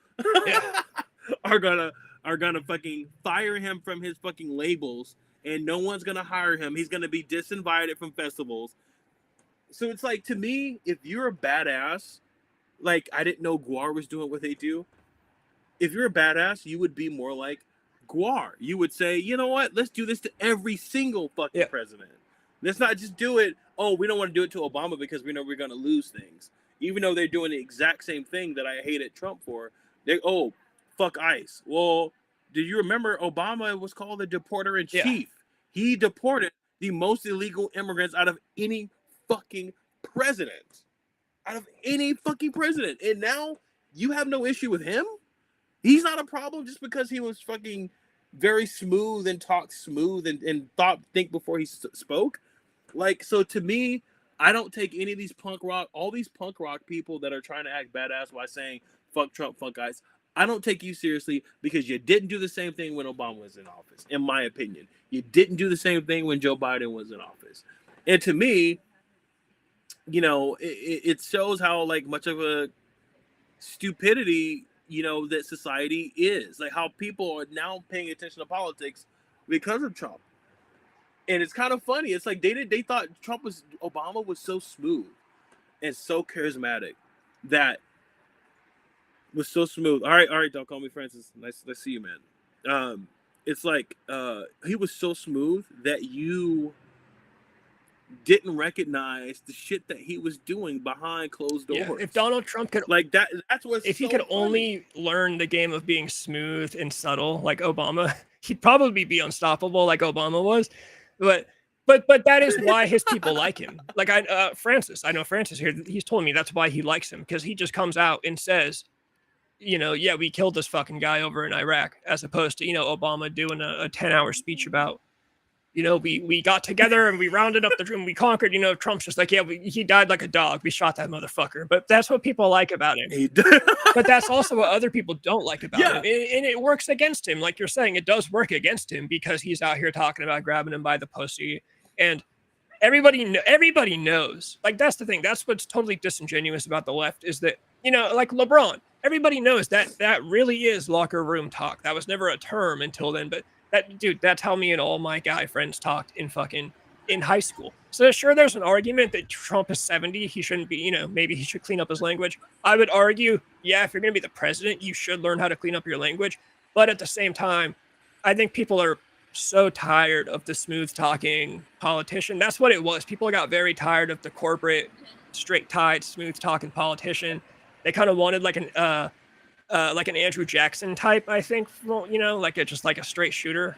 are gonna fucking fire him from his fucking labels, and no one's gonna hire him. He's gonna be disinvited from festivals. So it's like, to me, if you're a badass, like I didn't know Guar was doing what they do. If you're a badass, you would be more like Guar. You would say, you know what? Let's do this to every single fucking president. Let's not just do it. Oh, we don't want to do it to Obama because we know we're going to lose things. Even though they're doing the exact same thing that I hated Trump for. Fuck ICE. Well, do you remember Obama was called the deporter in chief? Yeah. He deported the most illegal immigrants out of any fucking president. And now you have no issue with him? He's not a problem just because he was fucking very smooth and talked smooth and think before he spoke. Like, so to me, I don't take any of these all these punk rock people that are trying to act badass by saying fuck Trump, fuck ICE. I don't take you seriously because you didn't do the same thing when Obama was in office, in my opinion. You didn't do the same thing when Joe Biden was in office. And to me, you know, it shows how like much of a stupidity, you know, that society is. Like how people are now paying attention to politics because of Trump. And it's kind of funny. It's like they thought Obama was so smooth and so charismatic that was so smooth. All right, don't call me Francis. Nice to see you, man. It's like he was so smooth that you didn't recognize the shit that he was doing behind closed doors. Yeah, if Donald Trump could like that's what's if he could only learn the game of being smooth and subtle like Obama, he'd probably be unstoppable like Obama was. But that is why his people like him. Like I know Francis here. He's told me that's why he likes him, because he just comes out and says, yeah, we killed this fucking guy over in Iraq, as opposed to, Obama doing a 10-hour speech about, we got together and we rounded up the room, we conquered. Trump's just like, yeah, he died like a dog. We shot that motherfucker. But that's what people like about him. But that's also what other people don't like about him. And it works against him. Like you're saying, it does work against him because he's out here talking about grabbing him by the pussy. And everybody knows. Like, that's the thing. That's what's totally disingenuous about the left, is that, like LeBron, everybody knows that really is locker room talk. That was never a term until then. But that's how me and all my guy friends talked in high school. So sure, there's an argument that Trump is 70. He shouldn't be, maybe he should clean up his language. I would argue, yeah, if you're going to be the president, you should learn how to clean up your language. But at the same time, I think people are so tired of the smooth talking politician. That's what it was. People got very tired of the corporate, straight tied, smooth talking politician. They kind of wanted like an Andrew Jackson type, I think, like a straight shooter.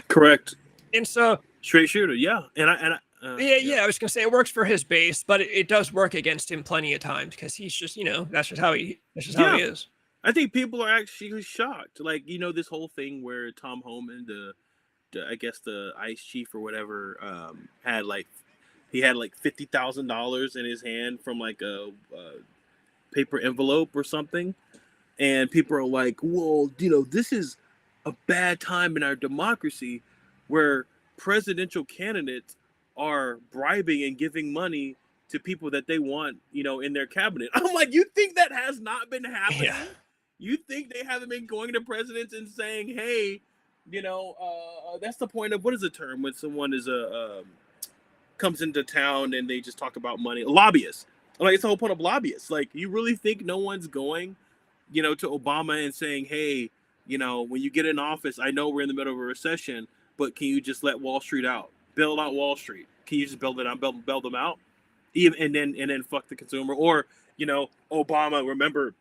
Correct. And so straight shooter, yeah. I was gonna say it works for his base, but it does work against him plenty of times, because he's just, that's just how he is. I think people are actually shocked. Like, this whole thing where Tom Homan, I guess the ICE chief or whatever, had like $50,000 in his hand from like a paper envelope or something, and people are like, well, this is a bad time in our democracy where presidential candidates are bribing and giving money to people that they want, in their cabinet. I'm like, you think that has not been happening? Yeah. You think they haven't been going to presidents and saying, hey, that's the point of, what is the term when someone is comes into town and they just talk about money? Lobbyists. Like, it's the whole point of lobbyists. Like, you really think no one's going, to Obama and saying, hey, when you get in office, I know we're in the middle of a recession, but can you just let Wall Street out? Build out Wall Street. Can you just build it out, build them out? And then fuck the consumer. Or, Obama, remember,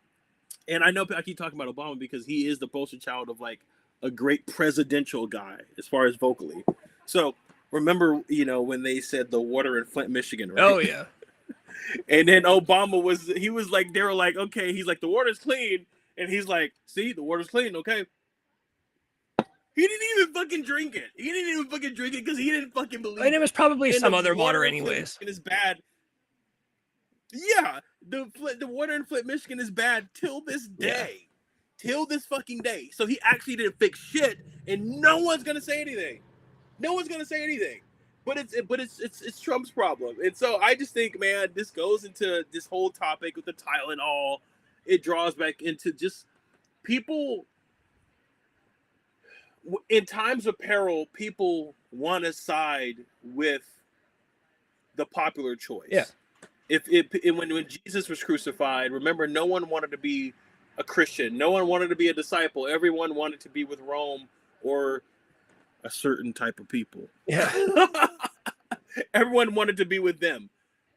and I know I keep talking about Obama because he is the poster child of like a great presidential guy as far as vocally. So remember, when they said the water in Flint, Michigan, right? Oh yeah. And then Obama was like, they were like, okay, he's like, the water's clean. And he's like, see, the water's clean, okay. He didn't even fucking drink it. He didn't even fucking drink it because he didn't fucking believe it. And it was probably some other water anyways. It is bad. Yeah, the water in Flint, Michigan is bad till this day. Yeah. Till this fucking day. So he actually didn't fix shit, and no one's gonna say anything. No one's gonna say anything. But it's Trump's problem. And so I just think, man, this goes into this whole topic with the Tylenol. It draws back into just people. In times of peril, people want to side with the popular choice. Yeah. When Jesus was crucified, remember, no one wanted to be a Christian. No one wanted to be a disciple. Everyone wanted to be with Rome or a certain type of people. Yeah. Everyone wanted to be with them.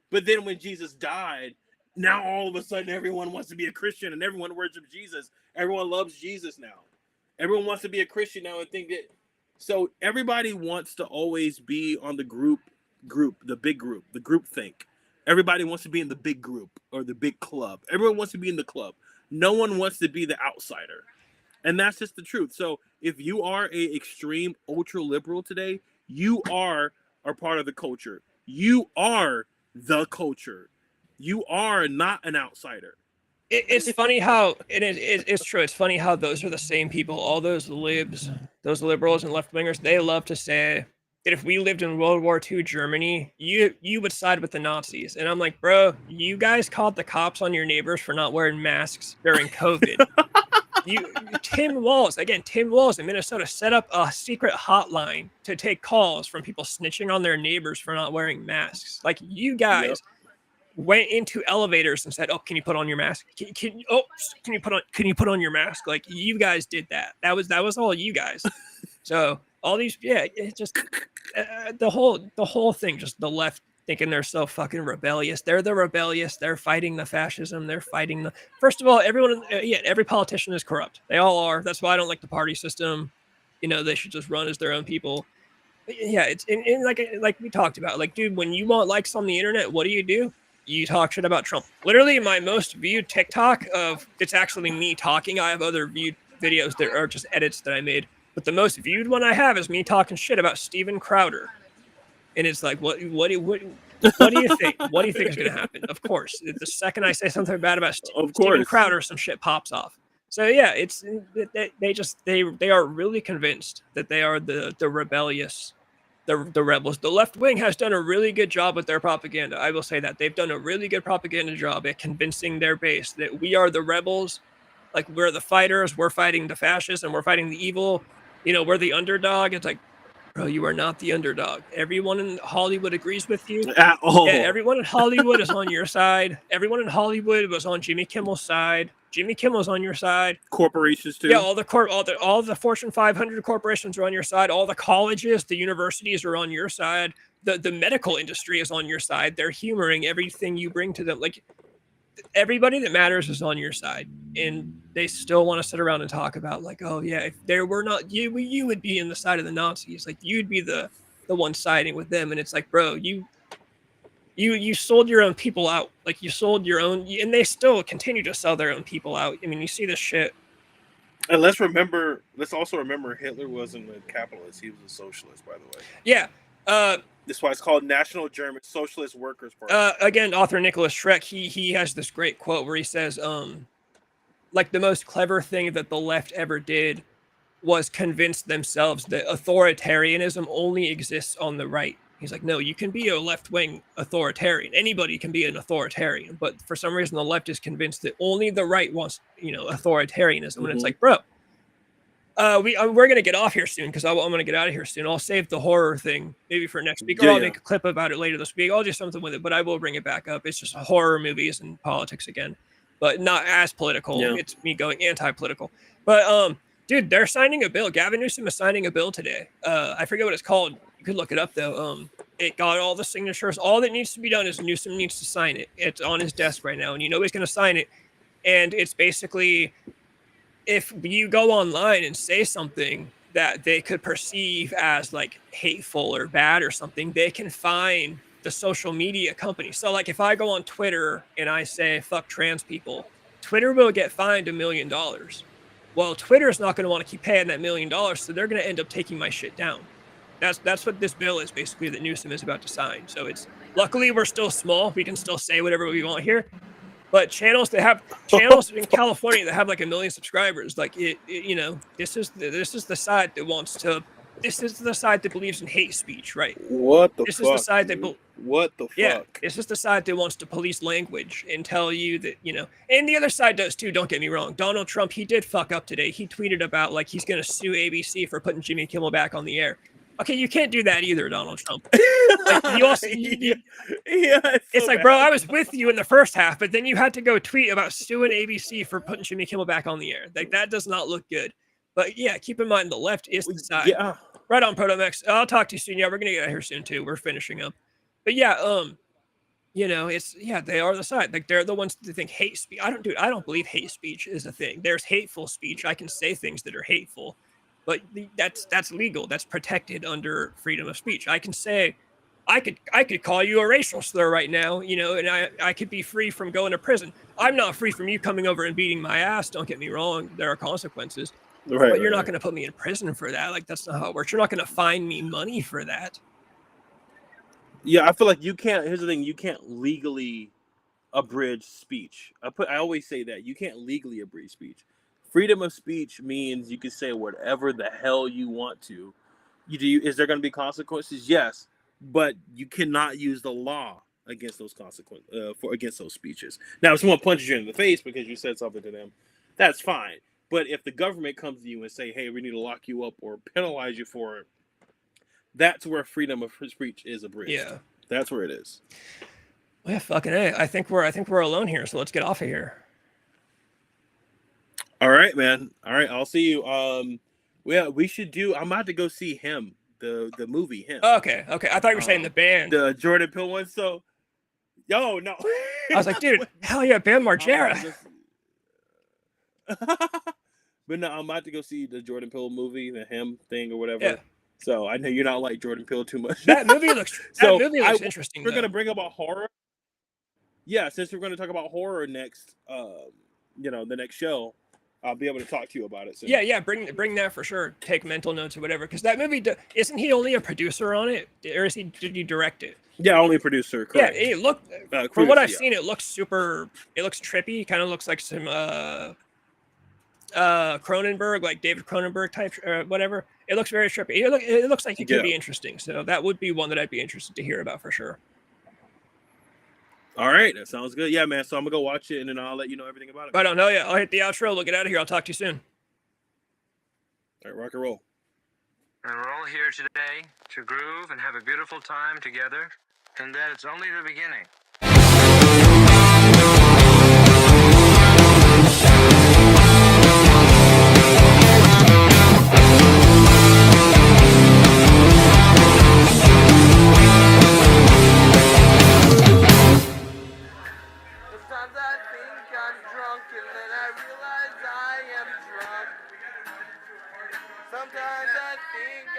But then when Jesus died, now all of a sudden everyone wants to be a Christian and everyone worships Jesus. Everyone loves Jesus now. Everyone wants to be a Christian now and think that. So everybody wants to always be on the group, the big group, the group think. Everybody wants to be in the big group or the big club. Everyone wants to be in the club. No one wants to be the outsider. And that's just the truth. So if you are a extreme ultra liberal today, you are a part of the culture. You are the culture. You are not an outsider. It's funny how it's true. It's funny how those are the same people. All those libs, those liberals and left wingers, they love to say that if we lived in World War II Germany, you would side with the Nazis. And I'm like, bro, you guys called the cops on your neighbors for not wearing masks during COVID. Tim Walz in Minnesota set up a secret hotline to take calls from people snitching on their neighbors for not wearing masks. Like, you guys went into elevators and said, "Oh, can you put on your mask? Can you put on your mask?" Like, you guys did that. That was all you guys. So all these, it's just the whole thing. Just the left thinking they're so fucking rebellious. They're the rebellious. They're fighting the fascism. They're fighting the. First of all, every politician is corrupt. They all are. That's why I don't like the party system. You know, they should just run as their own people. But yeah, it's and like we talked about. Like, dude, when you want likes on the internet, what do? You talk shit about Trump. Literally, my most viewed TikTok of it's actually me talking. I have other viewed videos that are just edits that I made, but the most viewed one I have is me talking shit about Steven Crowder. And it's like, what do you think? What do you think is going to happen? Of course, the second I say something bad about Steven Crowder, some shit pops off. So yeah, it's they are really convinced that they are the rebellious, the rebels. The left wing has done a really good job with their propaganda. I will say that they've done a really good propaganda job at convincing their base that we are the rebels, like we're the fighters, we're fighting the fascists, and we're fighting the evil. You know, we're the underdog. It's like, bro, you are not the underdog. Everyone in Hollywood agrees with you. At all. Yeah, everyone in Hollywood is on your side. Everyone in Hollywood was on Jimmy Kimmel's side. Jimmy Kimmel's on your side. Corporations too. Yeah, all the Fortune 500 corporations are on your side. All the colleges, the universities are on your side. The medical industry is on your side. They're humoring everything you bring to them. Like, everybody that matters is on your side, and they still want to sit around and talk about, like, oh yeah, if there were not you, you would be in the side of the Nazis. Like, you'd be the one siding with them. And it's like, bro, you sold your own people out. Like, you sold your own, and they still continue to sell their own people out. I mean, you see this shit. And let's also remember Hitler wasn't a capitalist. He was a socialist, by the way. Yeah. That's why it's called National German Socialist Workers' Party. Again, author Nicholas Schreck, he has this great quote where he says, like, the most clever thing that the left ever did was convince themselves that authoritarianism only exists on the right. He's like, no, you can be a left-wing authoritarian. Anybody can be an authoritarian. But for some reason, the left is convinced that only the right wants, authoritarianism. And it's like, bro, we're going to get off here soon because I'm going to get out of here soon. I'll save the horror thing maybe for next week, or I'll make a clip about it later this week. I'll do something with it, but I will bring it back up. It's just horror movies and politics again, but not as political. Yeah. It's me going anti-political. But, dude, they're signing a bill. Gavin Newsom is signing a bill today. I forget what it's called. You could look it up, though. It got all the signatures. All that needs to be done is Newsom needs to sign it. It's on his desk right now, and you know he's going to sign it. And it's basically, if you go online and say something that they could perceive as, like, hateful or bad or something, they can fine the social media company. So, like, if I go on Twitter and I say, fuck trans people, Twitter will get fined $1 million. Well, Twitter's not going to want to keep paying that $1 million, so they're going to end up taking my shit down. That's what this bill is, basically, that Newsom is about to sign. So it's, luckily we're still small. We can still say whatever we want here. But channels in California that have like 1 million subscribers, like this is the side that wants to. This is the side that believes in hate speech, right? What the this fuck? Is the side that what the fuck? Yeah, this is the side that wants to police language and tell you that, and the other side does too. Don't get me wrong. Donald Trump, he did fuck up today. He tweeted about, like, he's going to sue ABC for putting Jimmy Kimmel back on the air. Okay, you can't do that either, Donald Trump. Like, you also, it's like, bro, I was with you in the first half, but then you had to go tweet about suing ABC for putting Jimmy Kimmel back on the air. Like, that does not look good. But yeah, keep in mind the left is the side. Yeah. Right on, Protomex. I'll talk to you soon. Yeah, we're gonna get out here soon too. We're finishing up. But yeah, they are the side. Like, they're the ones that think hate speech. I don't believe hate speech is a thing. There's hateful speech. I can say things that are hateful. But that's legal. That's protected under freedom of speech. I can say, I could call you a racial slur right now, and I could be free from going to prison. I'm not free from you coming over and beating my ass. Don't get me wrong. There are consequences. Right, but you're not going to put me in prison for that. Like, that's not how it works. You're not going to fine me money for that. Yeah, I feel like you can't. Here's the thing: you can't legally abridge speech. I always say that you can't legally abridge speech. Freedom of speech means you can say whatever the hell you want to. Is there going to be consequences? Yes, but you cannot use the law against those consequences against those speeches. Now, if someone punches you in the face because you said something to them, that's fine. But if the government comes to you and say, "Hey, we need to lock you up or penalize you for it," that's where freedom of speech is abridged. Yeah, that's where it is. Well, yeah, fucking A. I think we're alone here, so let's get off of here. All right, man. All right, I'll see you. Yeah, we should do. I'm about to go see Him, the movie Him. Okay. I thought you were saying the band, the Jordan Peele one. So, no. I was like, dude, hell yeah, Bam Margera. But no, I'm about to go see the Jordan Peele movie, the Him thing or whatever. Yeah. So I know you're not like Jordan Peele too much. That movie looks So interesting. we're Though. gonna bring up a horror. Yeah, since we're gonna talk about horror next, you know, the next show, I'll be able to talk to you about it soon. Yeah, bring that for sure. Take mental notes or whatever, because that movie isn't he only a producer on it, or did he direct it? Yeah, only producer. Correct. Yeah, it looked from what I've seen, it looks super. It looks trippy. Kind of looks like some Cronenberg, like David Cronenberg type, whatever. It looks very trippy. It looks like it could be interesting. So that would be one that I'd be interested to hear about for sure. All right, that sounds good. Yeah, man. So I'm gonna go watch it, and then I'll let you know everything about it. I don't know yet. I'll hit the outro. We'll get out of here. I'll talk to you soon. All right, rock and roll. And we're all here today to groove and have a beautiful time together, and that it's only the beginning. Sometimes I think I'm drunk, and then I realize I am drunk. Sometimes I think